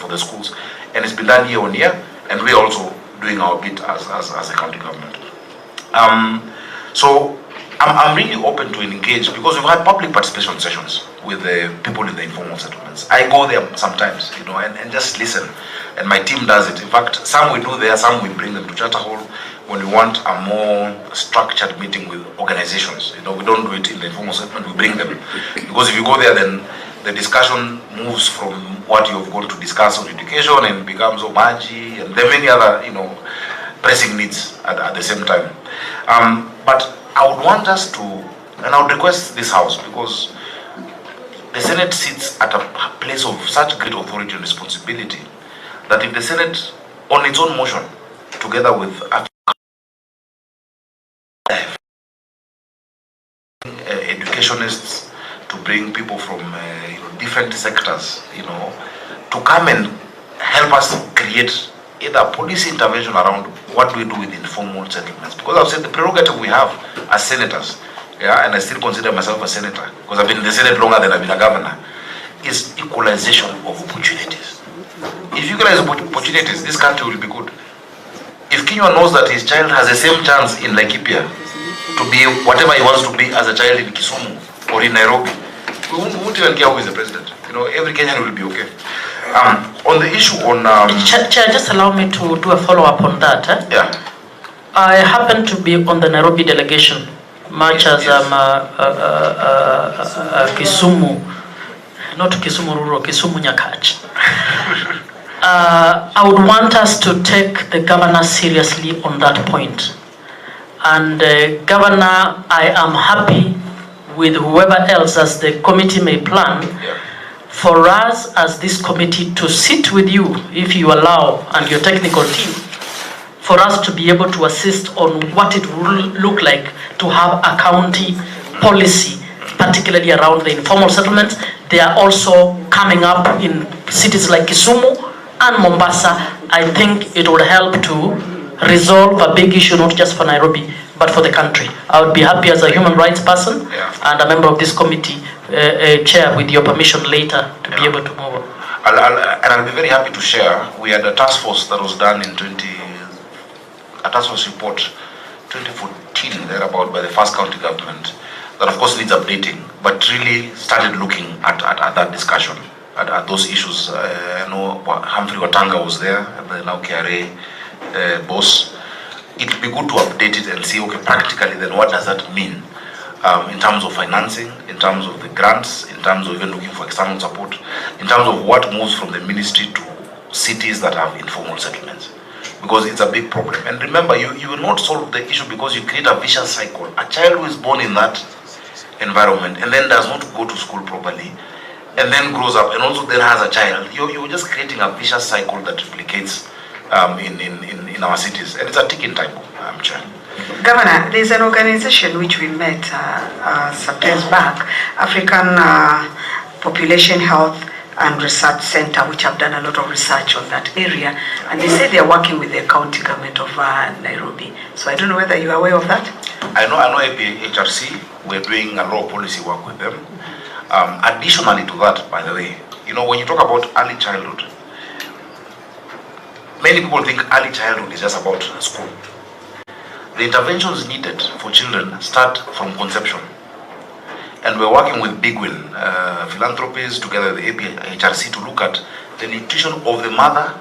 the schools. And it's been done year on year, and we're also doing our bit as a county government. So I'm really open to engage, because we've had public participation sessions with the people in the informal settlements. I go there sometimes, you know, and just listen. And my team does it. In fact, some we do there, some we bring them to Charter Hall when we want a more structured meeting with organizations. You know, we don't do it in the informal settlement, we bring them. Because if you go there, then the discussion moves from what you've gone to discuss on education and becomes Omaji and there are many other, you know, pressing needs at the same time. But I would want us to, and I would request this House, because the Senate sits at a place of such great authority and responsibility, that if the Senate, on its own motion, together with educationists, to bring people from different sectors, you know, to come and help us create either policy intervention around what do we do with informal settlements. Because I've said the prerogative we have as senators, yeah, and I still consider myself a senator, because I've been in the Senate longer than I've been a governor, is equalization of opportunities. If you equalize opportunities, this country will be good. If Kenya knows that his child has the same chance in Laikipia to be whatever he wants to be as a child in Kisumu or in Nairobi, we won't even care who is the president. You know, every Kenyan will be okay. On the issue on... Chair, just allow me to do a follow-up on that. Yeah. I happen to be on the Nairobi delegation, much as Kisumu, not Kisumu Rural, Kisumu Nyakach. I would want us to take the governor seriously on that point. And Governor, I am happy with whoever else as the committee may plan, for us as this committee to sit with you, if you allow, and your technical team, for us to be able to assist on what it will look like to have a county policy, particularly around the informal settlements. They are also coming up in cities like Kisumu and Mombasa. I think it would help to resolve a big issue, not just for Nairobi, but for the country. I would be happy as a human rights person and a member of this committee, Chair, with your permission later, to be able to move on. I'll be very happy to share. We had a task force that was done in a task force report 2014, thereabout, by the first county government, that of course needs updating, but really started looking at that discussion, at those issues. I know Humphrey Watanga was there, the now KRA boss. It would be good to update it and see, okay, practically then what does that mean in terms of financing, in terms of the grants, in terms of even looking for external support, in terms of what moves from the ministry to cities that have informal settlements. Because it's a big problem. And remember, you will not solve the issue because you create a vicious cycle. A child who is born in that environment and then does not go to school properly and then grows up and also then has a child, you're just creating a vicious cycle that replicates in our cities. And it's a ticking time bomb, Chair. Governor, there's an organization which we met some days back, African Population Health and Research Center, which have done a lot of research on that area, and they say they are working with the county government of Nairobi. So I don't know whether you are aware of that. I know HRC, we're doing a lot of policy work with them. Additionally to that, by the way, you know, when you talk about early childhood, many people think early childhood is just about school. The interventions needed for children start from conception. And we're working with Big Will Philanthropies together with the HRC to look at the nutrition of the mother,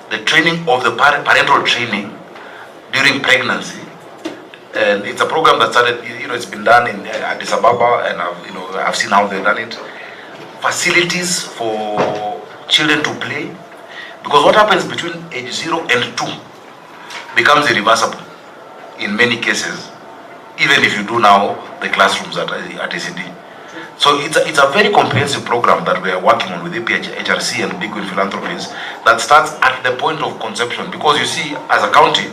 the training of the parental training during pregnancy. And it's a program that started, you know, it's been done in Addis Ababa, and I've seen how they've done it. Facilities for children to play, because what happens between age 0 and 2 becomes irreversible in many cases, even if you do now the classrooms at ACD. So it's a very comprehensive program that we are working on with HRC and Big Will Philanthropies that starts at the point of conception, because you see, as a county,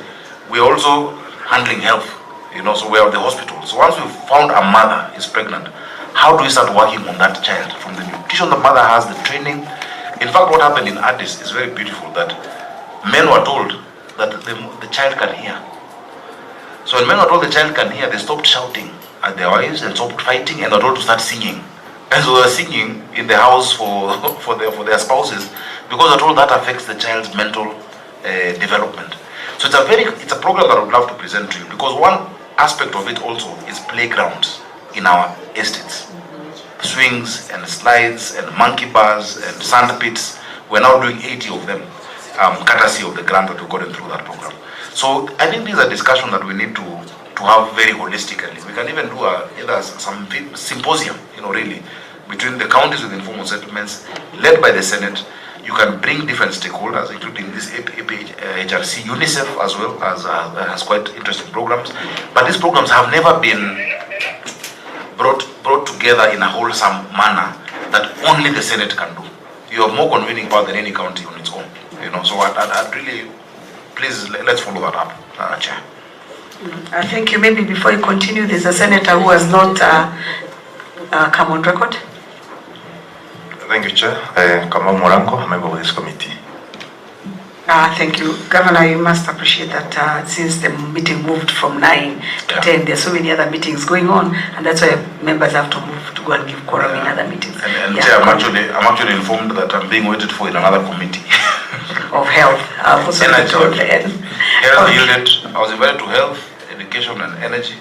we're also handling health, you know, so we're at the hospital. So once we've found a mother is pregnant, how do we start working on that child? From the nutrition the mother has, the training. In fact, what happened in Addis is very beautiful, that men were told that the child can hear. So when men were told the child can hear, they stopped shouting at their wives and stopped fighting, and were told to start singing. And so they were singing in the house for their spouses, because they're told that affects the child's mental development. So it's a program that I would love to present to you, because one aspect of it also is playgrounds in our estates. Swings and slides and monkey bars and sand pits. We're now doing 80 of them, courtesy of the grant that we've gotten through that program. So I think this is a discussion that we need to have very holistically. We can even do either some symposium, you know, really, between the counties with informal settlements, led by the Senate. You can bring different stakeholders, including this HRC, UNICEF as well, as has quite interesting programs. But these programs have never been brought together in a wholesome manner that only the Senate can do. You have more convening power than any county on its own. You know, so I'd really, please, let's follow that up, Chair. Thank you. Maybe before you continue, there's a senator who has not come on record. Thank you, Chair. Kamau Moranko, member of this committee. Thank you. Governor, you must appreciate that since the meeting moved from 9 to 10, there are so many other meetings going on, and that's why members have to move to go and give quorum in other meetings. And Chair, I'm actually informed that I'm being waited for in another committee. Of health. Also Energy. Health yielded. I was invited to health, education, and energy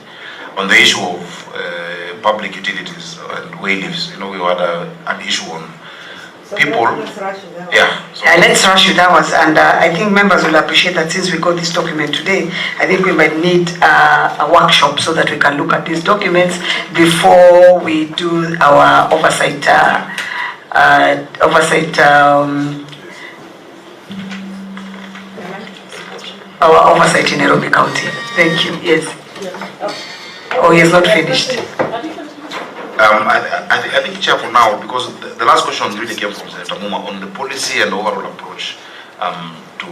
on the issue of public utilities and wayleaves. You know, we had an issue on people. Let's rush with ours, and I think members will appreciate that since we got this document today, I think we might need a workshop so that we can look at these documents before we do our oversight in Nairobi County. Thank you. Yes. Oh, he has not finished. I think, Chair, for now, because the last question really came from Senator Muma on the policy and overall approach to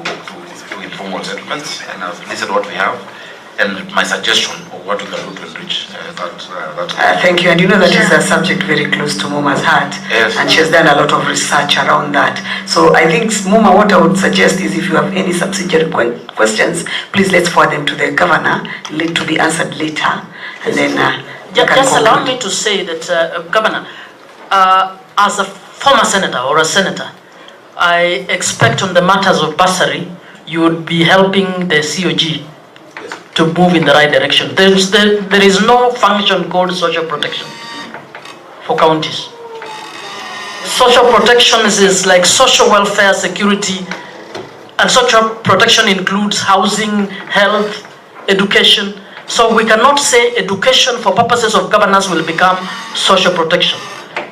informal settlements, and I've listed what we have and my suggestion of what we can do to enrich that. Thank you, and you know that is a subject very close to Muma's heart, yes. And she has done a lot of research around that. So I think, Muma, what I would suggest is if you have any subsidiary questions, please let's forward them to the governor, to be answered later, and then just allow me to say that, Governor, as a former senator or a senator, I expect on the matters of bursary, you would be helping the COG to move in the right direction. There is no function called social protection for counties. Social protection is like social welfare, security, and social protection includes housing, health, education. So we cannot say education for purposes of governance will become social protection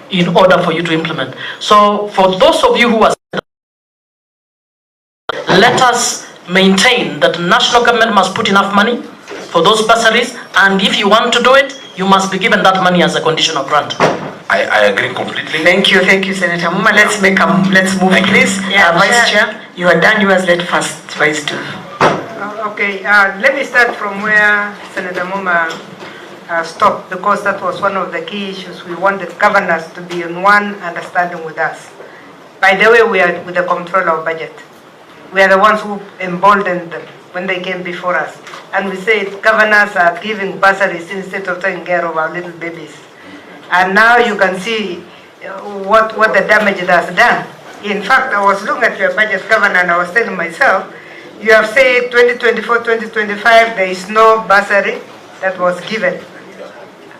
in order for you to implement. So for those of you who are, let us maintain that national government must put enough money for those bursaries, and if you want to do it, you must be given that money as a conditional grant. I agree completely. Thank you, Senator Muma. Let's move, please. Vice Chair, you are done. You are led first, Vice Chair. Okay, let me start from where Senator Muma stopped, because that was one of the key issues. We wanted governors to be in one understanding with us. By the way, we are with the control of budget. We are the ones who emboldened them when they came before us. And we said governors are giving bursaries instead of taking care of our little babies. And now you can see what the damage it has done. In fact, I was looking at your budget, Governor, and I was telling myself, you have said 2024-2025, there is no bursary that was given.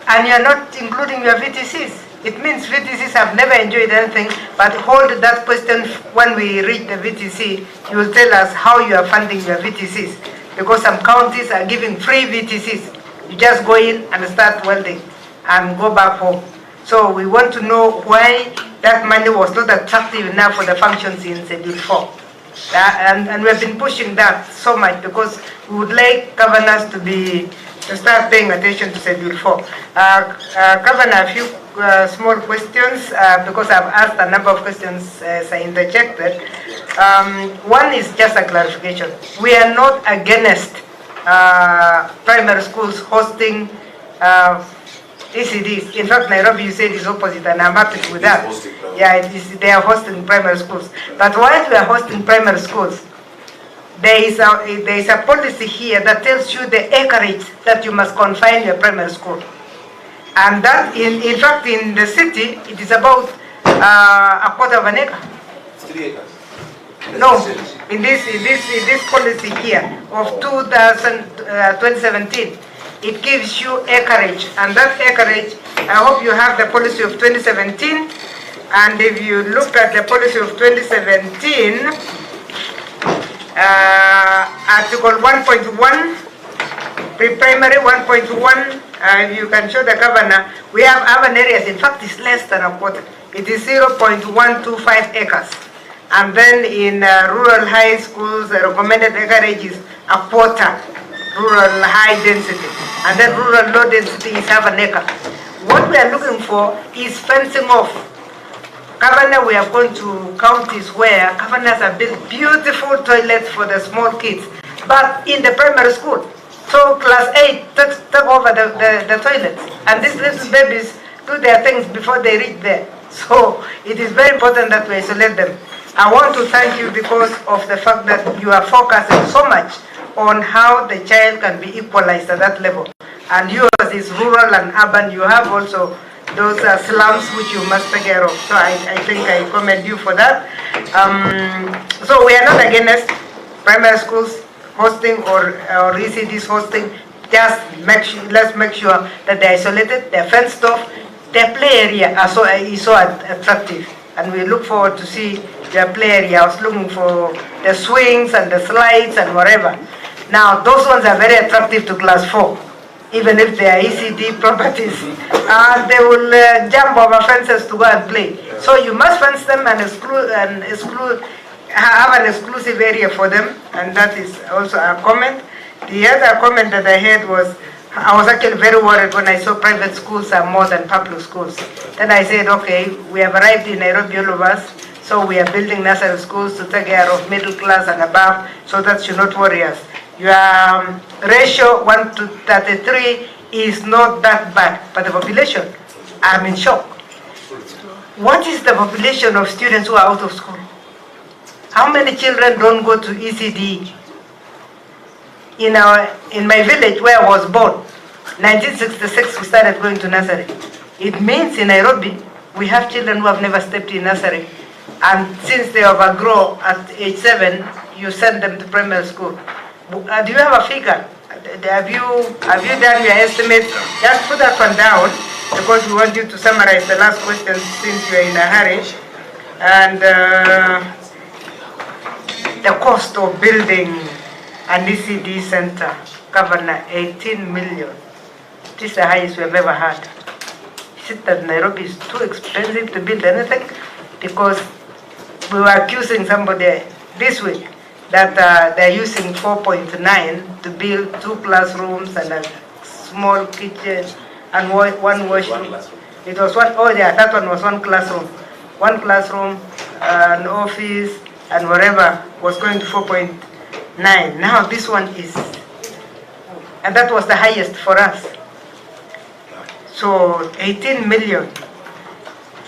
And you are not including your VTCs. It means VTCs have never enjoyed anything, but hold that question when we reach the VTC. You will tell us how you are funding your VTCs, because some counties are giving free VTCs. You just go in and start welding and go back home. So we want to know why that money was not attractive enough for the functions in Schedule 4. And we have been pushing that so much because we would like governors to start paying attention to Schedule 4. Governor, a few small questions, because I've asked a number of questions as I interjected. One is just a clarification. We are not against primary schools hosting ECDs. In fact, Nairobi, you said, is opposite, and I'm happy with that. Yeah, they are hosting primary schools. But while we are hosting primary schools, there is a policy here that tells you the acreage that you must confine your primary school. And that, in fact, in the city, it is about a quarter of an acre. 3 acres. No, in this policy here of 2017, it gives you acreage, and that acreage, I hope you have the policy of 2017, and if you look at the policy of 2017, Article 1.1, pre-primary 1.1, you can show the governor, we have urban areas, in fact it's less than a quarter, it is 0.125 acres. And then in rural high schools, the recommended acreage is a quarter, rural high density. And then rural low density is half an acre. What we are looking for is fencing off. Governor, we have gone to counties where governors have built beautiful toilets for the small kids, but in the primary school. So class 8 take over the toilets. And these little babies do their things before they reach there. So it is very important that we isolate them. I want to thank you because of the fact that you are focusing so much on how the child can be equalized at that level. And yours is rural and urban. You have also those slums which you must take care of. So I think I commend you for that. So we are not against primary schools hosting or ECDs hosting. Just let's make sure that they're isolated, they're fenced off, their play area is so attractive. And we look forward to see their play area. I was looking for the swings and the slides and whatever. Now, those ones are very attractive to class 4, even if they are ECD properties. They will jump over fences to go and play. So you must fence them and have an exclusive area for them, and that is also a comment. The other comment that I had was I was actually very worried when I saw private schools are more than public schools. Then I said, okay, we have arrived in Nairobi, all of us, so we are building nursery schools to take care of middle class and above, so that should not worry us. Your ratio 1 to 33 is not that bad, but the population, I'm in shock. What is the population of students who are out of school? How many children don't go to ECD? In my village where I was born, 1966 we started going to nursery. It means in Nairobi, we have children who have never stepped in nursery. And since they overgrow at age 7, you send them to primary school. Do you have a figure? Have you done your estimate? Just put that one down, because we want you to summarize the last question since you're in a hurry. And the cost of building an ECD center, Governor, 18 million. This is the highest we've ever had. Is it that Nairobi is too expensive to build anything? Because we were accusing somebody this week that they're using 4.9 to build 2 classrooms and a small kitchen and one washroom. It was one, oh yeah, that one was 1 classroom. 1 classroom, an office, and whatever was going to 4.9. Now this one is, and that was the highest for us. So 18 million.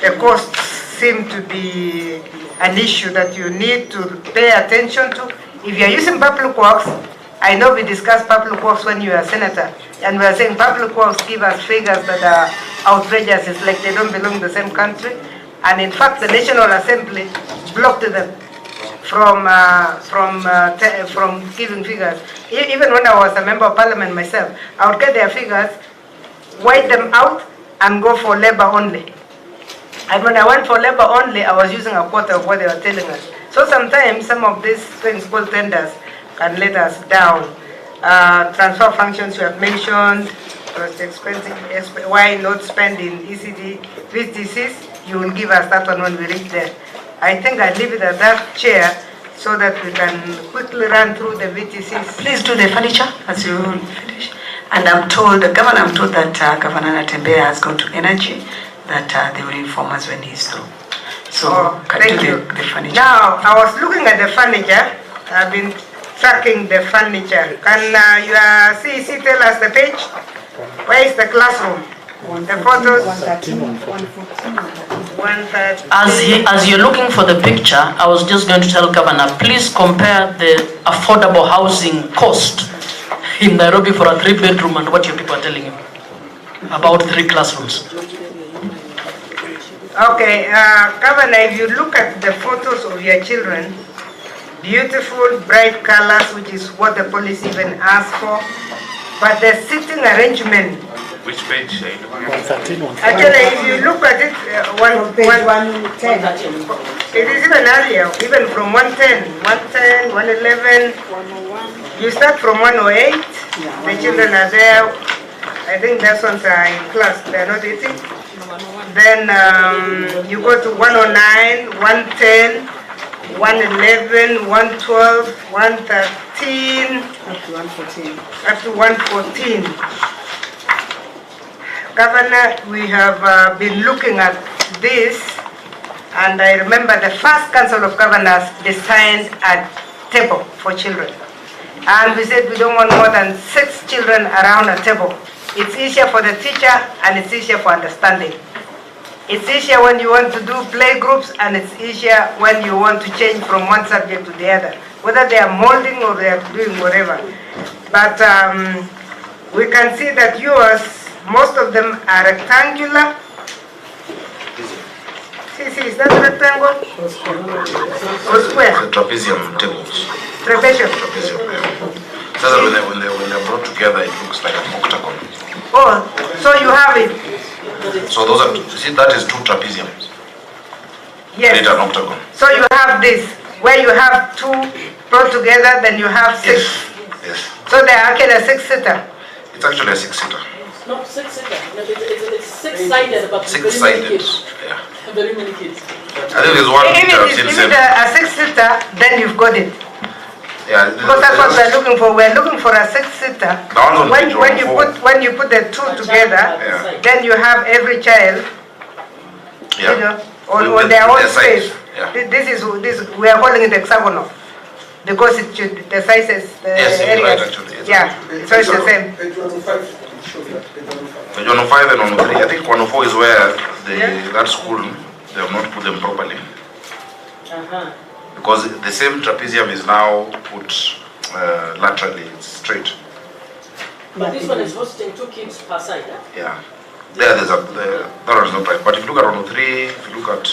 The costs seem to be an issue that you need to pay attention to. If you're using public works, I know we discussed public works when you were a senator, and we are saying public works give us figures that are outrageous. It's like they don't belong to the same country. And in fact, the National Assembly blocked them from giving figures. Even when I was a member of parliament myself, I would get their figures, white them out, and go for labor only. And when I went for labor only, I was using a quarter of what they were telling us. So sometimes some of these things called tenders can let us down. Transfer functions you have mentioned, was expensive. Why not spend in ECD VTCs? You will give us that one when we reach there. I think I'll leave it at that, Chair, so that we can quickly run through the VTCs. Please do the furniture as you finish. And I'm told that Governor Natembeya has gone to Energy, that they will inform us when he's through. So, thank you. The furniture. Now, I was looking at the furniture. I've been tracking the furniture. Can your CEC tell us the page? Where is the classroom? The photos? 113. As you're looking for the picture, I was just going to tell Governor, please compare the affordable housing cost in Nairobi for a 3-bedroom and what your people are telling you about 3 classrooms. Okay, Governor, if you look at the photos of your children, beautiful, bright colors, which is what the policy even asked for, but the sitting arrangement. Which page? 113. Actually, if you look at it, page 110. It is even earlier, even from 110, 111. You start from 108. The children are there. I think those ones are in class. They are not eating. Then you go to 109, 110, 111, 112, 113, up to 114. Governor, we have been looking at this, and I remember the first Council of Governors designed a table for children. And we said we don't want more than 6 children around a table. It's easier for the teacher and it's easier for understanding. It's easier when you want to do play groups, and it's easier when you want to change from one subject to the other, whether they are molding or they are doing whatever. But we can see that yours, most of them are rectangular. See, is that a rectangle? Or square? The trapezium tables. Trapezium. So that when they're brought together, it looks like an octagon. Oh, so you have it. So those are, see, that is 2 trapeziums. Yes. An octagon. So you have this, where you have 2 brought together, then you have 6. Yes. So they're actually a 6-seater. It's actually a 6-seater. Not 6-seater. It's 6-sided, but 6-sided. Yeah. Very many kids. I think there's one If it is a 6-seater, then you've got it. Yeah, because that's what we're looking for. We're looking for a 6-seater. When you put the two together, then you have every child, you know, on their own space. This we are calling it hexagonal because it should, the sizes, the areas. Right, actually. So it's the same. Page 105 and 103. I think 104 is where that school, they have not put them properly. Because the same trapezium is now put laterally, straight. But this one is hosting 2 kids per side, Yeah. That one is not right. But if you look at 103, if you look at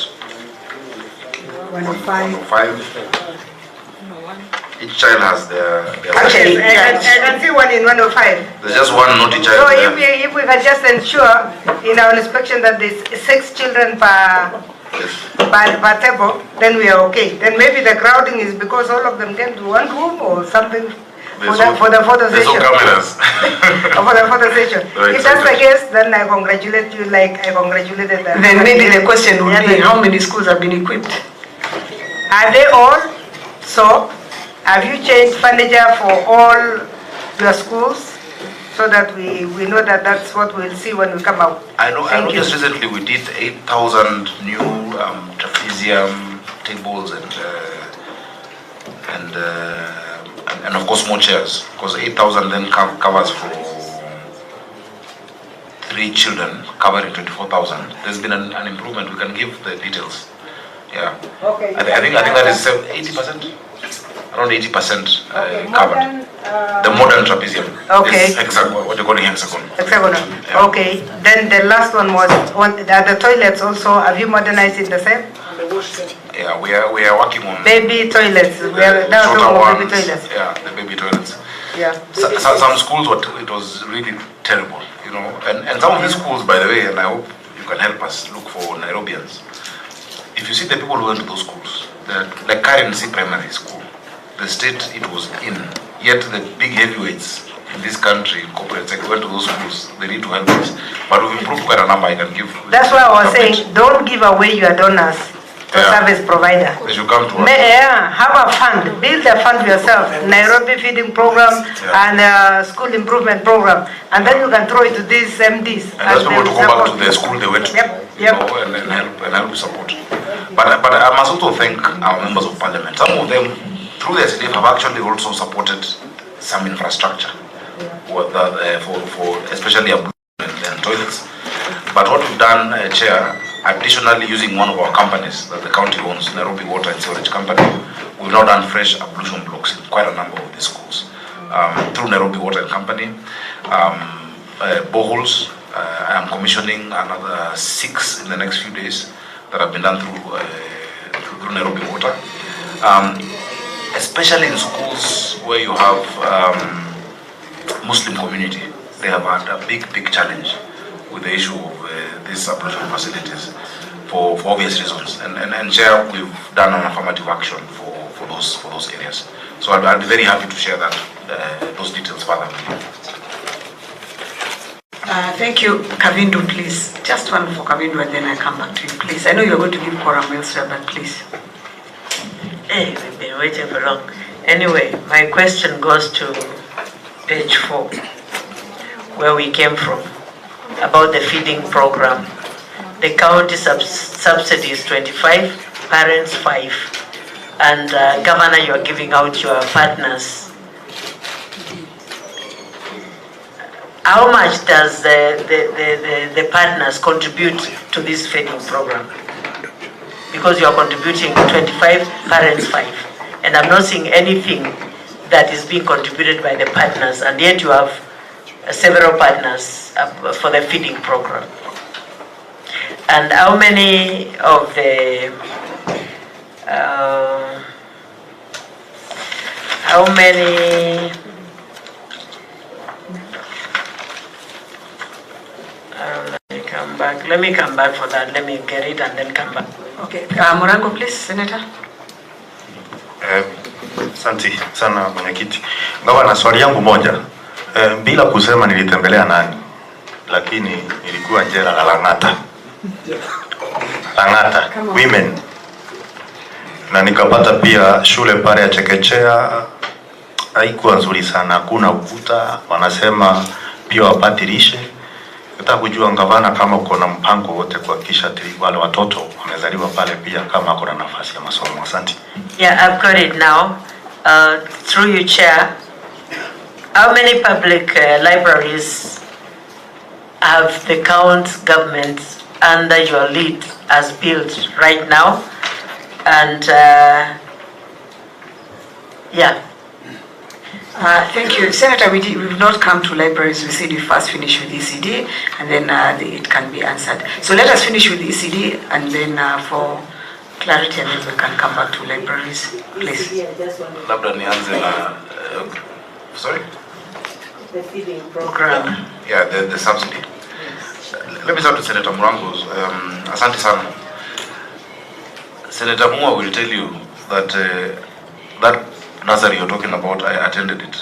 105, each child has their Actually, I can see one in 105. There's just one naughty child. So if we can just ensure in our inspection that there's 6 children per table, then we are okay. Then maybe the crowding is because all of them came to one room or something for the photo session. There's no cameras. For the photo session. If that's the case, then I congratulate you like I congratulated them. Then maybe the question would be how many schools have been equipped? Are they all? So, have you changed furniture for all your schools so that we know that that's what we'll see when we come out? I know just recently we did 8,000 new trapezium tables and of course more chairs, because 8,000 then covers for 3 children, covering 24,000. There's been an improvement. We can give the details. Yeah. Okay. I think that is 80%. Around 80% covered. The modern trapezium. Okay. Is hexagon, what you call hexagon. Hexagonal. Yeah. Okay. Then the last one was the toilets also. Have you modernized it the same? Yeah, we are working on baby toilets. We are now talking about baby toilets. Yeah, the baby toilets. Yeah. Some schools, it was really terrible, you know. And some of these schools, by the way, and I hope you can help us look for Nairobians. If you see the people who went to those schools, like currency primary school, the state it was in, yet the big heavyweights in this country, corporate sector, went to those schools. They need to help us. But we've improved quite a number. I can give. That's why I was saying, don't give away your donors to service provider. They should come to us. Have a fund. Build a fund yourself. Nairobi feeding program and school improvement program, and then you can throw it to these MDs. And that's people to go back to the school they went to, you know, and help support. But I must also thank our members of parliament. Some of them, through the SDF, have actually also supported some infrastructure, for especially and toilets. But what we've done, Chair, additionally using one of our companies that the county owns, Nairobi Water and Sewerage Company, we've now done fresh ablution blocks in quite a number of these schools. Through Nairobi Water and Company, boreholes. I am commissioning another 6 in the next few days that have been done through Nairobi Water. Especially in schools where you have Muslim community, they have had a big challenge with the issue of these ablution facilities for obvious reasons. And Chair, we've done an affirmative action for those areas. So I'd be very happy to share those details further with you. Thank you. Kavindu, please. Just one for Kavindu and then I come back to you, please. I know you're going to give quorum elsewhere, but please. Hey, we've been waiting for long. Anyway, my question goes to page 4, where we came from, about the feeding program. The county subsidy is 25, parents 5, and Governor, you are giving out your partners. How much does the partners contribute to this feeding program? Because you are contributing 25, parents 5. And I'm not seeing anything that is being contributed by the partners, and yet you have several partners for the feeding program. And how many of the let me come back for that. Let me get it and then come back. Okay. Morango, please, Senator. Asante sana mwenyekiti. Gavana, swali yangu moja. Bila kusema nilitembelea nani, lakini nilikuwa njera la Lang'ata. Lang'ata women. Na nikapata pia shule pale ya chekechea haikuwa nzuri sana, hakuna ukuta, wanasema pia wapati lishe. Nataka kujua gavana kama uko na mpango wote kuhakikisha wale watoto wamezaliwa pale pia kama wako na nafasi ya masomo. Asante. Yeah, I've got it now. Through you, Chair. How many public libraries have the county government under your lead has built right now? And yeah. Thank you. Senator, we've not come to libraries. We said we first finish with ECD and then it can be answered. So let us finish with ECD and then for clarity and then we can come back to libraries, please. Labda nianze na sorry? The feeding program. Yeah, the subsidy. Let me start with Senator Murango's. Asante sana. Senator Mua will tell you that that nursery you're talking about, I attended it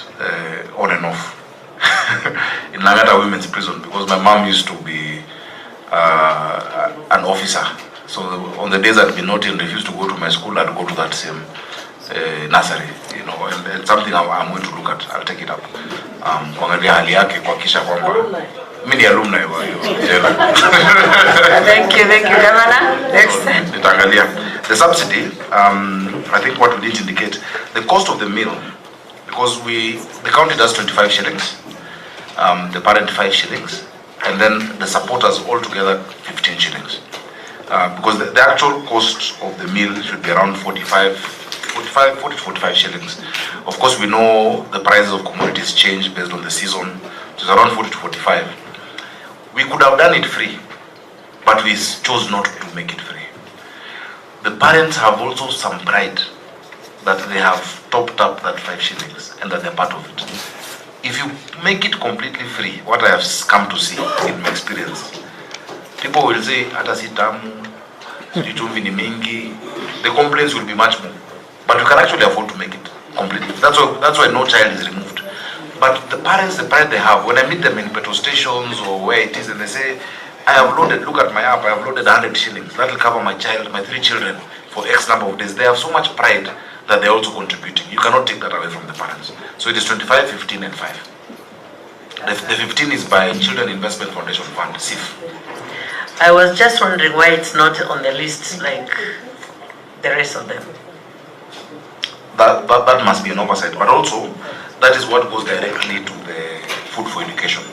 on and off in Langata Women's Prison because my mom used to be an officer. So on the days I'd be naughty and refused to go to my school, I'd go to that same nursery, you know, and something I'm going to look at. I'll take it up. Kuangalia hali yake kuhakikisha kwamba mimi ni alumni wa hiyo jela. Thank you, Governor. Next. Nitaangalia the subsidy. I think what we did indicate the cost of the meal, because the county does 25 shillings, the parent 5 shillings, and then the supporters altogether 15 shillings. Because the actual cost of the meal should be around 40 to 45 shillings. Of course, we know the prices of commodities change based on the season. So it's around 40 to 45. We could have done it free, but we chose not to make it free. The parents have also some pride that they have topped up that 5 shillings and that they're part of it. If you make it completely free, what I have come to see in my experience, people will say, hata si tamu, chumvi ni mingi, the complaints will be much more. But you can actually afford to make it completely. That's why no child is removed. But the parents, the pride they have, when I meet them in petrol stations or where it is, and they say, I have loaded, look at my app, I have loaded 100 shillings. That will cover my child, my 3 children for X number of days. They have so much pride that they're also contributing. You cannot take that away from the parents. So it is 25, 15, and 5. The 15 is by Children Investment Foundation Fund, CIF. I was just wondering why it's not on the list like the rest of them. That must be an oversight. But also, that is what goes directly to the food for education.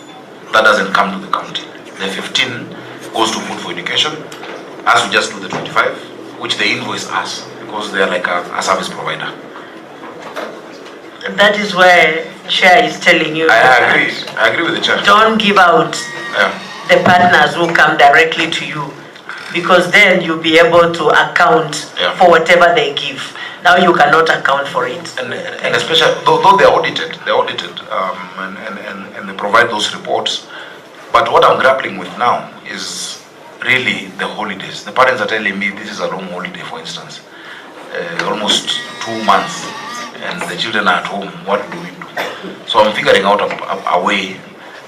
That doesn't come to the county. The 15 goes to food for education, as we just do the 25, which they invoice us because they are like a service provider. That is where Chair is telling you. I agree with the Chair. Don't give out the partners who come directly to you, because then you'll be able to account for whatever they give. Now you cannot account for it. And especially, though they're audited, and they provide those reports. But what I'm grappling with now is really the holidays. The parents are telling me this is a long holiday, for instance, almost 2 months, and the children are at home. What do we do? So I'm figuring out a way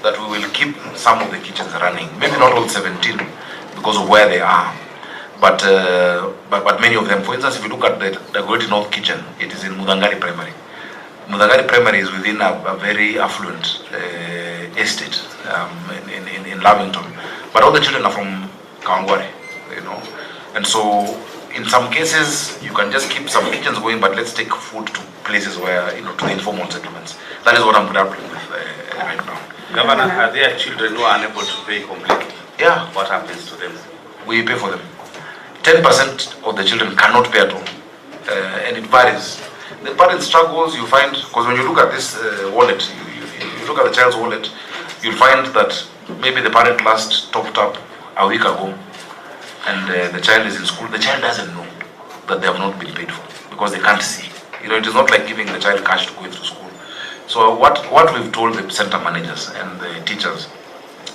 that we will keep some of the kitchens running. Maybe not all 17 because of where they are, but many of them. For instance, if you look at the Great North Kitchen, it is in Mudangari Primary. Mudangari Primary is within a very affluent estate in Lavington, but all the children are from Kawangware, you know, and so in some cases you can just keep some kitchens going, but let's take food to places where, you know, to the informal settlements. That is what I'm grappling with right now. Governor, are there children who are unable to pay completely? Yeah. What happens to them? We pay for them. 10% of the children cannot pay at all, and it varies. The parent struggles, you find, because when you look at this wallet, you look at the child's wallet, you'll find that maybe the parent last topped up a week ago, and the child is in school. The child doesn't know that they have not been paid for because they can't see. You know, it is not like giving the child cash to go into school. So what we've told the center managers and the teachers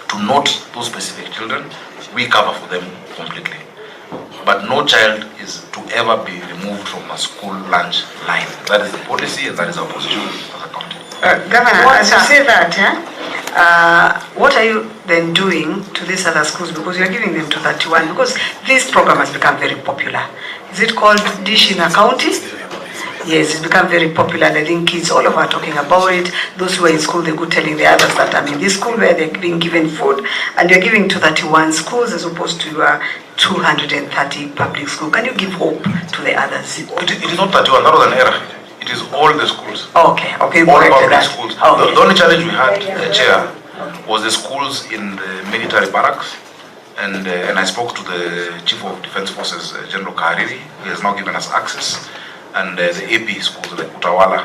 to note those specific children, we cover for them completely. But no child is to ever be removed from a school lunch line. That is the policy, and that is our position as a county. Governor, as you say that, what are you then doing to these other schools? Because you are giving them to 31, because this program has become very popular. Is it called Dish in a County? Yes, it's become very popular, and I think kids all over are talking about it. Those who are in school, they're good telling the others that I'm in this school where they're being given food, and you're giving to 31 schools as opposed to 230 public schools. Can you give hope to the others? It is not 31, that was an error. It is all the schools. Okay, okay. All public schools. Okay. The only challenge we had, Chair, was the schools in the military barracks. And I spoke to the Chief of Defense Forces, General Kahariri. He has now given us access. And the AP schools like Utawala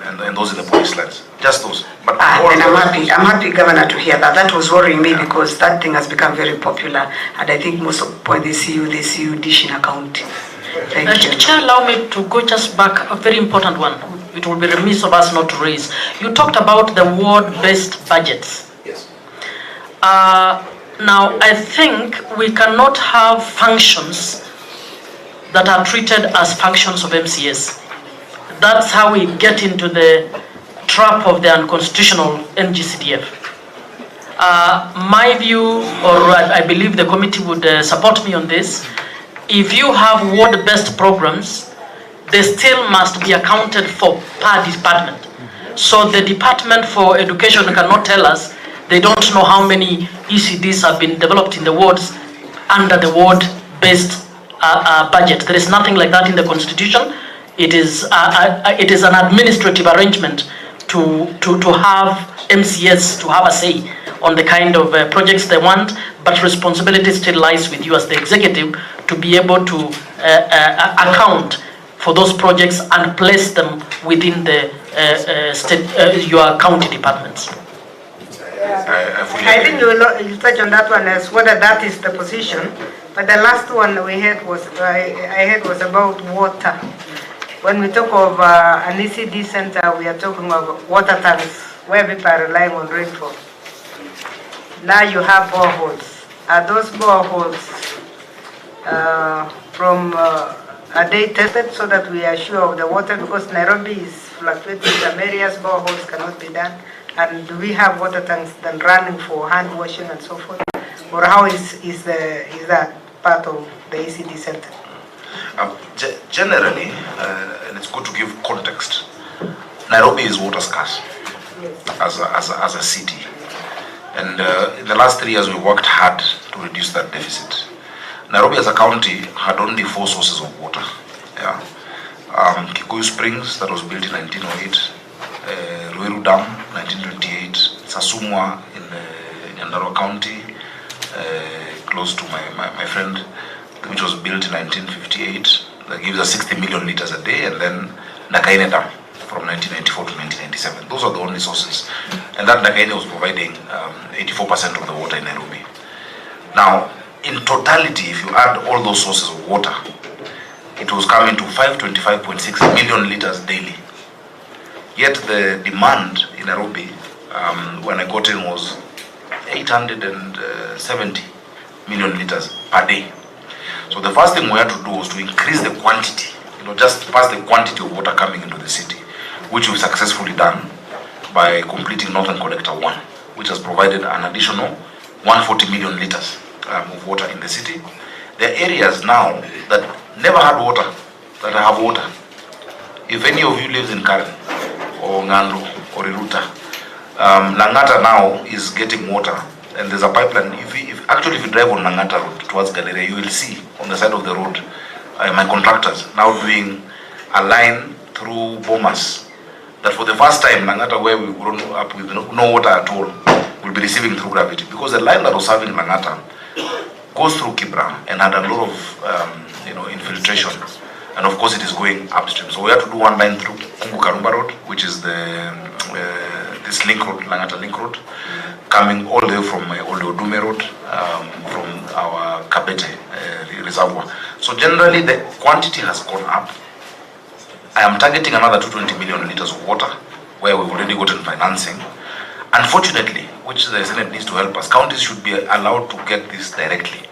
and those in the police lines. Just those. But and I'm happy, Governor, to hear that. That was worrying me because that thing has become very popular. And I think most of the point they see you dishing account. Thank you. Chair, allow me to go just back, a very important one. It will be remiss of us not to raise. You talked about the ward-based budgets. Yes. Now, I think we cannot have functions that are treated as functions of MCS. That's how we get into the trap of the unconstitutional NGCDF. My view, or I believe the committee would support me on this, if you have ward-based programs, they still must be accounted for per department. So the Department for Education cannot tell us they don't know how many ECDs have been developed in the wards under the ward-based budget. There is nothing like that in the Constitution. It is an administrative arrangement to have MCS to have a say on the kind of projects they want, but responsibility still lies with you as the executive to be able to account for those projects and place them within the your county departments. I think you touch on that one as whether that is the position. But the last one we had was was about water. When we talk of an ECD center, we are talking of water tanks where people are relying on rainfall. Now you have boreholes. Are those boreholes are they tested so that we are sure of the water? Because Nairobi is fluctuating. Some areas boreholes cannot be done. And do we have water tanks then running for hand washing and so forth? Or how is that part of the ECD center? Generally, and it's good to give context, Nairobi is water scarce as a city. And in the last 3 years, we worked hard to reduce that deficit. Nairobi as a county had only 4 sources of water. Yeah. Kikuyu Springs, that was built in 1908. Ruiru Dam, 1928. Sasumwa in Nyandarua County, close to my friend, which was built in 1958. That gives us 60 million liters a day. And then Nakaine Dam from 1994 to 1997. Those are the only sources. And that Nakaine was providing 84% of the water in Nairobi. Now, in totality, if you add all those sources of water, it was coming to 525.6 million liters daily. Yet the demand in Nairobi, when I got in, was 870 million liters per day. So the first thing we had to do was to increase the quantity, just pass the quantity of water coming into the city, which we've successfully done by completing Northern Collector 1, which has provided an additional 140 million liters of water in the city. There are areas now that never had water, that have water. If any of you lives in Karen, or Ngando, or Iruta, Langata now is getting water, and there's a pipeline. If you drive on Langata Road towards Galleria, you will see on the side of the road my contractors now doing a line through Bomas, that for the first time, Langata, where we've grown up with no water at all, will be receiving through gravity, because the line that was serving Langata goes through Kibra and had a lot of infiltration, and of course it is going upstream. So we have to do one line through Kungu Karumba Road, which is this link road, Langata link road, coming all the way from Odume Road, from our Kabete reservoir. So generally the quantity has gone up. I am targeting another 220 million liters of water, where we've already gotten financing. Unfortunately, which the Senate needs to help us, counties should be allowed to get this directly,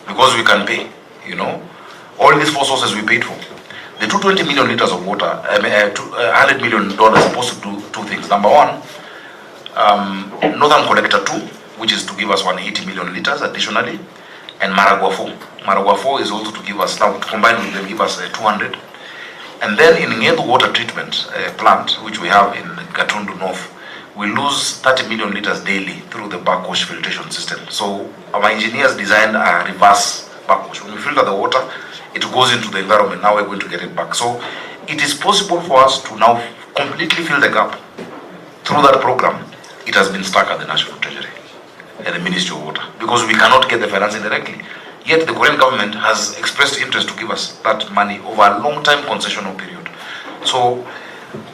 because we can pay, all these 4 sources we paid for. The 220 million liters of water, $100 million is supposed to do 2 things. Number one, Northern Collector 2, which is to give us 180 million liters additionally, and Maragua 4. Maragua 4 is also to give us, now combined with them, give us 200. And then in Ngedu water treatment plant, which we have in Gatundu North, we lose 30 million liters daily through the backwash filtration system. So our engineers designed a reverse backwash. When we filter the water, it goes into the environment. Now we're going to get it back. So it is possible for us to now completely fill the gap. Through that program, it has been stuck at the National Treasury and the Ministry of Water because we cannot get the financing directly. Yet the Korean government has expressed interest to give us that money over a long time concessional period. So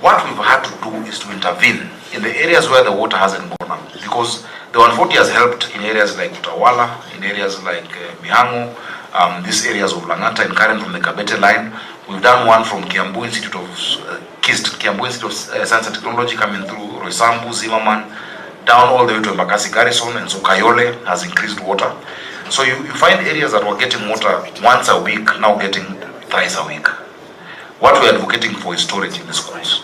what we've had to do is to intervene in the areas where the water hasn't gone up, because the 140 has helped in areas like Utawala, in areas like Mihango, these areas of Langata and Karen from the Kabete line. We've done one from Kiambu Institute of Kiambu Institute of Science and Technology coming through Roysambu, Zimmerman, down all the way to Embakasi Garrison, and so Kayole has increased water. So you find areas that were getting water once a week, now getting thrice a week. What we're advocating for is storage in the schools.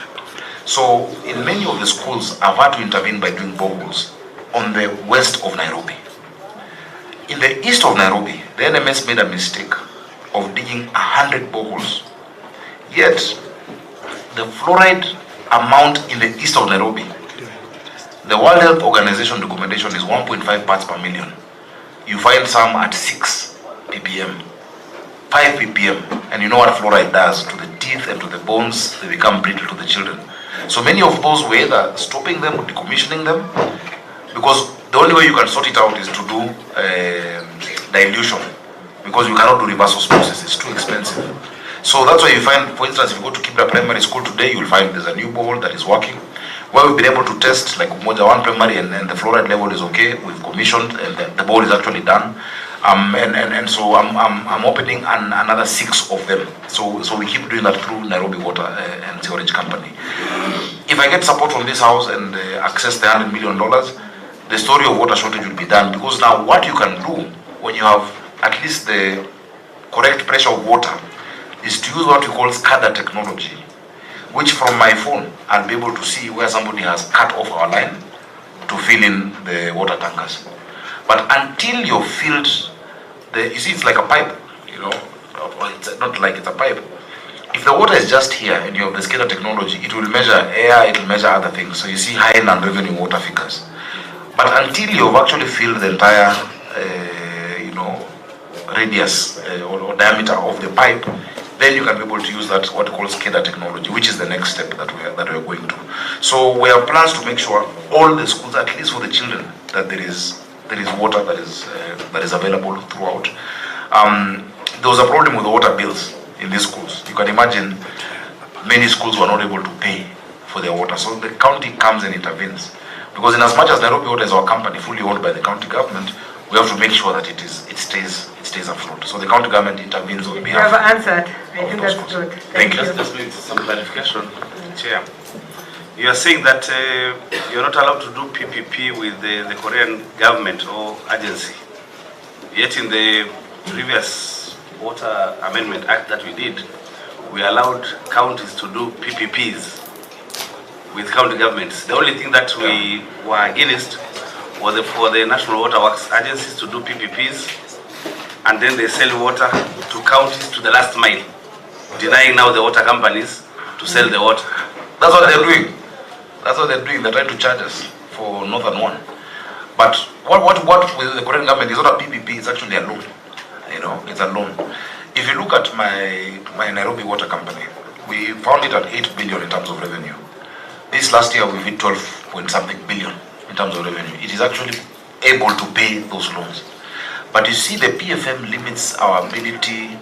So in many of the schools, I've had to intervene by doing boreholes on the west of Nairobi. In the east of Nairobi, the NMS made a mistake of digging 100 boreholes. Yet, the fluoride amount in the east of Nairobi, the World Health Organization documentation is 1.5 parts per million. You find some at 6 ppm, 5 ppm, and you know what fluoride does to the teeth and to the bones. They become brittle to the children. So many of those were either stopping them or decommissioning them, because the only way you can sort it out is to do dilution, because you cannot do reverse osmosis, it's too expensive. So that's why you find, for instance, if you go to Kibra Primary School today, you'll find there's a new borehole that is working, where we've been able to test like Umoja 1 Primary and the fluoride level is okay. We've commissioned and the borehole is actually done. And so I'm opening another 6 of them. So we keep doing that through Nairobi Water and Sewerage Company. If I get support from this house and access the $100 million, the story of water shortage will be done, because now what you can do when you have at least the correct pressure of water is to use what we call SCADA technology, which from my phone I'll be able to see where somebody has cut off our line to fill in the water tankers. But until you've filled you see, it's like a pipe, you know, it's not like it's a pipe. If the water is just here and you have the SCADA technology, it will measure air, it will measure other things. So you see high non-revenue water figures. But until you've actually filled the entire, radius or diameter of the pipe, then you can be able to use that what we call SCADA technology, which is the next step that we're going to. So we have plans to make sure all the schools, at least for the children, that there is water that is available throughout. There was a problem with the water bills in these schools. You can imagine many schools were not able to pay for their water, so the county comes and intervenes. Because in as much as Nairobi Water is our company, fully owned by the county government, we have to make sure that it stays afloat. So the county government intervenes on behalf. You have answered. I think that's good. Thank you. Just need some clarification, Chair. You are saying that you're not allowed to do PPP with the Korean government or agency. Yet in the previous Water Amendment Act that we did, we allowed counties to do PPPs with county governments. The only thing that we were against was for the National Water Works agencies to do PPPs, and then they sell water to counties to the last mile, denying now the water companies to sell the water. That's what they're doing. That's what they're doing. They're trying to charge us for Northern One. But what with the Korean government is not a PPP, it's actually a loan. You know, it's a loan. If you look at my Nairobi Water Company, we found it at 8 billion in terms of revenue. This last year we hit 12 point something billion in terms of revenue. It is actually able to pay those loans. But you see, the PFM limits our ability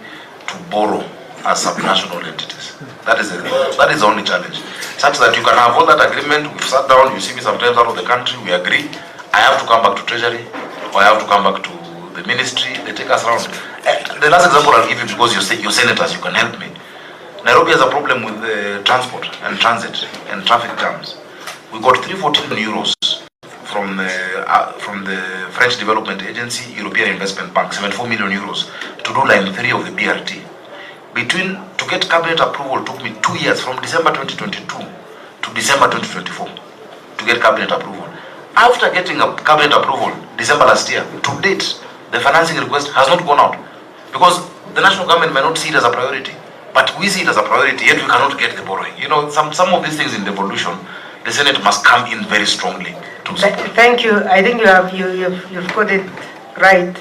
to borrow as subnational entities. That is the only challenge. Such that you can have all that agreement, we've sat down, you see me sometimes out of the country, we agree, I have to come back to Treasury, or I have to come back to the ministry, they take us around. The last example I'll give you, because you're senators, you can help me. Nairobi has a problem with transport and transit and traffic jams. We got 314 euros from the French Development Agency, European Investment Bank, 74 million euros to do line 3 of the BRT. To get cabinet approval took me 2 years, from December 2022 to December 2024, to get cabinet approval. After getting a cabinet approval, December last year, to date, the financing request has not gone out, because the national government may not see it as a priority. But we see it as a priority, yet we cannot get the borrowing. You know, some of these things in devolution, the Senate must come in very strongly to support. Thank you. I think you've put it right.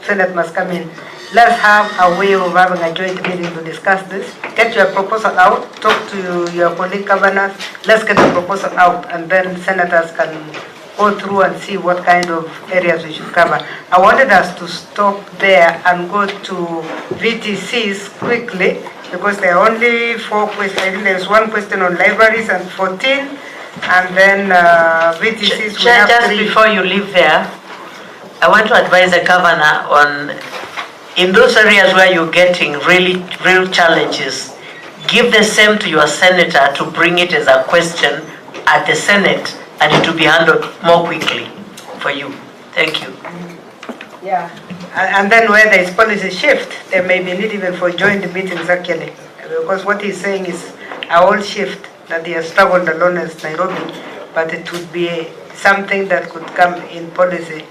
Senate must come in. Let's have a way of having a joint meeting to discuss this. Get your proposal out, talk to your colleague governors, let's get the proposal out, and then senators can go through and see what kind of areas we should cover. I wanted us to stop there and go to VTCs quickly, because there are only 4 questions. I think there's 1 question on libraries and 14, and then VTCs we have just 3. Before you leave there, I want to advise the governor on, in those areas where you're getting real challenges, give the same to your senator to bring it as a question at the Senate, and it will be handled more quickly for you. Thank you. Yeah, and then where there is policy shift, there may be need even for joint meetings actually, because what he's saying is a whole shift that he has struggled alone as Nairobi, but it would be something that could come in policy.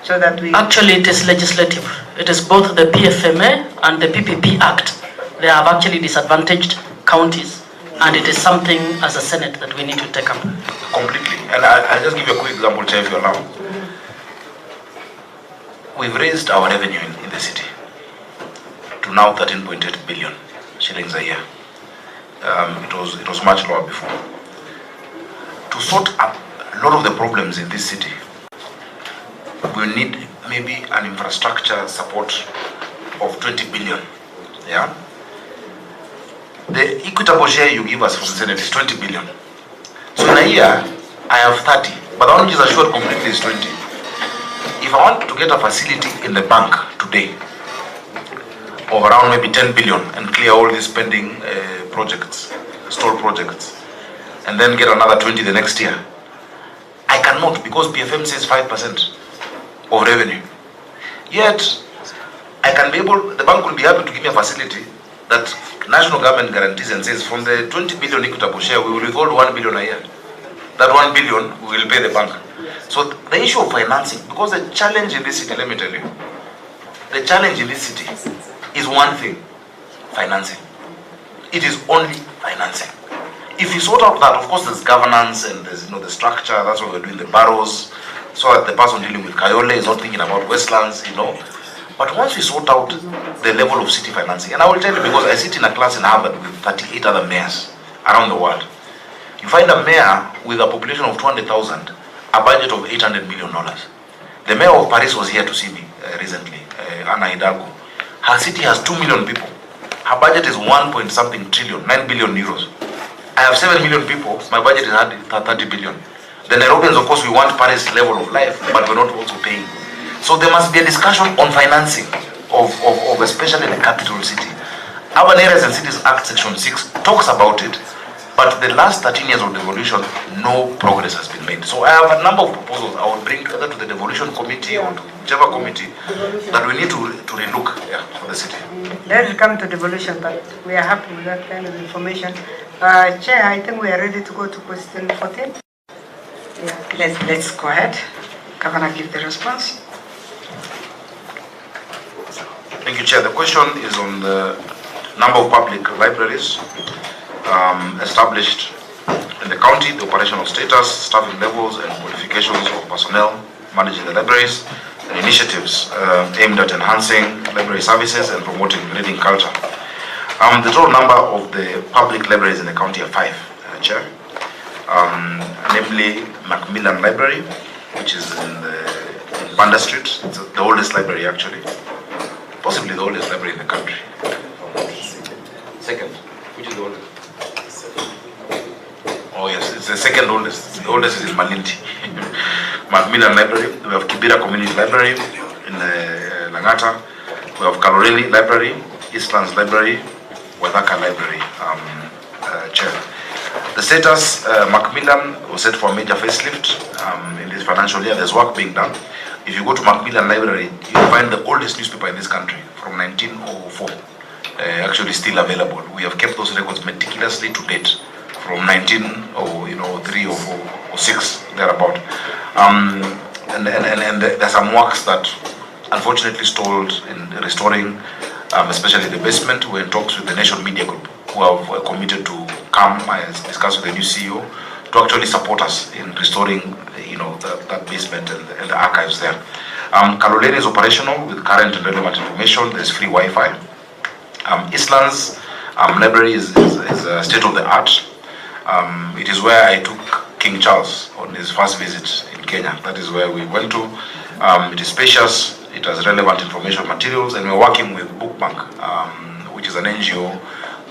So that we... Actually, it is legislative. It is both the PFMA and the PPP Act. They have actually disadvantaged counties, and it is something as a Senate that we need to take up. Completely. And I'll just give you a quick example, Chair, if you allow. We've raised our revenue in the city to now 13.8 billion shillings a year. It was much lower before. To sort out a lot of the problems in this city, we need maybe an infrastructure support of 20 billion. Yeah. The equitable share you give us from the Senate is 20 billion. So in a year, I have 30, but the one which is assured completely is 20. If I want to get a facility in the bank today of around maybe 10 billion and clear all these pending projects, stalled projects, and then get another 20 the next year, I cannot, because PFM says 5% of revenue. Yet, I can be able, the bank will be happy to give me a facility that national government guarantees and says from the 20 billion equitable share, we will withhold 1 billion a year. That 1 billion we will pay the bank. So the issue of financing, because the challenge in this city, let me tell you, the challenge in this city is one thing, financing. It is only financing. If you sort out that, of course there's governance and there's the structure, that's what we're doing, the boroughs, so that the person dealing with Kayole is not thinking about Westlands, But once we sort out the level of city financing, and I will tell you because I sit in a class in Harvard with 38 other mayors around the world. You find a mayor with a population of 200,000, a budget of $800 million. The mayor of Paris was here to see me recently, Ana Hidalgo. Her city has 2 million people. Her budget is 1.something trillion, 9 billion euros. I have 7 million people, my budget is 30 billion. The Nairobians, of course, we want Paris level of life, but we're not also paying. So there must be a discussion on financing of especially the capital city. Urban Areas and Cities Act Section 6 talks about it, but the last 13 years of devolution, no progress has been made. So I have a number of proposals I will bring either to the devolution committee or to whichever committee that we need to relook for the city. Let's come to devolution, but we are happy with that kind of information. Chair, I think we are ready to go to question 14. Yeah, let's go ahead. Governor, give the response. Thank you, Chair. The question is on the number of public libraries established in the county, the operational status, staffing levels, and qualifications of personnel managing the libraries, and initiatives aimed at enhancing library services and promoting reading culture. The total number of the public libraries in the county are 5, Chair. Namely Macmillan Library, which is in Banda Street. It's the oldest library actually. Possibly the oldest library in the country. Second, which is the oldest? Oh yes, it's the second oldest. The oldest is in Malindi. Macmillan Library. We have Kibera Community Library in Langata. We have Kaloreni Library, Eastlands Library, Wadaka Library, Chair. The status, Macmillan was set for a major facelift in this financial year. There's work being done. If you go to Macmillan Library, you'll find the oldest newspaper in this country from 1904, actually still available. We have kept those records meticulously to date from 1903 or 4 or 6, thereabout. And there's some works that unfortunately stalled in restoring especially the basement. We're in talks with the Nation Media Group, who have committed to come and discuss with the new CEO to actually support us in restoring, that basement and the archives there. Kaloleni is operational with current and relevant information. There's free Wi-Fi. Eastlands library is state of the art. It is where I took King Charles on his first visit in Kenya. That is where we went to. It is spacious. It has relevant information materials, and we're working with Bookbank, which is an NGO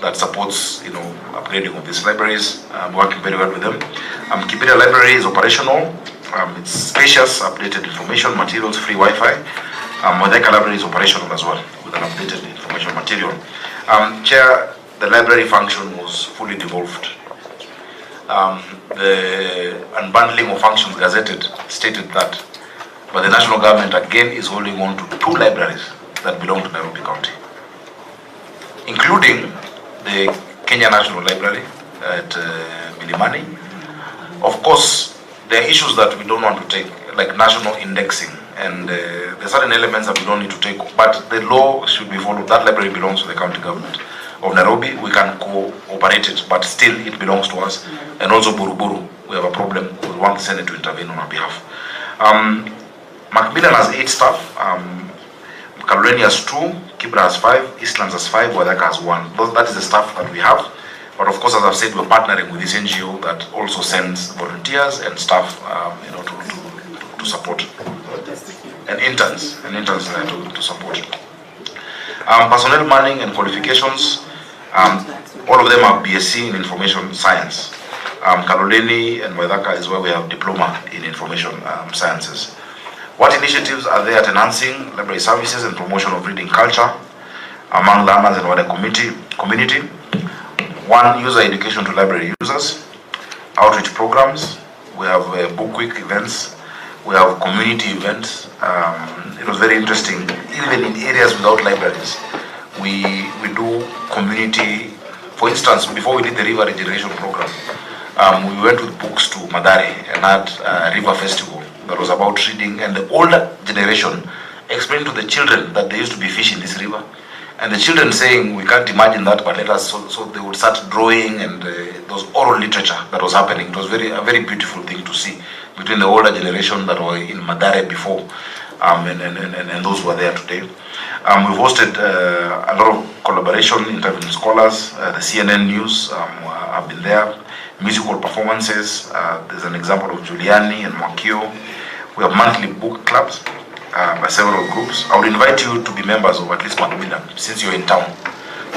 that supports, upgrading of these libraries. Working very well with them. Kibera Library is operational. It's spacious, updated information materials, free Wi-Fi. Modeka Library is operational as well, with an updated information material. Chair, the library function was fully devolved. The unbundling of functions gazetted stated that, but the national government again is holding on to 2 libraries that belong to Nairobi County, including the Kenya National Library at Milimani. Of course, there are issues that we don't want to take, like national indexing, and there are certain elements that we don't need to take, but the law should be followed. That library belongs to the county government of Nairobi. We can cooperate it, but still it belongs to us. And also Buruburu, we have a problem. We want the Senate to intervene on our behalf. Macmillan has 8 staff. Kaloleni has 2, Kibra has 5, Eastlands has 5, Wadaka has 1. That is the staff that we have. But of course, as I've said, we're partnering with this NGO that also sends volunteers and staff, to support, and interns to support. Personnel manning and qualifications, all of them are BSc in information science. Kaloleni and Wadaka is where we have diploma in information sciences. What initiatives are there at enhancing library services and promotion of reading culture among learners and wider community? 1, user education to library users, outreach programs. We have book week events. We have community events. It was very interesting. Even in areas without libraries, we do community. For instance, before we did the river regeneration program, we went with books to Madari and had a river festival that was about reading, and the older generation explained to the children that there used to be fish in this river. And the children saying, we can't imagine that, but let us, so they would start drawing, and there was oral literature that was happening. It was a very beautiful thing to see between the older generation that were in Madare before and those who are there today. We've hosted a lot of collaboration, interviewing scholars. The CNN News have been there. Musical performances. There's an example of Giuliani and Mwakio. We have monthly book clubs by several groups. I would invite you to be members of at least Macmillan, since you're in town.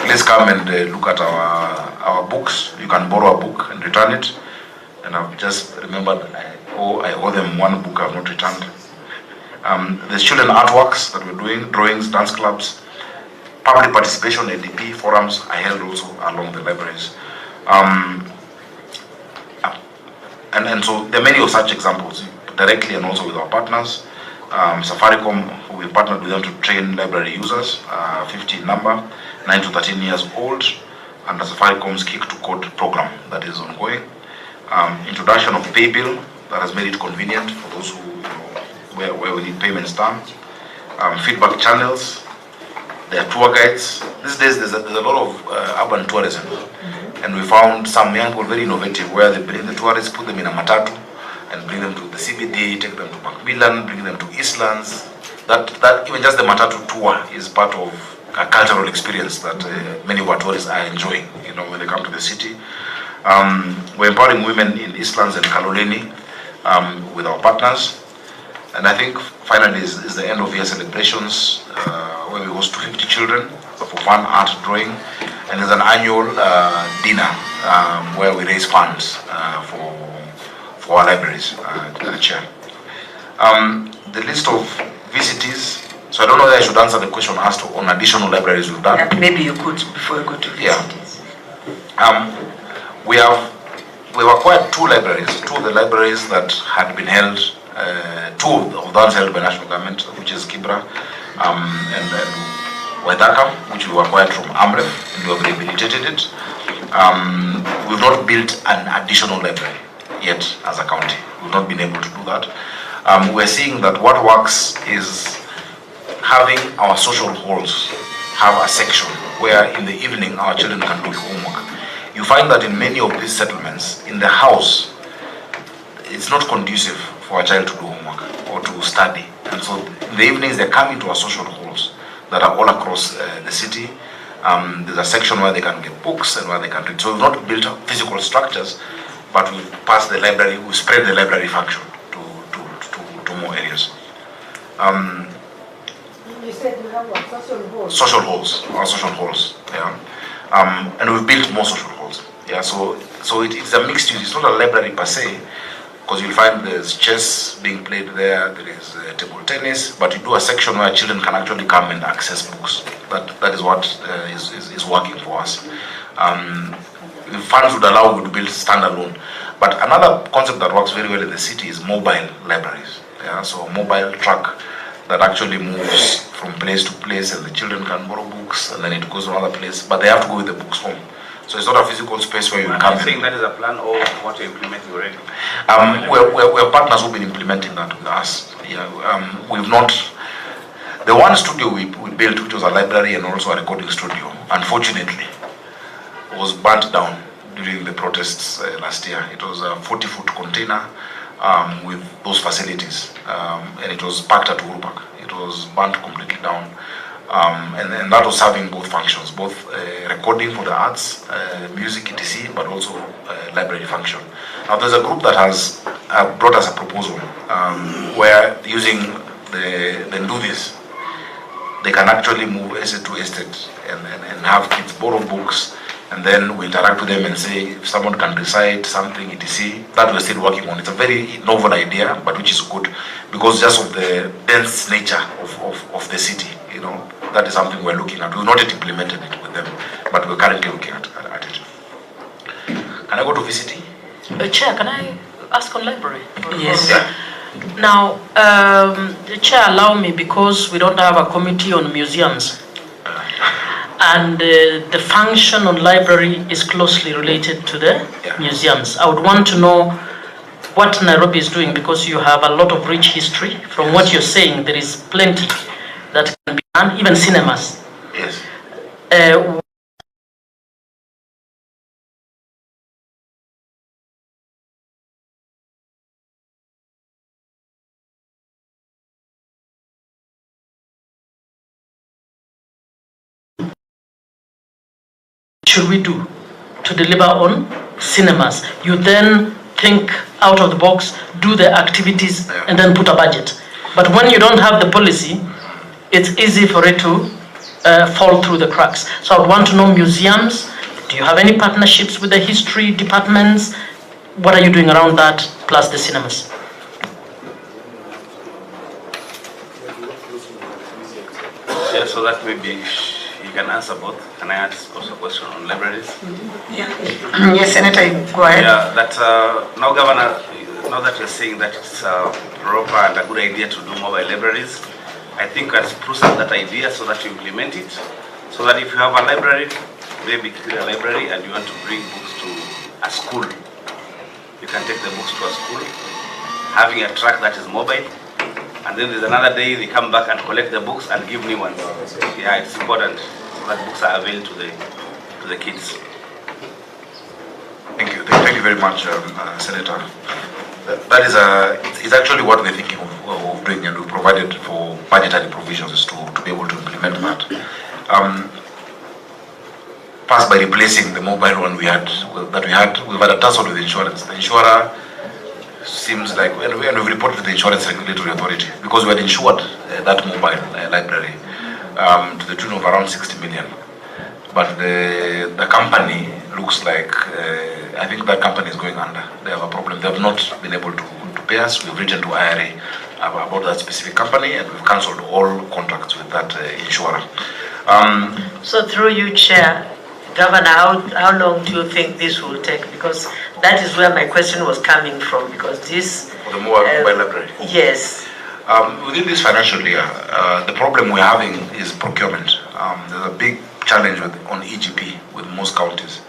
Please come and look at our books. You can borrow a book and return it. And I've just remembered I owe them 1 book I've not returned. The children artworks that we're doing, drawings, dance clubs, public participation, ADP forums are held also along the libraries. And so there are many of such examples, directly and also with our partners. Safaricom, we partnered with them to train library users, 50 in number, 9 to 13 years old, and the Safaricom's Kick to Code program that is ongoing. Introduction of pay bill that has made it convenient for those who, where we need payments done. Feedback channels. There are tour guides. These days there's a lot of urban tourism, and we found some young people very innovative, where they bring the tourists, put them in a matatu, and bring them to the CBD, take them to Macmillan, bring them to Eastlands. That even just the matatu tour is part of a cultural experience that many of our tourists are enjoying, when they come to the city. We're empowering women in Eastlands and Kaloleni with our partners. And I think finally is the end of year celebrations, where we host 250 children for fun, art, drawing. And there's an annual dinner where we raise funds for our libraries, chair. The list of visitors, so I don't know whether I should answer the question asked on additional libraries we've done. Yeah, maybe you could before you go to visitors. Yeah. We've acquired 2 libraries, 2 of the libraries that had been held, 2 of those held by national government, which is Kibra and Waidaka, which we acquired from AMREF, and we have rehabilitated it. We've not built an additional library yet as a county. We've not been able to do that. We're seeing that what works is having our social halls have a section where in the evening our children can do homework. You find that in many of these settlements, in the house, it's not conducive for a child to do homework or to study. And so in the evenings they come into our social halls that are all across the city. There's a section where they can get books and where they can read. So we've not built physical structures, but we pass the library, we spread the library function to more areas. You said you have what? Social halls? Social halls, our social halls, yeah. And we've built more social halls, yeah. So it's a mixed use. It's not a library per se, because you'll find there's chess being played there, there is table tennis, but you do a section where children can actually come and access books. That is what is working for us. The funds would allow you to build standalone. But another concept that works very well in the city is mobile libraries. Yeah? So a mobile truck that actually moves from place to place, and the children can borrow books, and then it goes to another place, but they have to go with the books home. So it's not a physical space where you come in. Are you saying that is a plan or what you're implementing already? We're partners who've been implementing that with us. Yeah, we've not. The one studio we built, which was a library and also a recording studio, unfortunately, was burnt down during the protests last year. It was a 40-foot container with those facilities, and it was parked at Uhuru Park. It was burnt completely down. And that was serving both functions, both recording for the arts, music, etc., but also library function. Now there's a group that has brought us a proposal where using the Ndudhis, they can actually move estate to estate and have kids borrow books, and then we interact with them and say if someone can recite something, etc. That we're still working on. It's a very novel idea, but which is good because just of the dense nature of the city, you know. That is something we're looking at. We've not yet implemented it with them, but we're currently looking at it. Can I go to VCT? Chair, can I ask on library? Yes. Yeah. Now, the chair, allow me, because we don't have a committee on museums, and the function on library is closely related to the museums. I would want to know what Nairobi is doing, because you have a lot of rich history. From what you're saying, there is plenty that can be done, even cinemas. Yes. Should we do to deliver on cinemas? You then think out of the box, do the activities, and then put a budget. But when you don't have the policy, it's easy for it to fall through the cracks. So I would want to know museums. Do you have any partnerships with the history departments? What are you doing around that, plus the cinemas? Yeah, so that maybe you can answer both. Can I ask also a question on libraries? Yeah. Yes, Senator, go ahead. Yeah, that now, Governor, now that you're saying that it's proper and a good idea to do mobile libraries, I think let's process that idea so that you implement it, so that if you have a library, maybe a library, and you want to bring books to a school, you can take the books to a school, having a track that is mobile, and then there's another day they come back and collect the books and give new ones. Yeah, it's important so that books are available to the kids. Thank you very much, Senator. That is it's actually what we're thinking of doing, and we've provided for budgetary provisions to be able to implement that. First, by replacing the mobile one we've had a tussle with insurance. The insurer seems like, and we've reported to the Insurance Regulatory Authority, because we had insured that mobile library to the tune of around 60 million. But the company looks like, I think that company is going under. They have a problem. They have not been able to pay us. We've written to IRA about that specific company, and we've cancelled all contracts with that insurer. So through you, Chair, Governor, how long do you think this will take? Because that is where my question was coming from, because this... For the mobile library? Yes. Within this financial year, the problem we're having is procurement. There's a big challenge on EGP with most counties,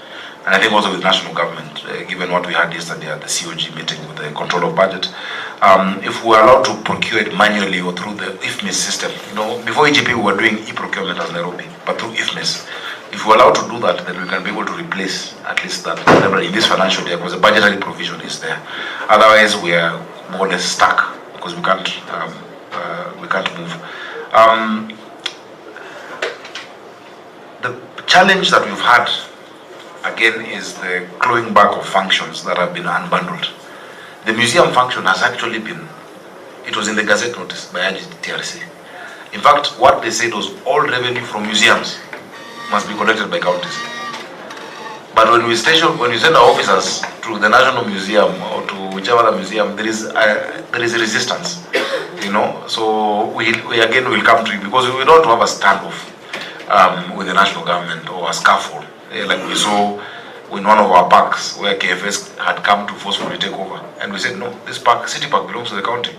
and I think also with national government, given what we had yesterday at the COG meeting with the control of budget. if we were allowed to procure it manually or through the IFMIS system, before EGP we were doing e-procurement as Nairobi, but through IFMIS. If we're allowed to do that, then we can be able to replace at least that in this financial year, because the budgetary provision is there. Otherwise, we are more or less stuck because we can't move. The challenge that we've had again is the clawing back of functions that have been unbundled. The museum function has actually been, it was in the Gazette notice by TRC. In fact, what they said was all revenue from museums must be collected by counties. But when we send our officers to the National Museum or to whichever other museum, there is resistance, So we again will come to you because we don't have a standoff with the national government or a scaffold, like we saw in one of our parks where KFS had come to forcefully take over, and we said no, this park, city park, belongs to the county.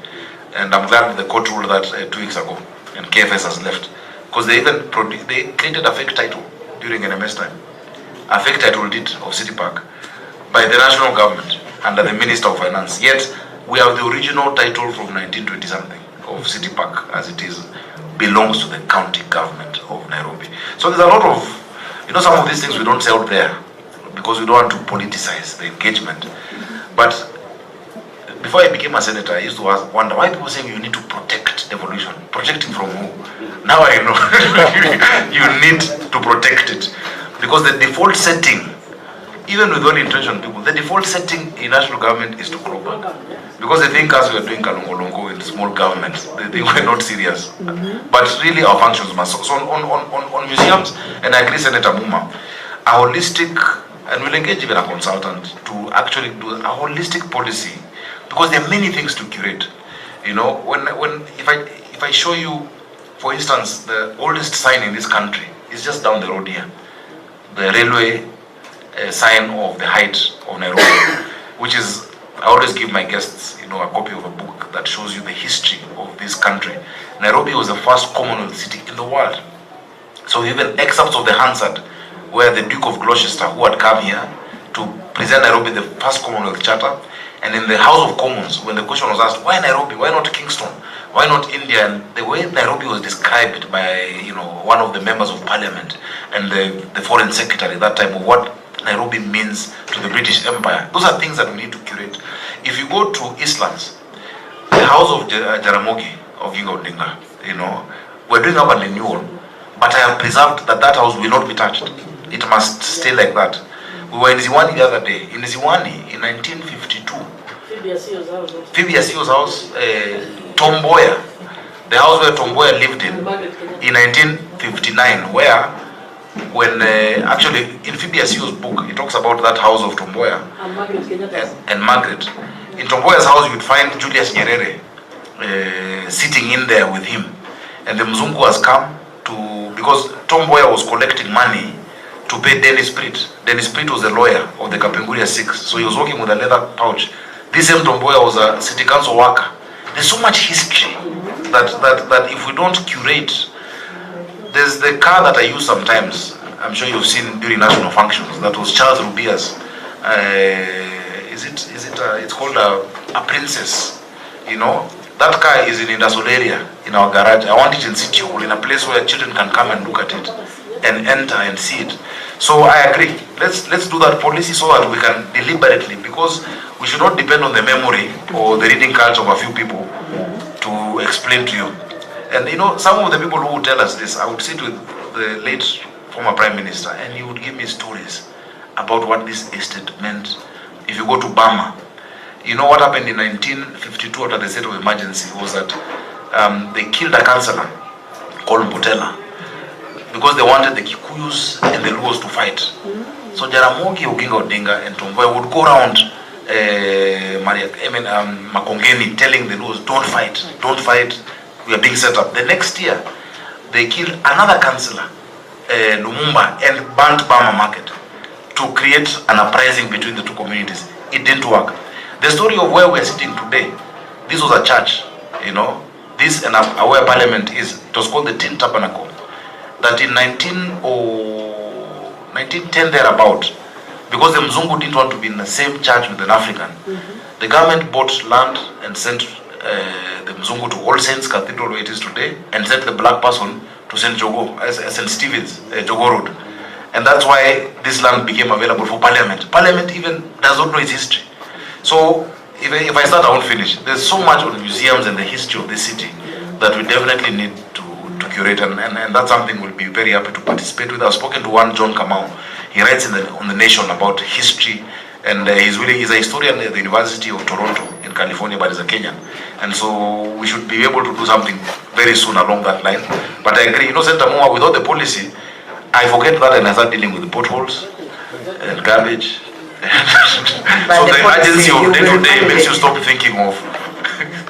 And I'm glad the court ruled that 2 weeks ago, and KFS has left. Because they even they created a fake title during NMS time, a fake title deed of City Park by the national government under the Minister of Finance. Yet we have the original title from 1920 something of City Park as it is, belongs to the county government of Nairobi. So there's a lot of, some of these things we don't say out there because we don't want to politicize the engagement. But before I became a senator, I used to wonder why people say you need to protect devolution. Protecting from who? Now I know you need to protect it. Because the default setting, even with well-intentioned people, the default setting in national government is to claw back. Because they think as we are doing kalongolongo in small governments, they think we're not serious. But really our functions must. So on museums, and I agree Senator Muma, a holistic, and we'll engage even a consultant to actually do a holistic policy, because there are many things to curate. If I show you, for instance, the oldest sign in this country is just down the road here, the railway sign of the height of Nairobi, which is, I always give my guests, a copy of a book that shows you the history of this country. Nairobi was the first Commonwealth city in the world. So even excerpts of the Hansard, where the Duke of Gloucester, who had come here to present Nairobi the first Commonwealth Charter, and in the House of Commons, when the question was asked, why Nairobi, why not Kingston, why not India, and the way Nairobi was described by one of the members of Parliament and the Foreign Secretary at that time of what Nairobi means to the British Empire, those are things that we need to curate. If you go to Eastlands, the house of Jaramogi of Odinga, we're doing up a renewal, but I have preserved that house will not be touched. It must stay like that. We were in Ziwani the other day. In Ziwani, in 1952, Phoebe Asio's house, Tomboya, the house where Tomboya lived in 1959, where when actually in Phoebe Asio's book, he talks about that house of Tomboya and Margaret. In Tomboya's house, you would find Julius Nyerere sitting in there with him. And the Mzungu has come because Tomboya was collecting money to pay Dennis Pritt. Dennis Pritt was the lawyer of the Kapenguria 6, so he was working with a leather pouch. This same Tomboya was a city council worker. There's so much history that if we don't curate, there's the car that I use sometimes, I'm sure you've seen during national functions, that was Charles Rubia's. It's called a Princess, That car is in industrial area, in our garage. I want it in City Hall, in a place where children can come and look at it and enter and see it. So I agree. Let's do that policy so that we can deliberately, because we should not depend on the memory or the reading culture of a few people to explain to you. And some of the people who would tell us this, I would sit with the late former Prime Minister and he would give me stories about what this estate meant. If you go to Burma, what happened in 1952 after the state of emergency was that they killed a councillor called Mbutela because they wanted the Kikuyus and the Luos to fight. So Jaramogi Oginga Odinga and Tomboya would go around Makongeni telling the Luos, don't fight, we are being set up. The next year, they killed another councillor, Lumumba, and burnt Burma Market to create an uprising between the two communities. It didn't work. The story of where we're sitting today, this was a church, this and where Parliament is, it was called the Tin Tabernacle, that in 1910 thereabout, because the Mzungu didn't want to be in the same church with an African, the government bought land and sent the Mzungu to All Saints Cathedral where it is today, and sent the black person to St. Stephen's, Jogo Road. And that's why this land became available for Parliament. Parliament even does not know its history. So if I start, I won't finish. There's so much on museums and the history of this city that we definitely need to curate, and that's something we'll be very happy to participate with. I've spoken to one, John Kamau. He writes on the Nation about history, and he's a historian at the University of Toronto in California, but he's a Kenyan. And so we should be able to do something very soon along that line. But I agree, Senator Moa, without the policy, I forget that and I start dealing with potholes and garbage. So the urgency of day-to-day makes you stop thinking of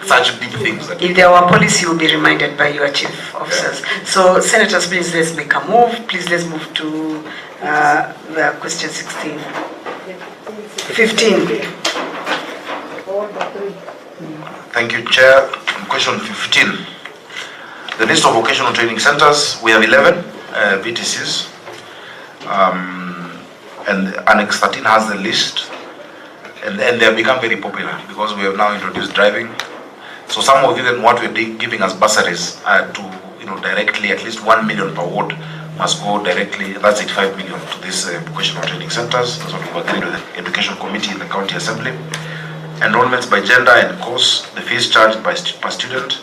such deep things. If there were policy, you'll be reminded by your chief officers. So, senators, please let's make a move. Please let's move to the question 16. 15. Thank you, Chair. Question 15. The list of vocational training centers, we have 11 VTCs. And Annex 13 has the list. And they have become very popular because we have now introduced driving. So some of even what we're giving as bursaries to directly at least 1 million per ward must go directly, that's 85 million to these vocational training centers. That's what we've agreed with the Education Committee in the County Assembly. Enrollments by gender and course, the fees charged per student,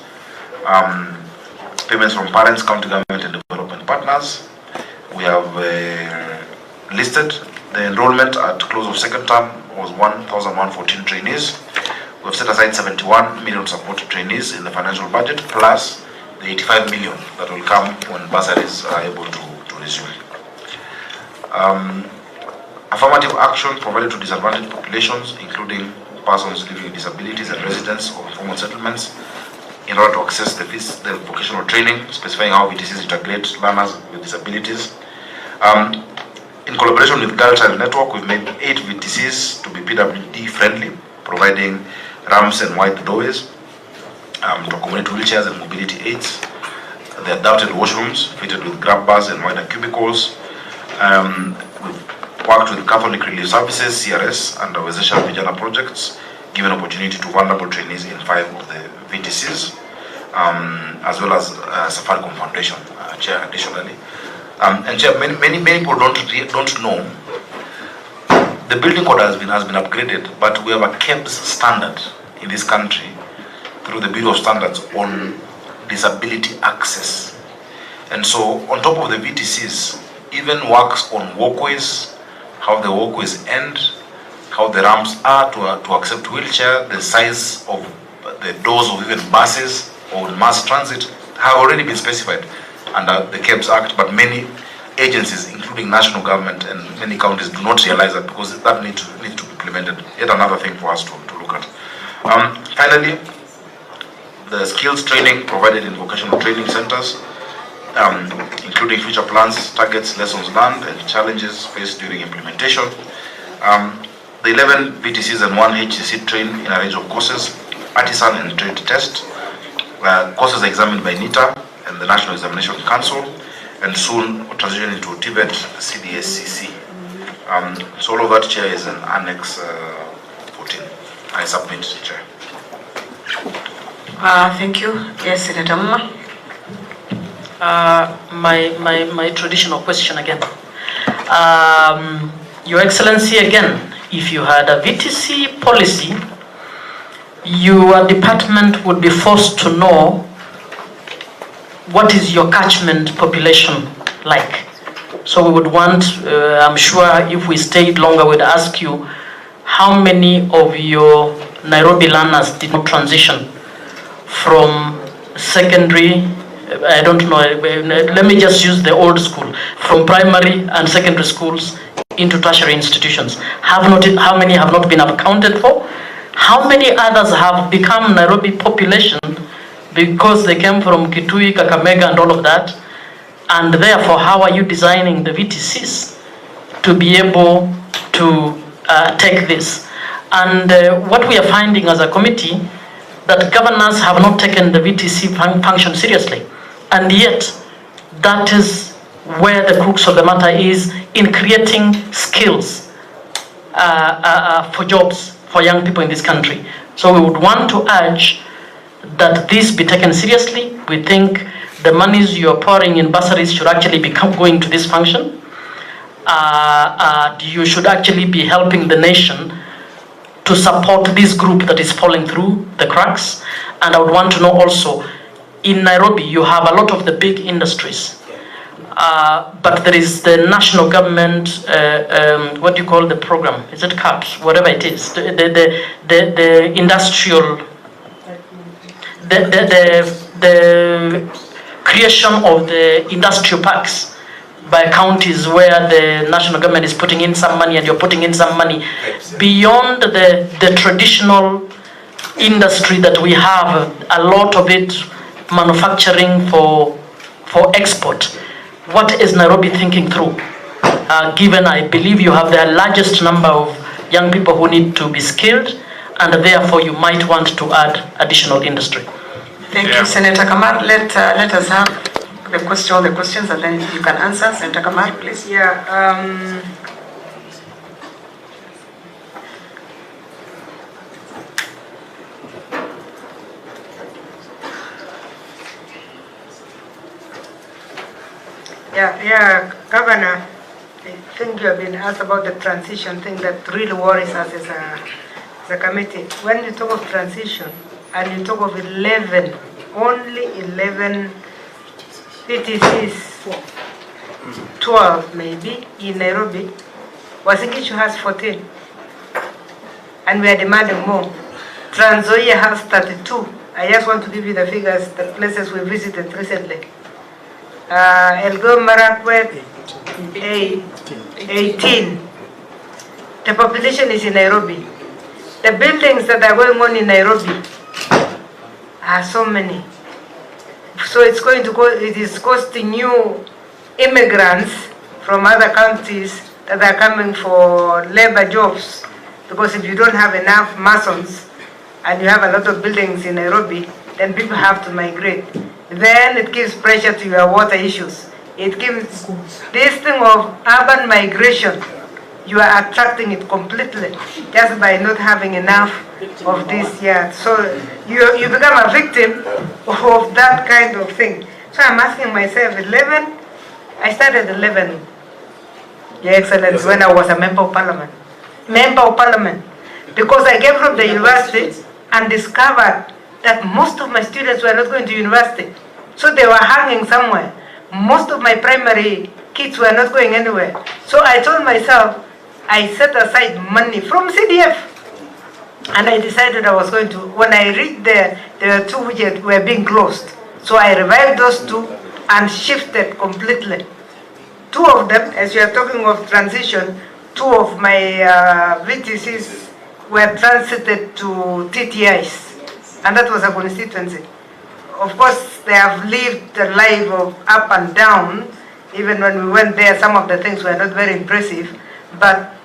payments from parents, county government and development partners. We have listed the enrollment at close of second term was 1,114 trainees. We have set aside 71 million support trainees in the financial budget, plus the 85 million that will come when bursaries are able to resume. Affirmative action provided to disadvantaged populations, including persons living with disabilities and residents of informal settlements, in order to access the vocational training, specifying how VTCs integrate learners with disabilities. In collaboration with Girl Child Network, we've made 8 VTCs to be PWD friendly, providing ramps and wide doorways to accommodate wheelchairs and mobility aids. The adapted washrooms fitted with grab bars and wider cubicles. We've worked with Catholic Relief Services, CRS, and Wezesha Vijana projects, given opportunity to vulnerable trainees in 5 of the VTCs, as well as Safaricom Foundation, Chair, additionally. And Chair, many people don't know the building code has been upgraded, but we have a KEBS standard in this country through the Bureau of Standards on disability access. And so on top of the VTCs, even works on walkways, how the walkways end, how the ramps are to accept wheelchair, the size of the doors of even buses or mass transit have already been specified under the KEBS Act, but many agencies, including national government and many counties, do not realize that because that needs to be implemented. Yet another thing for us to look at. Finally, the skills training provided in vocational training centers, including future plans, targets, lessons learned, and challenges faced during implementation. The 11 VTCs and 1 HCC trained in a range of courses, artisan and trade test. Courses are examined by NITA and the National Examination Council, and soon transition into TVET CDSCC. So all of that, Chair, is an Annex 14. I submit, Chair. Thank you. Yes, Senator Muma. My traditional question again. Your Excellency, again, if you had a VTC policy, your department would be forced to know what is your catchment population like. So we would want, I'm sure if we stayed longer, we'd ask you how many of your Nairobi learners did not transition from secondary, I don't know, let me just use the old school, from primary and secondary schools into tertiary institutions. How many have not been accounted for? How many others have become Nairobi population because they came from Kitui, Kakamega and all of that? And therefore, how are you designing the VTCs to be able to take this? And what we are finding as a committee, that governors have not taken the VTC function seriously. And yet, that is where the crux of the matter is in creating skills for jobs for young people in this country. So we would want to urge that this be taken seriously. We think the monies you're pouring in bursaries should actually be going to this function. You should actually be helping the nation to support this group that is falling through the cracks. And I would want to know also, in Nairobi, you have a lot of the big industries. But there is the national government, what do you call the program? Is it CAPS? Whatever it is. The industrial, the creation of the industrial parks by counties where the national government is putting in some money and you're putting in some money. Beyond the traditional industry that we have, a lot of it manufacturing for export. What is Nairobi thinking through? Given I believe you have the largest number of young people who need to be skilled, and therefore you might want to add additional industry. Thank you, Senator Kamar. Let us have all the questions, and then you can answer. Senator Kamar, please. Governor, I think you have been asked about the transition thing that really worries us as a committee. When you talk of transition and you talk of only 11 PTCs, 12 maybe, in Nairobi, Wasingishu has 14. And we are demanding more. Trans Nzoia has 32. I just want to give you the figures, the places we visited recently. Elgeyo Marakwet, 18. The population is in Nairobi. The buildings that are going on in Nairobi are so many. So it is costing you immigrants from other countries that are coming for labor jobs, because if you don't have enough masons and you have a lot of buildings in Nairobi, then people have to migrate. Then it gives pressure to your water issues. It gives this thing of urban migration. You are attracting it completely just by not having enough of this here. So you become a victim of that kind of thing. So I'm asking myself, 11? I started 11, Your Excellency, when I was a member of parliament. Because I came from the university and discovered that most of my students were not going to university. So they were hanging somewhere. Most of my primary kids were not going anywhere. So I told myself, I set aside money from CDF. And I decided I was going to, when I reached there were two which were being closed. So I revived those two and shifted completely. Two of them, as you are talking of transition, two of my VTCs were transited to TTIs. And that was a constituency. Of course, they have lived a life of up and down. Even when we went there, some of the things were not very impressive. But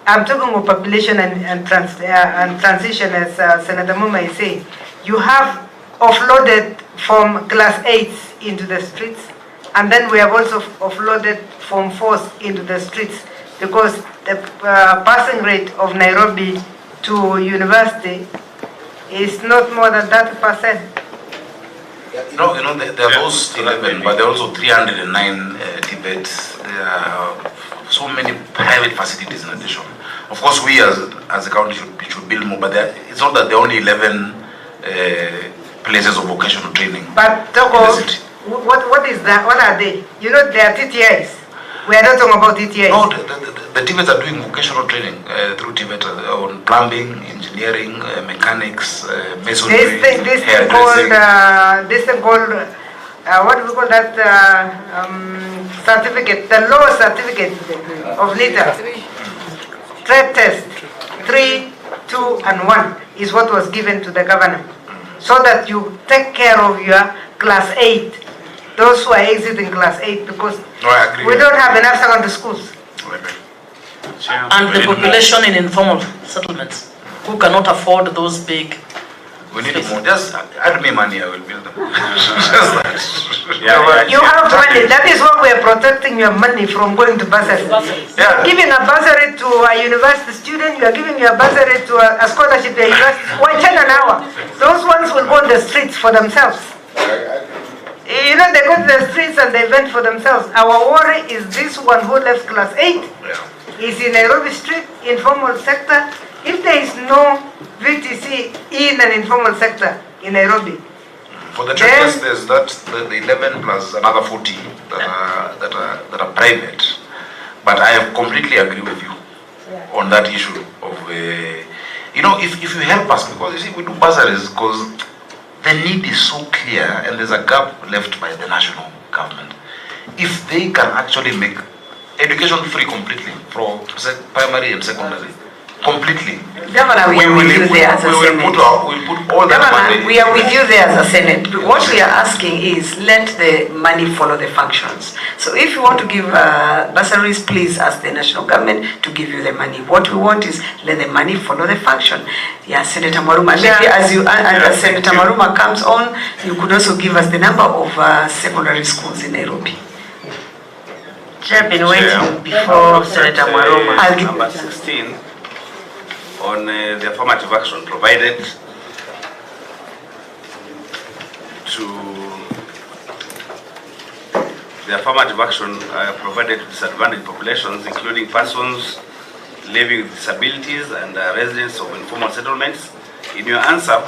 I'm talking of population and transition, as Senator Muma is saying. You have offloaded from class 8s into the streets, and then we have also offloaded from 4s into the streets, because the passing rate of Nairobi to university is not more than 30%. You know, there are those 11, but there are also 309 Tibets. There are so many private facilities in addition. Of course, we as a county should build more, but it's not that there are only 11 places of vocational training. But what is that? What are they? You know, they are TTIs. We are not talking about TTIs. No, the Tibets are doing vocational training through Tibet on plumbing, engineering, mechanics, masonry, this thing called, what do we call that certificate? The lower certificate of NITA. Trade test 3, 2, and 1 is what was given to the governor, so that you take care of your class 8, those who are exiting class 8, because we don't have enough secondary schools. And the population in informal settlements who cannot afford those big We need more. Just add me money, I will build them. You have money. That is why we are protecting your money from going to bursary. You are giving a bursary to a university student. You are giving your bursary to a scholarship to a university. Why 10 an hour? Those ones will go on the streets for themselves. You know, they go to the streets and they vent for themselves. Our worry is this one who left class 8. Is in Nairobi street, informal sector. If there is no VTC in an informal sector in Nairobi, for the traders, there's that the 11 plus another 40 that are private. But I completely agree with you on that issue of you know, if you help us, because you see we do bursaries because the need is so clear and there's a gap left by the national government. If they can actually make education free completely from primary and secondary. Completely. Governor, we are with you there as a Senate. We'll put all that money. We are with you there as a Senate. What we are asking is let the money follow the functions. So if you want to give bursaries, please ask the national government to give you the money. What we want is let the money follow the function. Yeah, Senator Maruma. Maybe as Senator Maruma comes on, you could also give us the number of secondary schools in Nairobi. Chair, been waiting before Senator Maruma. Number 16. On the affirmative action provided to disadvantaged populations, including persons living with disabilities and residents of informal settlements. In your answer,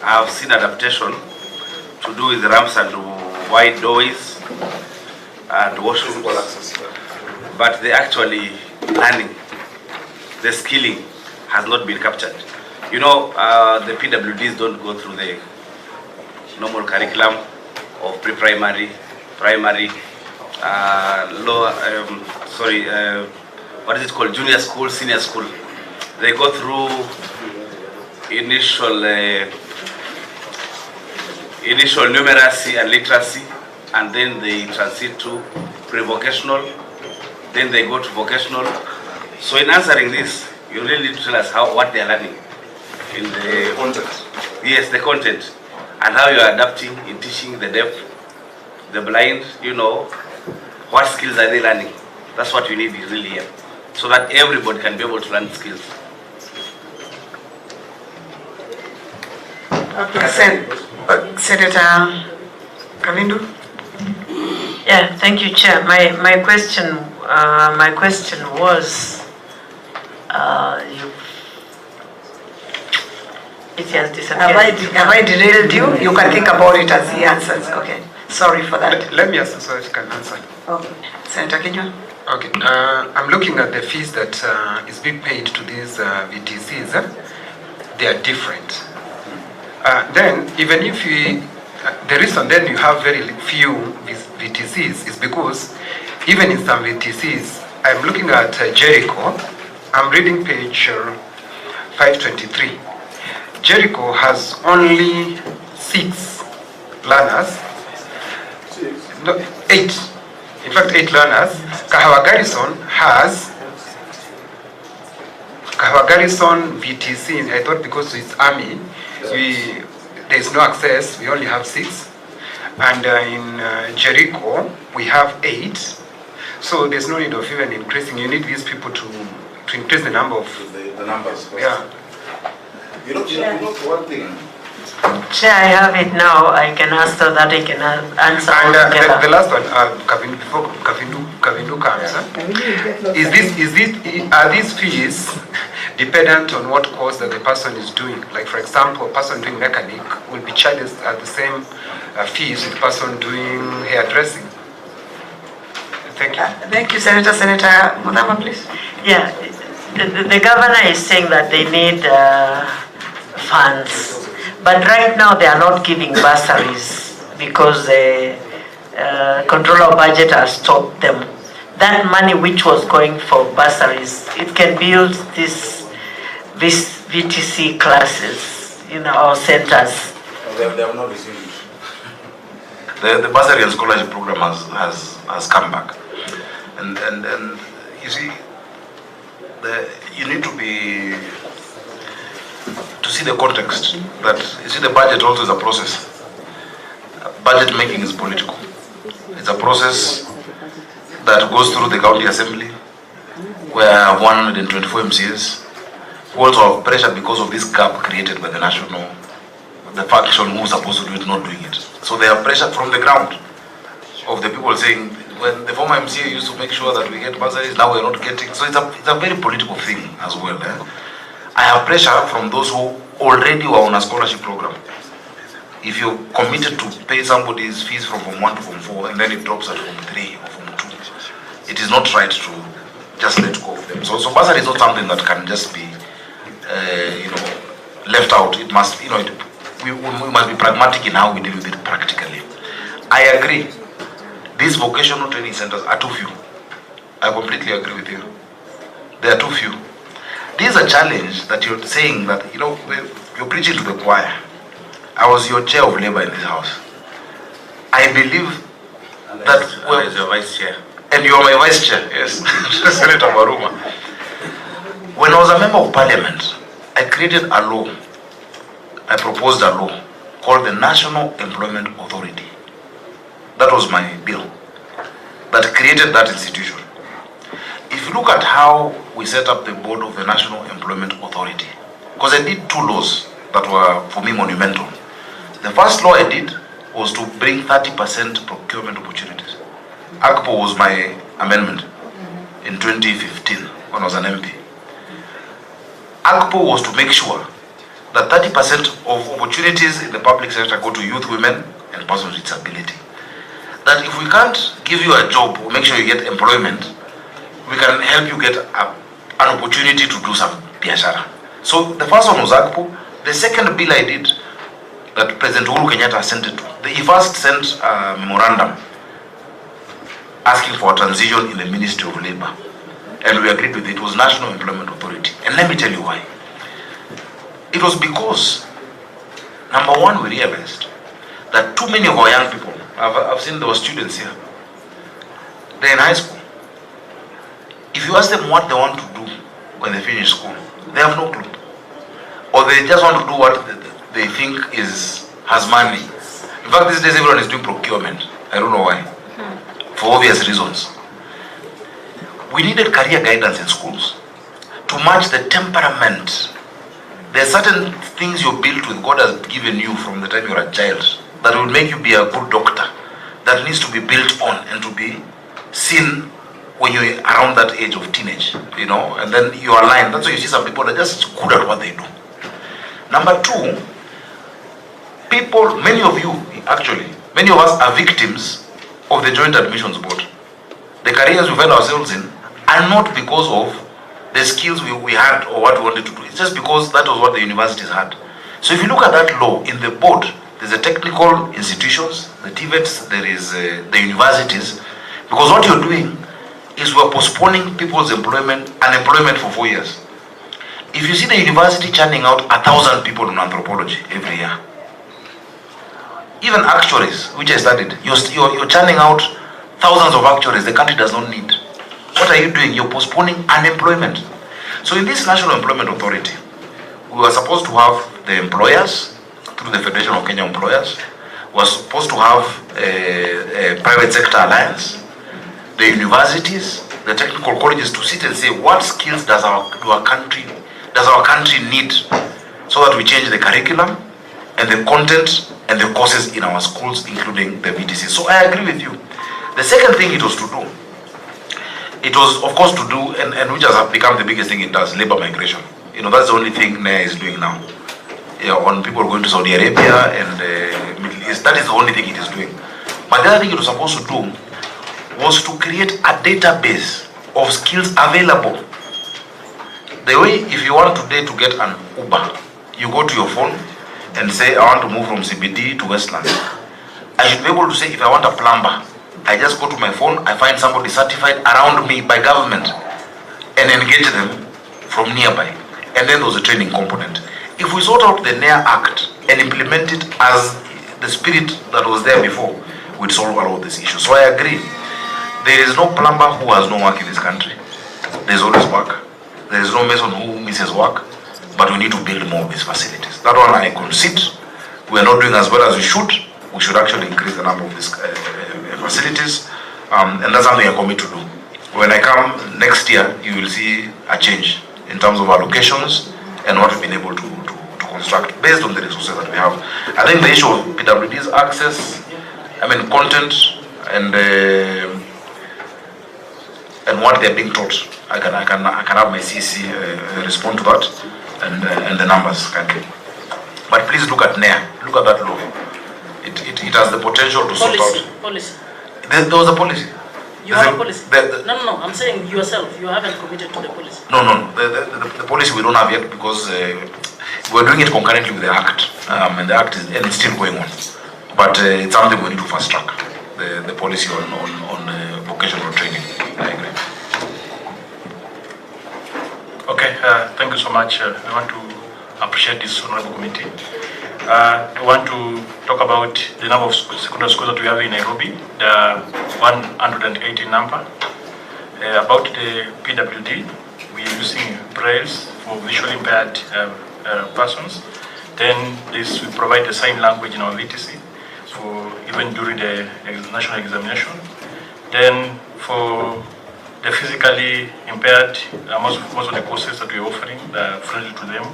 I have seen adaptation to do with ramps and wide doorways and washrooms, but the actually learning, the skilling, has not been captured. You know, the PWDs don't go through the normal curriculum of pre-primary, primary, what is it called, junior school, senior school. They go through initial numeracy and literacy, and then they transit to pre-vocational, then they go to vocational. So in answering this, you really need to tell us what they are learning in the content. Yes, the content, and how you are adapting in teaching the deaf, the blind. You know, what skills are they learning? That's what we need really here, so that everybody can be able to learn skills. Senator Kavindu. Yeah, thank you, Chair. My question was. It has disappeared. Have I derailed you? You can think about it as he answers. Okay. Sorry for that. Let me answer so I can answer. Okay. Senator Kenyan. Okay. I'm looking at the fees that is being paid to these VTCs. They are different. Then, even if the reason then you have very few VTCs is because even in some VTCs, I'm looking at Jericho. I'm reading page 523. Jericho has only 6 learners. No, 8. In fact, 8 learners. Kahawa Garrison VTC, I thought because it's army, there is no access, we only have 6. And in Jericho, we have 8. So there's no need of even increasing. You need these people to increase the number of the numbers. Yeah. You know one thing. Chair, I have it now. I can answer that. I can answer. And the last one, before Kavindu comes, are these fees dependent on what course that the person is doing? Like, for example, a person doing mechanic will be charged at the same fees with the person doing hairdressing. Thank you. Thank you, Senator. Senator Mudama, please. Yeah, the governor is saying that they need funds, but right now they are not giving bursaries because the controller of budget has stopped them. That money which was going for bursaries, it can build this VTC classes, or centers. They have not received it. The bursary and scholarship program has come back. And you see, you need to see see the context, that you see the budget also is a process. Budget making is political. It's a process that goes through the county assembly, where I have 124 MCAs who also have pressure because of this gap created by the faction who is supposed to do it not doing it. So they have pressure from the ground of the people saying, when the former MCA used to make sure that we get bursaries, now we're not getting. So it's a very political thing as well. I have pressure from those who already were on a scholarship program. If you're committed to pay somebody's fees from Form 1 to Form 4 and then it drops at Form 3 or Form 2, it is not right to just let go of them. So bursary is not something that can just be, left out. It must, we must be pragmatic in how we deal with it practically. I agree. These vocational training centers are too few. I completely agree with you. They are too few. This is a challenge that you're saying that, you're preaching to the choir. I was your chair of labor in this house. I believe that... Well, is your vice chair. And you are my vice chair, yes. Senator Maruma. When I was a member of parliament, I created a law. I proposed a law called the National Employment Authority. That was my bill that created that institution. If you look at how we set up the board of the National Employment Authority, because I did 2 laws that were, for me, monumental. The first law I did was to bring 30% procurement opportunities. AGPO was my amendment in 2015 when I was an MP. AGPO was to make sure that 30% of opportunities in the public sector go to youth, women, and persons with disability. That if we can't give you a job or make sure you get employment, we can help you get an opportunity to do some biashara. So the first one was AGPO. The second bill I did, that President Uhuru Kenyatta sent it to, he first sent a memorandum asking for a transition in the Ministry of Labor. And we agreed with it. It was National Employment Authority. And let me tell you why. It was because, number one, we realized that too many of our young people, I've seen those students here, they're in high school. If you ask them what they want to do when they finish school, they have no clue. Or they just want to do what they think has money. In fact, these days everyone is doing procurement. I don't know why. For obvious reasons. We needed career guidance in schools to match the temperament. There are certain things you're built with, God has given you from the time you're a child, that will make you be a good doctor, that needs to be built on and to be seen when you're around that age of teenage, and then you align. That's why you see some people that are just good at what they do. Number 2, many of you, actually, many of us are victims of the Joint Admissions Board. The careers we find ourselves in are not because of the skills we had or what we wanted to do. It's just because that was what the universities had. So if you look at that law, in the board, there's the technical institutions, the TVETs, there is the universities, because what you're doing is we're postponing people's unemployment for 4 years. If you see the university churning out 1,000 people in anthropology every year, even actuaries, which I studied, you're churning out thousands of actuaries the country does not need. What are you doing? You're postponing unemployment. So in this National Employment Authority, we were supposed to have the employers, through the Federation of Kenya Employers, we were supposed to have a private sector alliance, the universities, the technical colleges, to sit and say, what skills does our country need, so that we change the curriculum and the content and the courses in our schools, including the VTC. So I agree with you. The second thing it was to do, it was of course to do, and which has become the biggest thing it does, labor migration. That's the only thing NEA is doing now. On people going to Saudi Arabia and Middle East, that is the only thing it is doing. But the other thing it was supposed to do was to create a database of skills available. The way, if you want today to get an Uber, you go to your phone and say, I want to move from CBD to Westlands. I should be able to say, if I want a plumber, I just go to my phone, I find somebody certified around me by government and engage them from nearby. And then there's a training component. If we sort out the NEA Act and implement it as the spirit that was there before, we'd solve all of these issues. So I agree. There is no plumber who has no work in this country. There's always work. There is no mason who misses work. but we need to build more of these facilities. That one I concede. We are not doing as well as we should. We should actually increase the number of these facilities, and that's something I commit to do. When I come next year, you will see a change in terms of allocations and what we've been able to construct based on the resources that we have. I think the issue of PWD's access, content and what they're being taught, I can have my CC respond to that and the numbers kindly. But please look at NEA. Look at that law. It has the potential to sort out. Policy. There was a policy. You have a policy? No, I'm saying yourself, you haven't committed to the policy. No. The policy we don't have yet because we're doing it concurrently with the Act. And the Act is still going on. But it's something we need to fast track. The policy on vocational training. I agree. Okay, thank you so much. I want to appreciate this honorable committee. I want to talk about the number of secondary schools that we have in Nairobi, the 180 number. About the PWD, we are using brailles for visually impaired persons. Then we provide the sign language in our VTC, for even during the national examination. Then for the physically impaired, most of the courses that we're offering are friendly to them,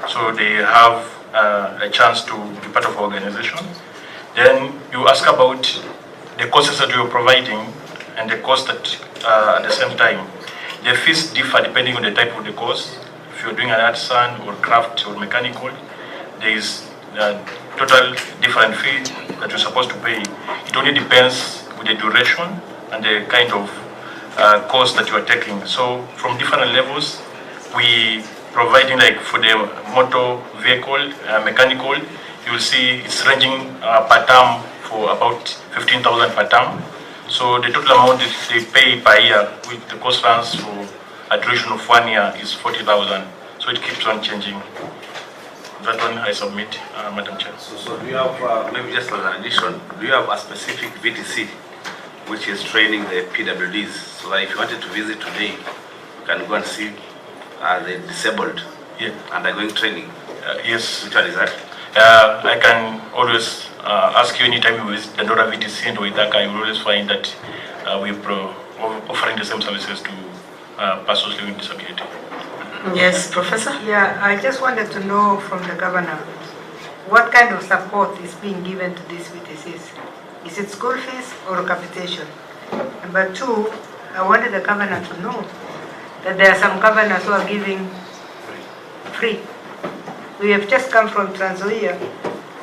so they have a chance to be part of our organization. Then you ask about the courses that we are providing and the cost that at the same time. The fees differ depending on the type of the course. If you're doing an artisan or craft or mechanical, there is total different fee that you're supposed to pay. It only depends with the duration and the kind of course that you are taking. So from different levels, we providing, like for the motor vehicle, mechanical, you will see it's ranging per term for about 15,000 per term. So the total amount that they pay per year, with the course runs for a duration of 1 year, is 40,000. So it keeps on changing. That one I submit, Madam Chair. So do you have, maybe just as an addition, do you have a specific VTC which is training the PWDs? So that if you wanted to visit today, you can go and see the disabled undergoing training. Yes. Which one is that? I can always ask you anytime you visit the Dandora VTC and Waithaka, you will always find that we're offering the same services to persons living with disability. Yes, Professor? Yeah, I just wanted to know from the governor, what kind of support is being given to these VTCs? Is it school fees or capitation? Number two, I wanted the governor to know that there are some governors who are giving free. We have just come from Trans Nzoia,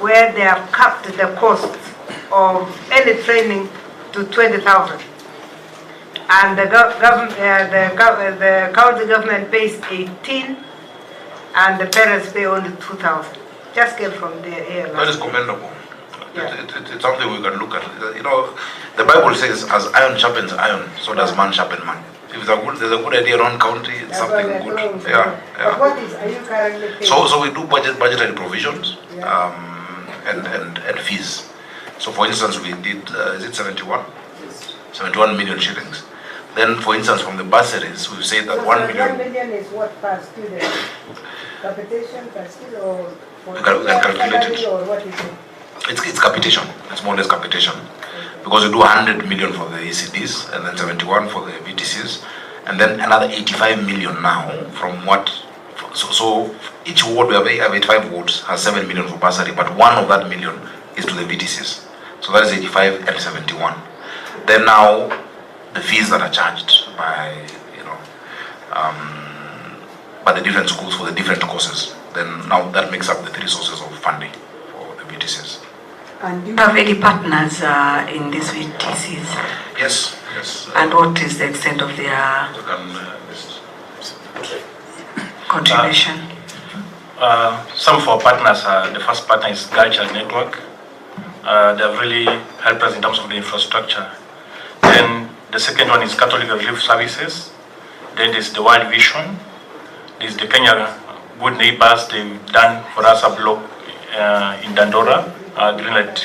where they have capped the cost of any training to 20,000. And the county government pays 18, and the parents pay only 2,000. Just came from the airline. That is commendable. Yeah. It's something we can look at. You know, the Bible says, as iron sharpens iron, so does man sharpen man. If there's a good idea around county, it's something good. Yeah. But what is, are you currently paying? So we do budgetary provisions and fees. So for instance, we did, is it 71? 71 million shillings. Then for instance, from the bursaries, we've said that 1 million. 1 million is what per student? Capitation per student or for we can calculate it. Or what is it? It's capitation. It's more or less capitation. Because we do 100 million for the ECDs and then 71 for the VTCs and then another 85 million now from what, so each ward, we have 85 wards, has 7 million for bursary, but one of that million is to the VTCs. So that is 85 and 71. Then now the fees that are charged by, by the different schools for the different courses, then now that makes up the 3 sources of funding for the VTCs. And do you have any partners in these VTCs? Yes. And what is the extent of their contribution? Some of our partners, the first partner is Gachagua Network. They have really helped us in terms of the infrastructure. Then the second one is Catholic Relief Services. Then there's the World Vision. There's the Kenya Good Neighbors. They've done for us a block in Dandora. Greenlight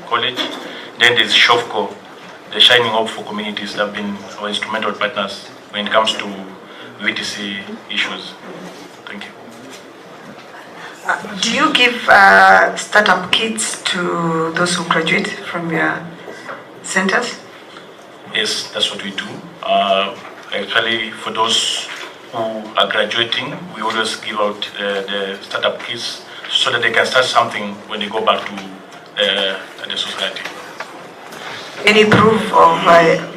College. Then there's Shofco, the Shining Hope for Communities, that have been our instrumental partners when it comes to VTC issues. Thank you. Do you give startup kits to those who graduate from your centers? Yes, that's what we do. Actually, for those who are graduating, we always give out the startup kits so that they can start something when they go back to the society. Any proof of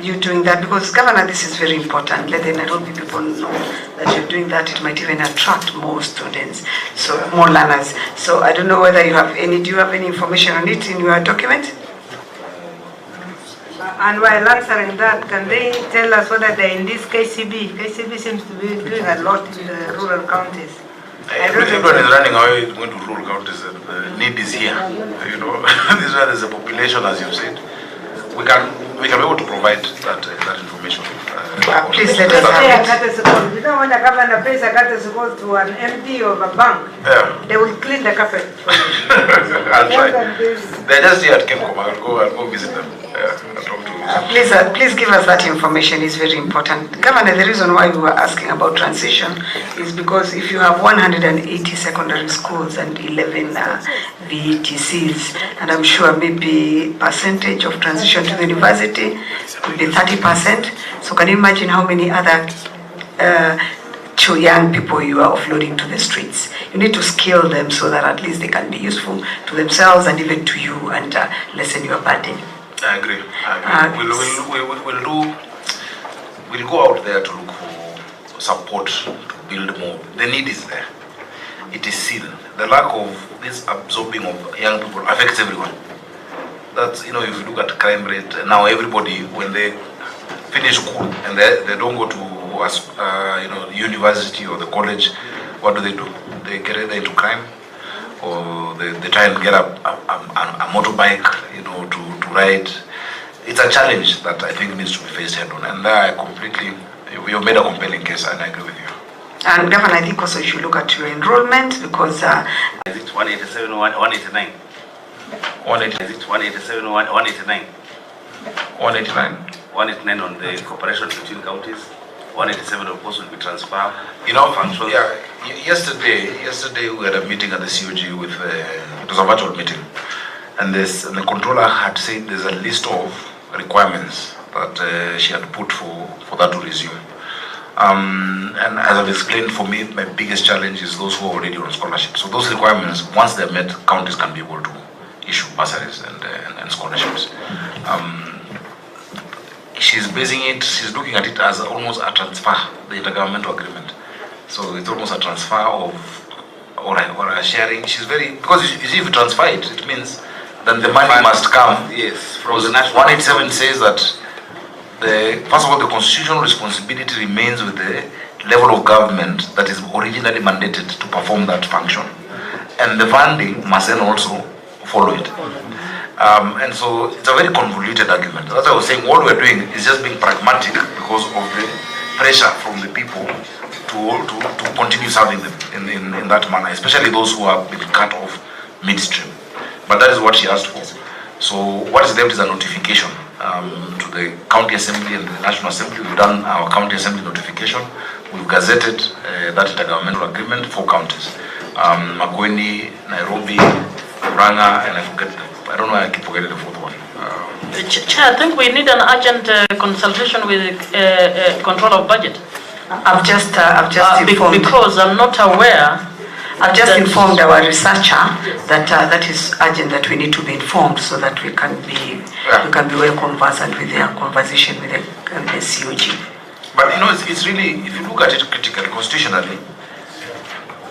you doing that? Because Governor, this is very important. Let the Nairobi people know that you're doing that. It might even attract more students, so more learners. So I don't know whether you have any, do you have any information on it in your document? And while answering that, can they tell us whether they're in this KCB? KCB seems to be doing a lot in the rural counties. Everyone is running away going to rural counties. The need is here. You know, this is where there's a population, as you've said. We can be able to provide that information. Please let us have it. You know, when the governor pays a courtesy call to an MD of a bank, they will clean the carpet. I'll try. They're just here at Kemkom. I'll go visit them. I'll talk to them. Please give us that information. It's very important. Governor, the reason why we were asking about transition is because if you have 180 secondary schools and 11 VTCs, and I'm sure maybe percentage of transition to the university will be 30%. So can you imagine how many other young people you are offloading to the streets? You need to skill them so that at least they can be useful to themselves and even to you and lessen your burden. I agree. We'll go out there to look for support to build more. The need is there. It is seen. The lack of this absorbing of young people affects everyone. That's, you know, if you look at crime rate, now everybody, when they finish school and they don't go to university or the college, what do? They get either into crime or they try and get a motorbike, you know, to ride. It's a challenge that I think needs to be faced head on, and we have made a compelling case, and I agree with you. And Governor, I think also you should look at your enrollment because it's 187, 189. 187, 189. 189. 189 on the cooperation between counties. 187 of course will be transferred. You know, functions. Yeah. Yesterday we had a meeting at the COG with it was a virtual meeting, and the controller had said there's a list of requirements that she had put for that to resume. And as I've explained, for me, my biggest challenge is those who are already on scholarship. So those requirements, once they're met, counties can be able to issue bursaries and scholarships. She's looking at it as almost a transfer, the intergovernmental agreement. So it's almost a transfer or a sharing. Because if you transfer it, it means then the money must come. Yes, from the national. 187 says that first of all, the constitutional responsibility remains with the level of government that is originally mandated to perform that function, and the funding must then also follow it. And so it's a very convoluted argument. As I was saying, what we're doing is just being pragmatic because of the pressure from the people to continue serving them in that manner, especially those who have been cut off midstream. But that is what she asked for. So what is left is a notification to the county assembly and the national assembly. We've done our county assembly notification. We've gazetted that intergovernmental agreement for counties: Makwiny, Nairobi, Uranga, and I don't know, I keep forgetting the fourth one. Chair, I think we need an urgent consultation with the control of budget. I've just informed. Because I'm not aware. I've just informed our researcher that that is urgent, that we need to be informed so that we can be well conversant with their conversation with the COG. But you know, it's really, if you look at it critically, constitutionally,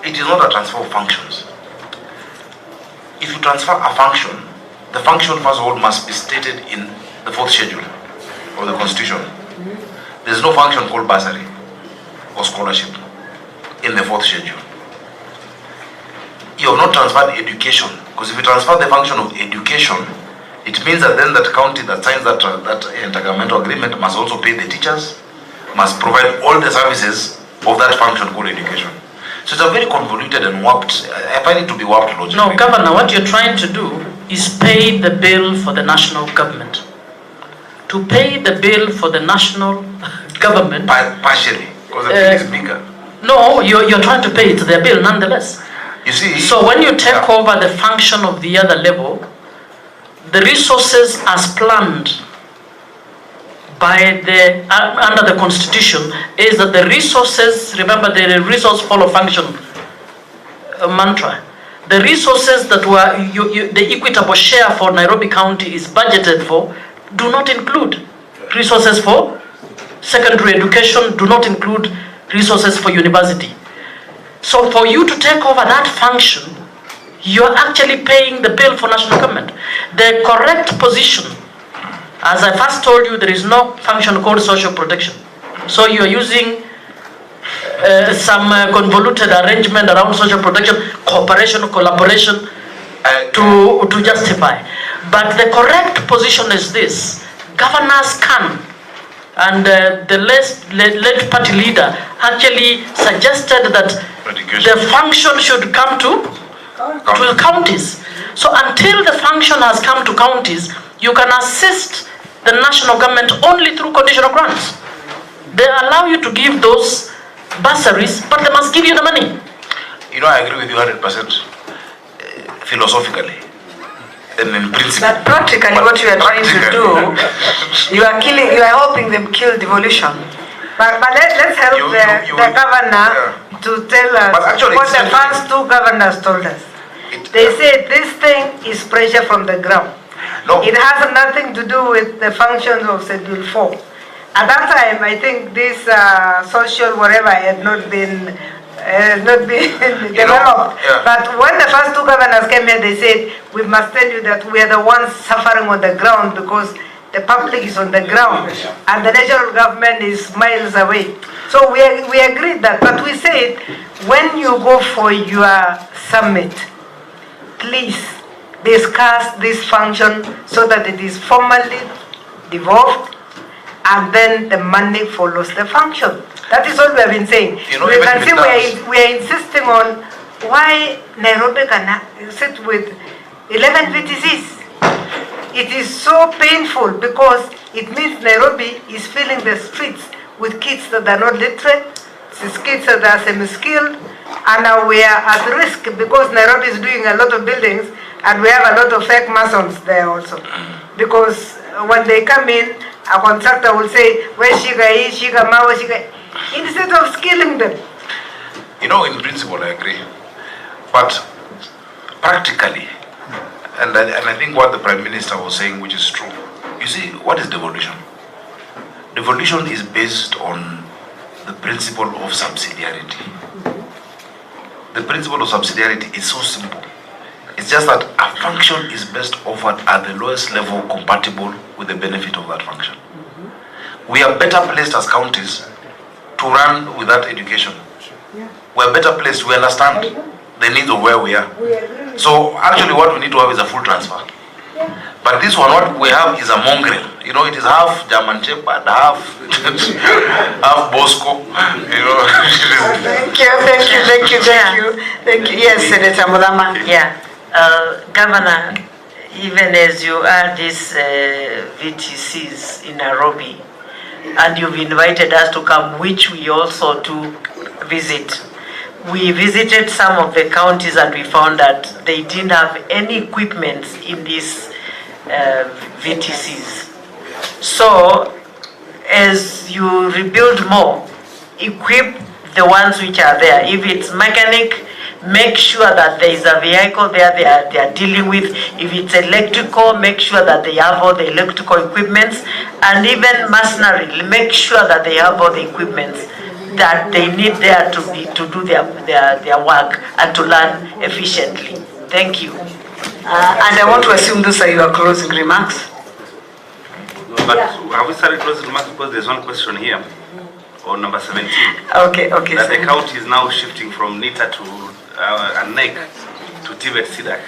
it is not a transfer of functions. If you transfer a function, the function first of all must be stated in the fourth schedule of the constitution. There's no function called bursary or scholarship in the fourth schedule. You have not transferred education, because if you transfer the function of education, it means that then that county that signs that intergovernmental agreement must also pay the teachers, must provide all the services of that function called education. So it's a very convoluted and warped, I find it to be warped logically. No, Governor, what you're trying to do is pay the bill for the national government. To pay the bill for the national government... Partially, because the bill is bigger. No, you're trying to pay it to their bill nonetheless. You see? So when you take over the function of the other level, the resources as planned by the under the constitution is that the resources, remember the resource follow function mantra, the resources that were the equitable share for Nairobi County is budgeted for do not include resources for secondary education, do not include resources for university. So for you to take over that function, you are actually paying the bill for national government. The correct position, as I first told you, there is no function called social protection. So you are using some convoluted arrangement around social protection, cooperation, collaboration to justify. But the correct position is this: governors can, and the late party leader actually suggested that the function should come to counties. So until the function has come to counties, you can assist the national government only through conditional grants. They allow you to give those bursaries, but they must give you the money. You know, I agree with you 100% philosophically and in principle. But practically, what you are trying to do, you are helping them kill devolution. But let's help the governor to tell us what the first two governors told us. They said this thing is pressure from the ground. No. It has nothing to do with the functions of Schedule 4. At that time, I think this social whatever had not been developed. But when the first two governors came here, they said, we must tell you that we are the ones suffering on the ground because the public is on the ground and the national government is miles away. So we agreed that, but we said, when you go for your summit, please discuss this function so that it is formally devolved and then the money follows the function. That is all we have been saying. You know, we can see we are insisting on why Nairobi can sit with 11 VTCs. It is so painful because it means Nairobi is filling the streets with kids that are not literate, kids that are semi-skilled, and now we are at risk because Nairobi is doing a lot of buildings and we have a lot of fake masons there also. Because when they come in, a contractor will say, where's Shiga E, Shiga Ma, Shiga, instead of skilling them. You know, in principle, I agree. But practically, and I think what the Prime Minister was saying, which is true, you see, what is devolution? Devolution is based on the principle of subsidiarity. The principle of subsidiarity is so simple. It's just that a function is best offered at the lowest level compatible with the benefit of that function. We are better placed as counties to run with that education. We are better placed, we understand the needs of where we are. So actually what we need to have is a full transfer. But this one, what we have is a mongrel. You know, it is half German Shepherd, half Bosco. You know. Thank you. Yes, Senator Mudama. Yeah. Governor, even as you are these VTCs in Nairobi, and you've invited us to come, which we also to visit. We visited some of the counties and we found that they didn't have any equipment in these VTCs. So, as you rebuild more, equip the ones which are there. If it's mechanic, make sure that there is a vehicle there they are dealing with. If it's electrical, make sure that they have all the electrical equipments. And even mercenary, make sure that they have all the equipments that they need there to do their work and to learn efficiently. Thank you. And I want to assume those are your closing remarks. But have we started closing remarks because there's one question here on number 17. Okay. That the county is now shifting from NITA to NEC to TVET SIDAC.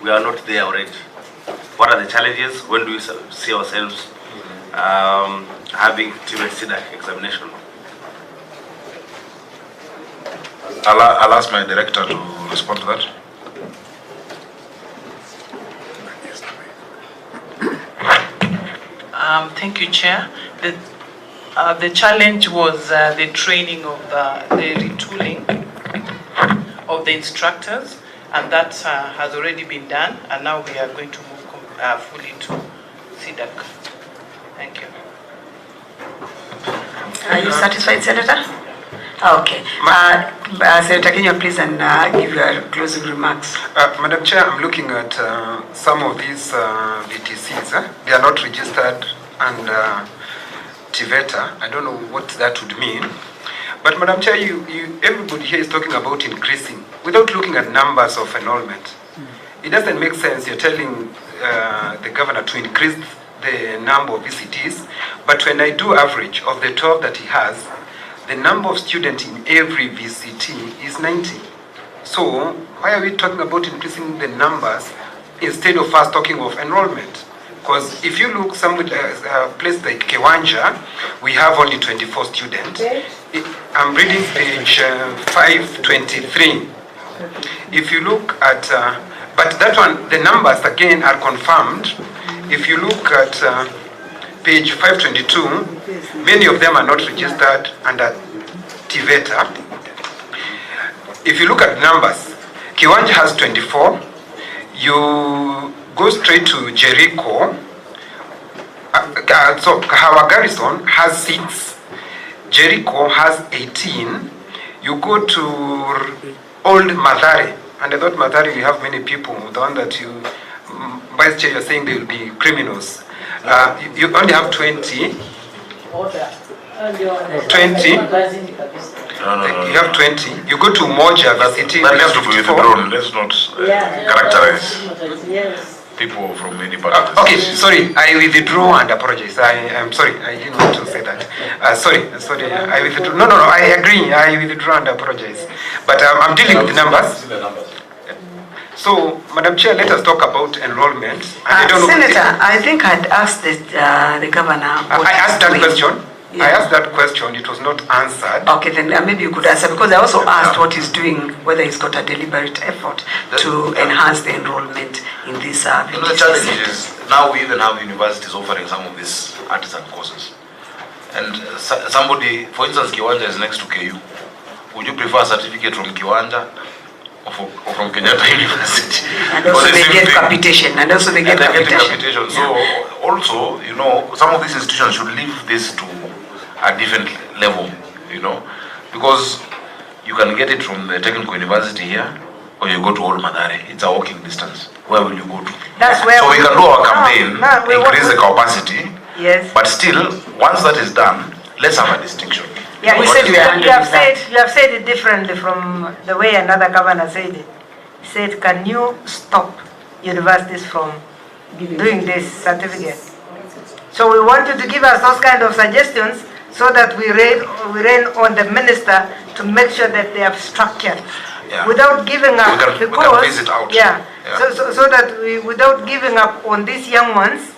We are not there already. What are the challenges? When do we see ourselves having TVET SIDAC examination? I'll ask my director to respond to that. Thank you, Chair. The challenge was the training of the retooling of of the instructors, and that has already been done, and now we are going to move fully to CDAC. Thank you. Are you satisfied, Senator? Okay. Senator Kenya, please, and give your closing remarks. Madam Chair, I'm looking at some of these VTCs. They are not registered and TVETA. I don't know what that would mean. But Madam Chair, everybody here is talking about increasing without looking at numbers of enrollment. It doesn't make sense. You're telling the governor to increase the number of VCTs, but when I do average of the 12 that he has, the number of students in every VCT is 90. So why are we talking about increasing the numbers instead of us talking of enrollment? Because if you look somewhere, a place like Kiwanja, we have only 24 students. I'm reading page 523. If you look at, but that one, the numbers again are confirmed. If you look at page 522, many of them are not registered under TVETA. If you look at numbers, Kiwanja has 24. You go straight to Jericho. So Kahawa Garrison has 6. Jericho has 18. You go to Old Mathare, and I thought Mathare you have many people. The one that you, Vice Chair, you're saying they will be criminals. You only have 20. 20. You have 20. You go to Moja, the city. That has to be withdrawn. Let's not characterize people from any part of the okay, sorry, I withdraw and apologize. I'm sorry, I didn't want to say that. Sorry, I withdraw. No, I agree. I withdraw and apologize. But I'm dealing with the numbers. So, Madam Chair, let us talk about enrollment. Senator, I think I'd asked the governor. I asked that question. Yeah. I asked that question, it was not answered. Okay, then maybe you could answer, because I also asked what he's doing, whether he's got a deliberate effort to enhance the enrollment in this the challenge is, now we even have universities offering some of these artisan courses. And somebody, for instance, Kiwanja is next to KU. Would you prefer a certificate from Kiwanja or from Kenyatta University? And also they get capitation. capitation. So also, you know, some of these institutions should leave this to a different level, you know, because you can get it from the technical university here, or you go to Old Mathare. It's a walking distance. Where will you go to? That's where so we can do our campaign, increase the capacity. Yes. But still, once that is done, let's have a distinction. Yeah, you have said it differently from the way another governor said it. He said, "Can you stop universities from doing this certificate?" So we want you to give us those kind of suggestions, so that we rain on the minister to make sure that they have structure, without giving up. We can phase it out. So that without giving up on these young ones,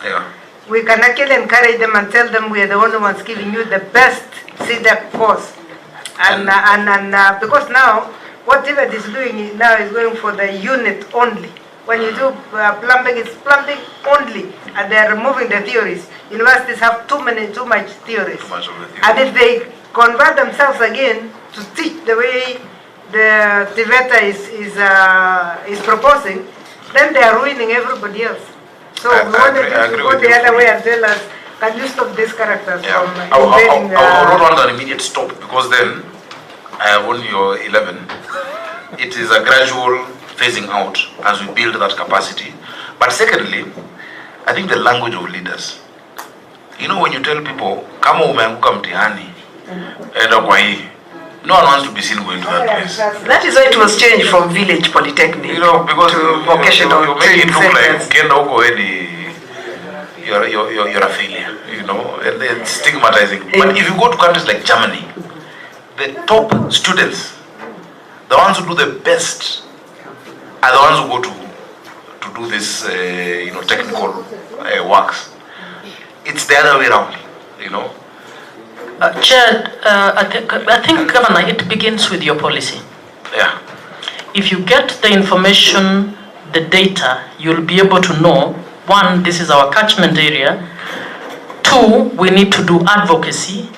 we can actually encourage them and tell them we are the only ones giving you the best CDAC course. And because now what TVET is doing now is going for the unit only. When you do plumbing, it's plumbing only, and they are removing the theories. Universities have too much theories. And if they convert themselves again to teach the way the TVETA is proposing, then they are ruining everybody else. So we wanted to go the other way and tell us, can you stop these characters from invading the... I would not want an immediate stop, because then I have only your 11. It is a gradual phasing out as we build that capacity. But secondly, I think the language of leaders. You know, when you tell people, kama umeanguka mtihani, enda kwa hii, no one wants to be seen going to that place. That is why it was changed from village polytechnic, you know, because to vocational you make it look like ukienda huko already you're a failure, you know, and then stigmatizing. But if you go to countries like Germany, the top students, the ones who do the best, are the ones who go to do this, you know, technical works. It's the other way around, you know. Chair, I think, Governor, it begins with your policy. Yeah. If you get the information, the data, you'll be able to know, one, this is our catchment area. Two, we need to do advocacy.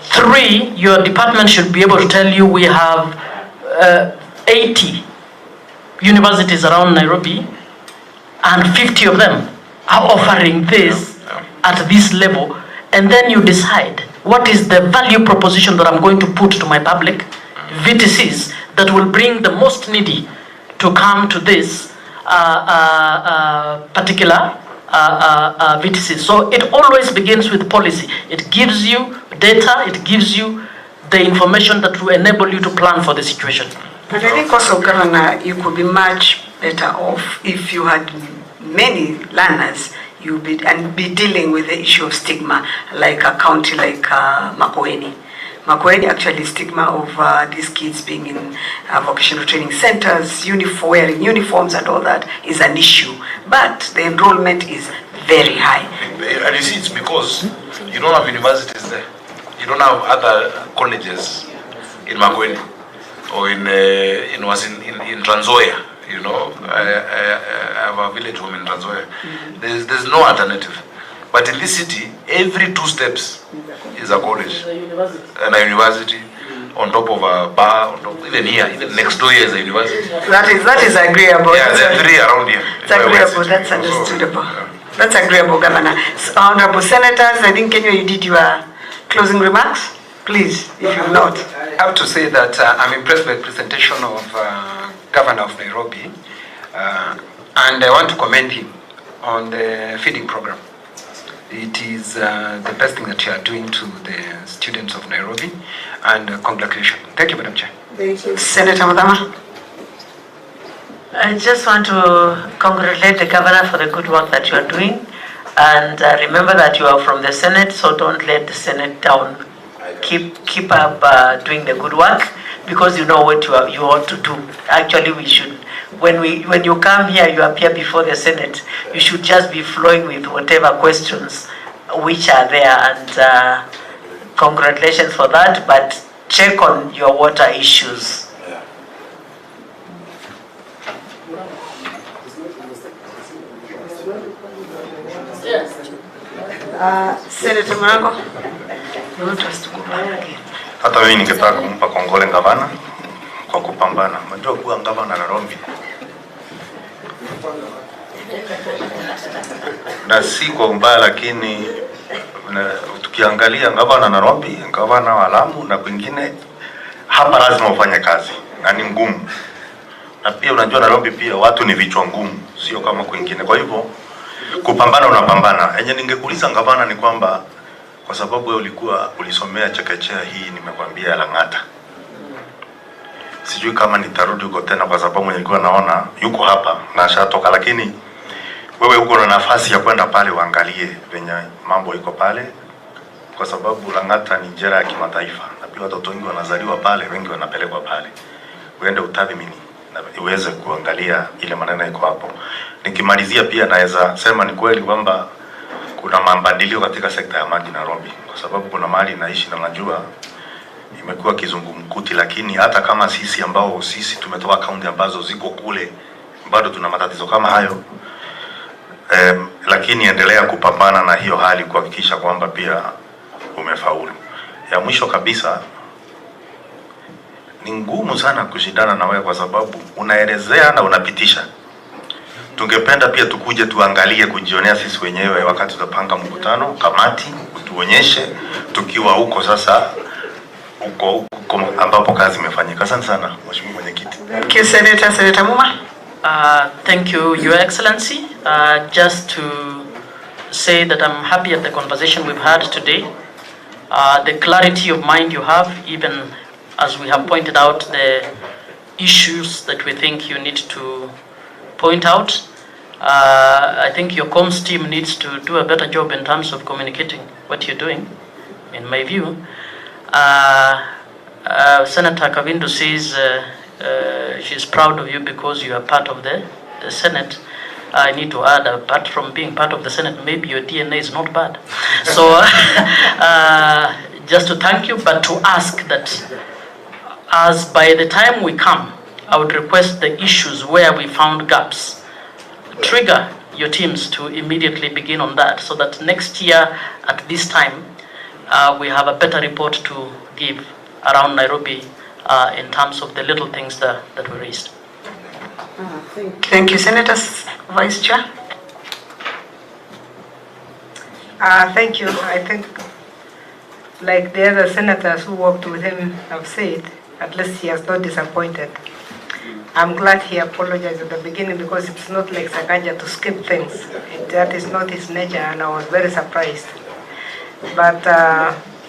Three, your department should be able to tell you we have 80 universities around Nairobi, and 50 of them are offering this at this level, and then you decide what is the value proposition that I'm going to put to my public VTCs that will bring the most needy to come to this particular VTC. So it always begins with policy. It gives you data, it gives you the information that will enable you to plan for the situation. And I think also, Governor, you could be much better off if you had many learners be dealing with the issue of stigma, like a county like Makwiny. Makwiny, actually, stigma of these kids being in vocational training centers, wearing uniforms and all that is an issue. But the enrollment is very high. And you see, it's because you don't have universities there. You don't have other colleges in Makwiny or in Trans Nzoia. You know, I have a village home in Trans Nzoia. There's no alternative. But in this city, every 2 steps is a college and a university on top of a bar, even here, even next door here is a university. That is agreeable. Yeah, there are 3 around here. It's agreeable. That's understandable. That's agreeable, Governor. Honorable Senators, I think Kenya, you did your closing remarks. Please, if you've not. I have to say that I'm impressed by the presentation of Governor of Nairobi, and I want to commend him on the feeding program. It is the best thing that you are doing to the students of Nairobi, and congratulations. Thank you, Madam Chair. Thank you. Senator Madama. I just want to congratulate the governor for the good work that you are doing, and remember that you are from the Senate, so don't let the Senate down. Keep up doing the good work, because you know what you ought to do. Actually, we should. When you come here, you appear before the Senate, you should just be flowing with whatever questions which are there, and congratulations for that, but check on your water issues. Senator Mwango. Hata mimi ningetaka kumpa kongole gavana kwa kupambana. Unajua kuwa gavana Nairobi na si kwa mbaya, lakini tukiangalia gavana Nairobi, gavana wa Lamu na kwingine, hapa lazima ufanye kazi na ni ngumu. Na pia unajua Nairobi pia watu ni vichwa ngumu, sio kama kwingine. Kwa hivyo kupambana unapambana. Yenye ningekuuliza gavana ni kwamba kwa sababu wewe ulisomea chekechea hii, nimekwambia Lang'ata. Sijui kama nitarudi huko tena, kwa sababu nilikuwa naona yuko hapa na ashatoka, lakini wewe uko na nafasi ya kwenda pale uangalie venye mambo iko pale, kwa sababu Lang'ata ni jela ya kimataifa na pia watoto wengi wanazaliwa pale, wengi wanapelekwa pale. Uende utathmini na uweze kuangalia ile maneno iko hapo. Nikimalizia pia naweza sema ni kweli kwamba kuna mabadiliko katika sekta ya maji Nairobi, kwa sababu kuna mahali naishi na najua imekuwa kizungumkuti, lakini hata kama sisi tumetoka kaunti ambazo ziko kule bado tuna matatizo kama hayo. Lakini endelea kupambana na hiyo hali kuhakikisha kwamba pia umefaulu. Ya mwisho kabisa, ni ngumu sana kushindana na wewe kwa sababu unaelezea na unapitisha. Tungependa pia tukuje tuangalie, kujionea sisi wenyewe wakati tutapanga mkutano kamati, tuonyeshe tukiwa huko sasa huko ambapo kazi imefanyika. Asante sana Mheshimiwa Mwenyekiti. Thank you, Senator Muma. Thank you, Your Excellency. Just to say that I'm happy at the conversation we've had today. The clarity of mind you have, even as we have pointed out the issues that we think you need to point out. I think your comms team needs to do a better job in terms of communicating what you're doing, in my view. Senator Kavindu says she's proud of you because you are part of the Senate. I need to add, apart from being part of the Senate, maybe your DNA is not bad. So just to thank you, but to ask that as by the time we come, I would request the issues where we found gaps, trigger your teams to immediately begin on that, so that next year at this time we have a better report to give around Nairobi in terms of the little things that we raised. Thank you, Senators. Vice Chair. Thank you. I think, like the other senators who worked with him have said, at least he has not disappointed. I'm glad he apologized at the beginning because it's not like Sakaja to skip things. That is not his nature, and I was very surprised. But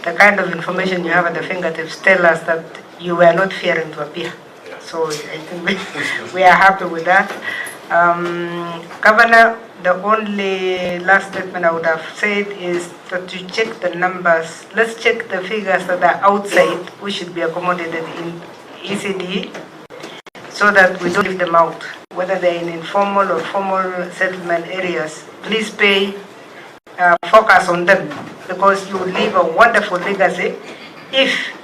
the kind of information you have at the fingertips tell us that you were not fearing to appear. So I think we are happy with that. Governor, the only last statement I would have said is that you check the numbers. Let's check the figures that are outside, which should be accommodated in ECD, so that we don't leave them out, whether they're in informal or formal settlement areas. Please pay focus on them, because you leave a wonderful legacy if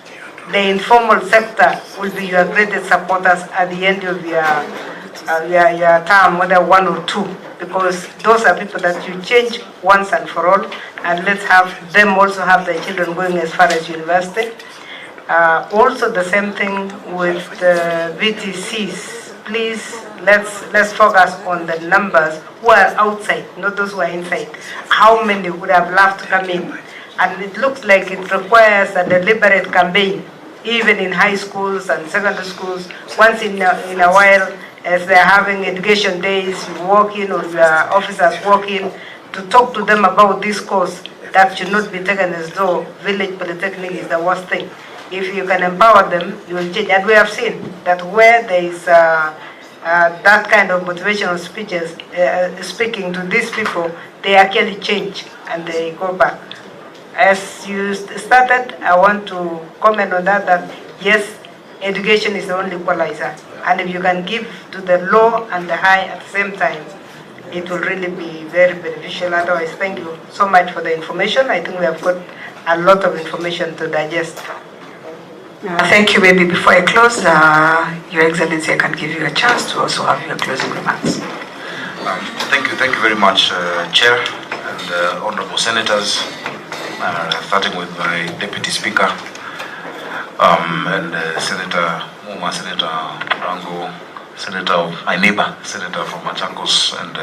the informal sector will be your greatest supporters at the end of your term, whether one or two, because those are people that you change once and for all, and let's have them also have their children going as far as university. Also the same thing with the VTCs. Please, let's focus on the numbers who are outside, not those who are inside. How many would have loved to come in? And it looks like it requires a deliberate campaign, even in high schools and secondary schools. Once in a while, as they're having education days, you walk in, or your officers walk in to talk to them about this course. That should not be taken as though village polytechnic is the worst thing. If you can empower them, you will change. And we have seen that where there is that kind of motivational speeches, speaking to these people, they actually change and they go back. As you started, I want to comment on that yes, education is the only equalizer. And if you can give to the low and the high at the same time, it will really be very beneficial. Otherwise, thank you so much for the information. I think we have got a lot of information to digest. Thank you. Maybe before I close, Your Excellency, I can give you a chance to also have your closing remarks. Thank you very much, Chair and honorable senators, starting with my Deputy Speaker and Senator Muma, Senator Rango, Senator of my neighbor, Senator from Machakos, and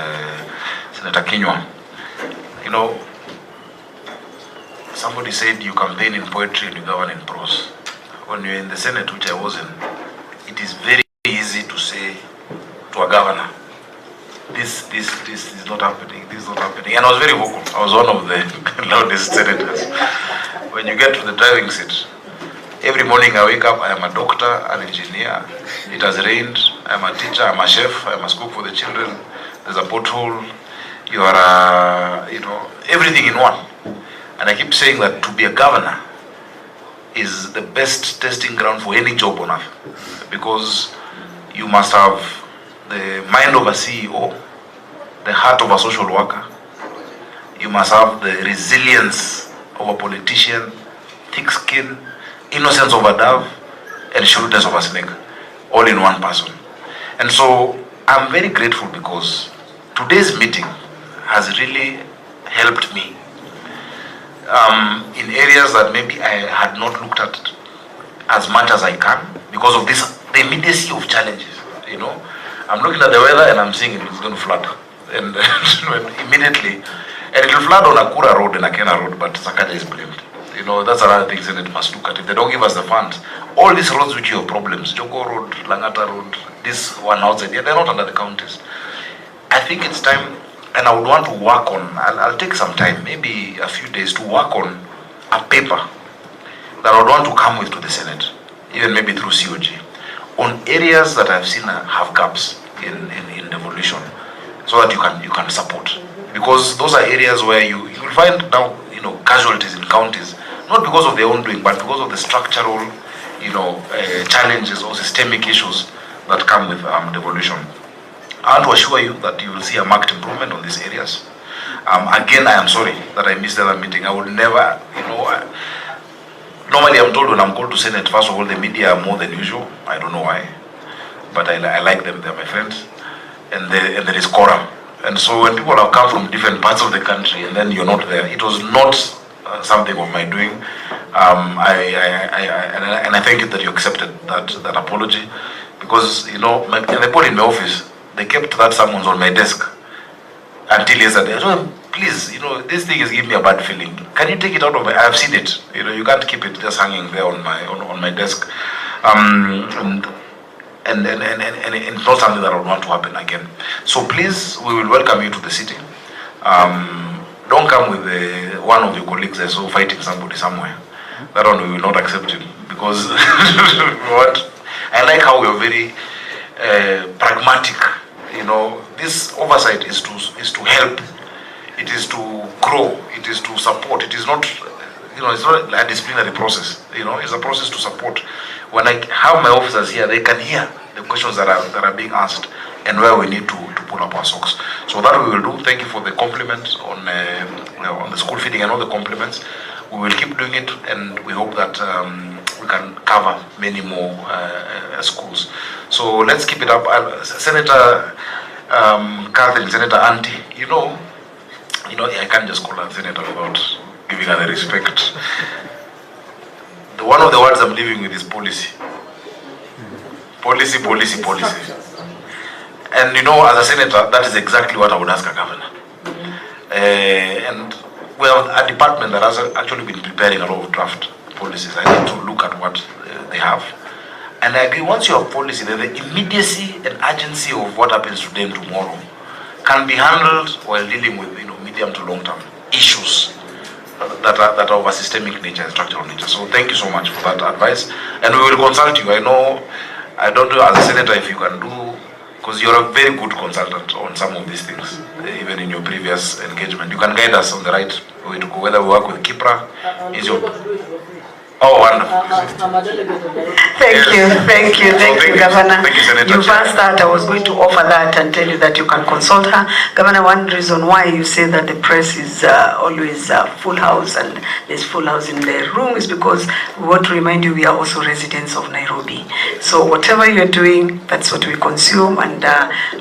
Senator Kenywa. You know, somebody said you campaign in poetry and you govern in prose. When you're in the Senate, which I was in, it is very easy to say to a governor, this is not happening, this is not happening. And I was very vocal. I was one of the loudest senators. When you get to the driving seat, every morning I wake up, I am a doctor, an engineer, it has rained, I'm a teacher, I'm a chef, I must cook for the children, there's a pothole, you are, everything in one. And I keep saying that to be a governor is the best testing ground for any job on earth, because you must have the mind of a CEO, the heart of a social worker, you must have the resilience of a politician, thick skin, innocence of a dove, and shrewdness of a snake, all in one person. And so I'm very grateful because today's meeting has really helped me in areas that maybe I had not looked at as much as I can because of the immediacy of challenges. I'm looking at the weather and I'm seeing it's going to flood, and immediately, and it will flood on Akura Road and Akena Road, but Sakaja is blamed. That's another thing Senate must look at. If they don't give us the funds, all these roads which you have problems, Jogo Road, Langata Road, this one outside, they're not under the counties. I think it's time. And I would want to work on, I'll take some time, maybe a few days, to work on a paper that I would want to come with to the Senate, even maybe through COG, on areas that I've seen have gaps in devolution, so that you can support. Because those are areas where you will find now, casualties in counties, not because of their own doing, but because of the structural, challenges or systemic issues that come with devolution. I want to assure you that you will see a marked improvement on these areas. Again, I am sorry that I missed the other meeting. I would never, normally I'm told when I'm called to Senate, first of all, the media are more than usual. I don't know why, but I like them, they're my friends. And there is quorum. And so when people have come from different parts of the country and then you're not there, it was not something of my doing. And I thank you that you accepted that apology. Because, in the poll in my office, they kept that summons on my desk until yesterday. I told them, please, this thing is giving me a bad feeling. Can you take it out of my, I've seen it. You can't keep it just hanging there on my desk. And it's not something that I would want to happen again. So please, we will welcome you to the city. Don't come with one of your colleagues I saw fighting somebody somewhere. That one we will not accept him, because I like how we are very pragmatic. This oversight is to help. It is to grow. It is to support. It is not, it's not a disciplinary process. It's a process to support. When I have my officers here, they can hear the questions that are being asked and where we need to pull up our socks. So that we will do. Thank you for the compliments on the school feeding and all the compliments. We will keep doing it, and we hope that we can cover many more schools. So let's keep it up. Senator Catherine, Senator Auntie, I can't just call her senator without giving her the respect. One of the words I'm living with is policy. Policy, policy, policy. And as a senator, that is exactly what I would ask a governor. And we have a department that has actually been preparing a lot of draft policies. I need to look at what they have. And I agree, once you have policy, then the immediacy and urgency of what happens to them tomorrow can be handled while dealing with medium to long term issues that are of a systemic nature and structural nature. So thank you so much for that advice. And we will consult you. I don't know as a senator if you can do, because you're a very good consultant on some of these things, even in your previous engagement. You can guide us on the right way to go, whether we work with Kipra. Oh, wonderful. Thank you, Governor. Thank you, Senator. You've asked that. I was going to offer that and tell you that you can consult her. Governor, one reason why you say that the press is always full house and there's full house in the room is because we want to remind you we are also residents of Nairobi. So whatever you're doing, that's what we consume, and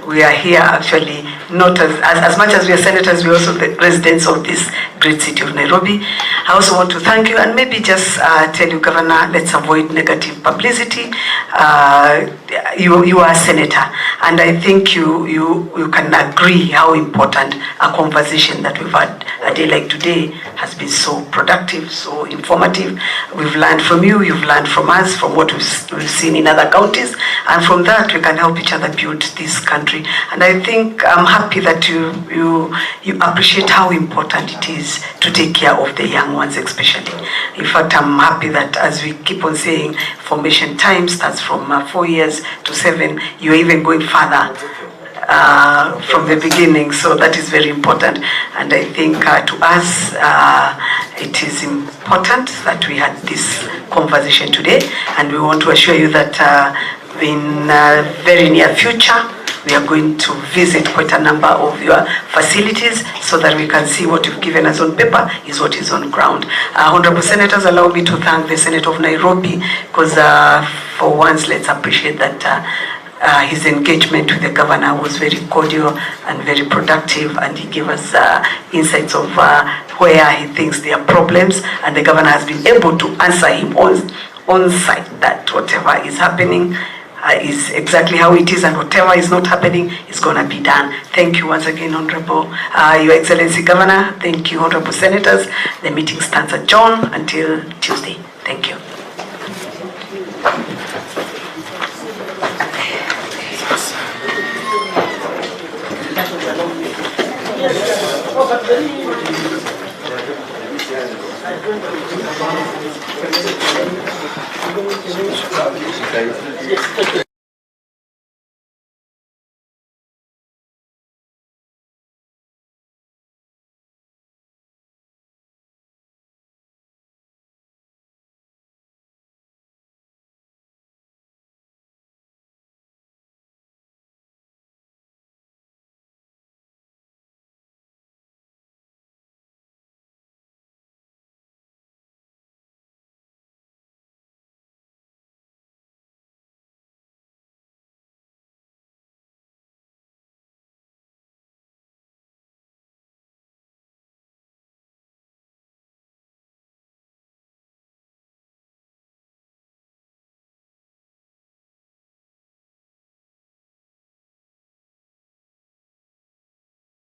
we are here actually not as much as we are senators, we're also the residents of this great city of Nairobi. I also want to thank you, and maybe just tell you, Governor, let's avoid negative publicity. You are a senator, and I think you can agree how important a conversation that we've had a day like today has been so productive, so informative. We've learned from you, you've learned from us, from what we've seen in other counties, and from that we can help each other build this country. And I think I'm happy that you appreciate how important it is to take care of the young ones especially. In fact, I'm happy that as we keep on saying, formation time starts from 4 years to 7, you're even going further from the beginning, so that is very important. And I think to us it is important that we had this conversation today, and we want to assure you that in very near future we are going to visit quite a number of your facilities so that we can see what you've given us on paper is what is on ground. Honorable Senators, allow me to thank the Senator of Nairobi, because for once, let's appreciate that his engagement with the governor was very cordial and very productive, and he gave us insights of where he thinks there are problems, and the governor has been able to answer him on site that whatever is happening is exactly how it is, and whatever is not happening is going to be done. Thank you once again, Honorable Your Excellency Governor. Thank you, Honorable Senators. The meeting stands adjourned until Tuesday. Thank you. Yes.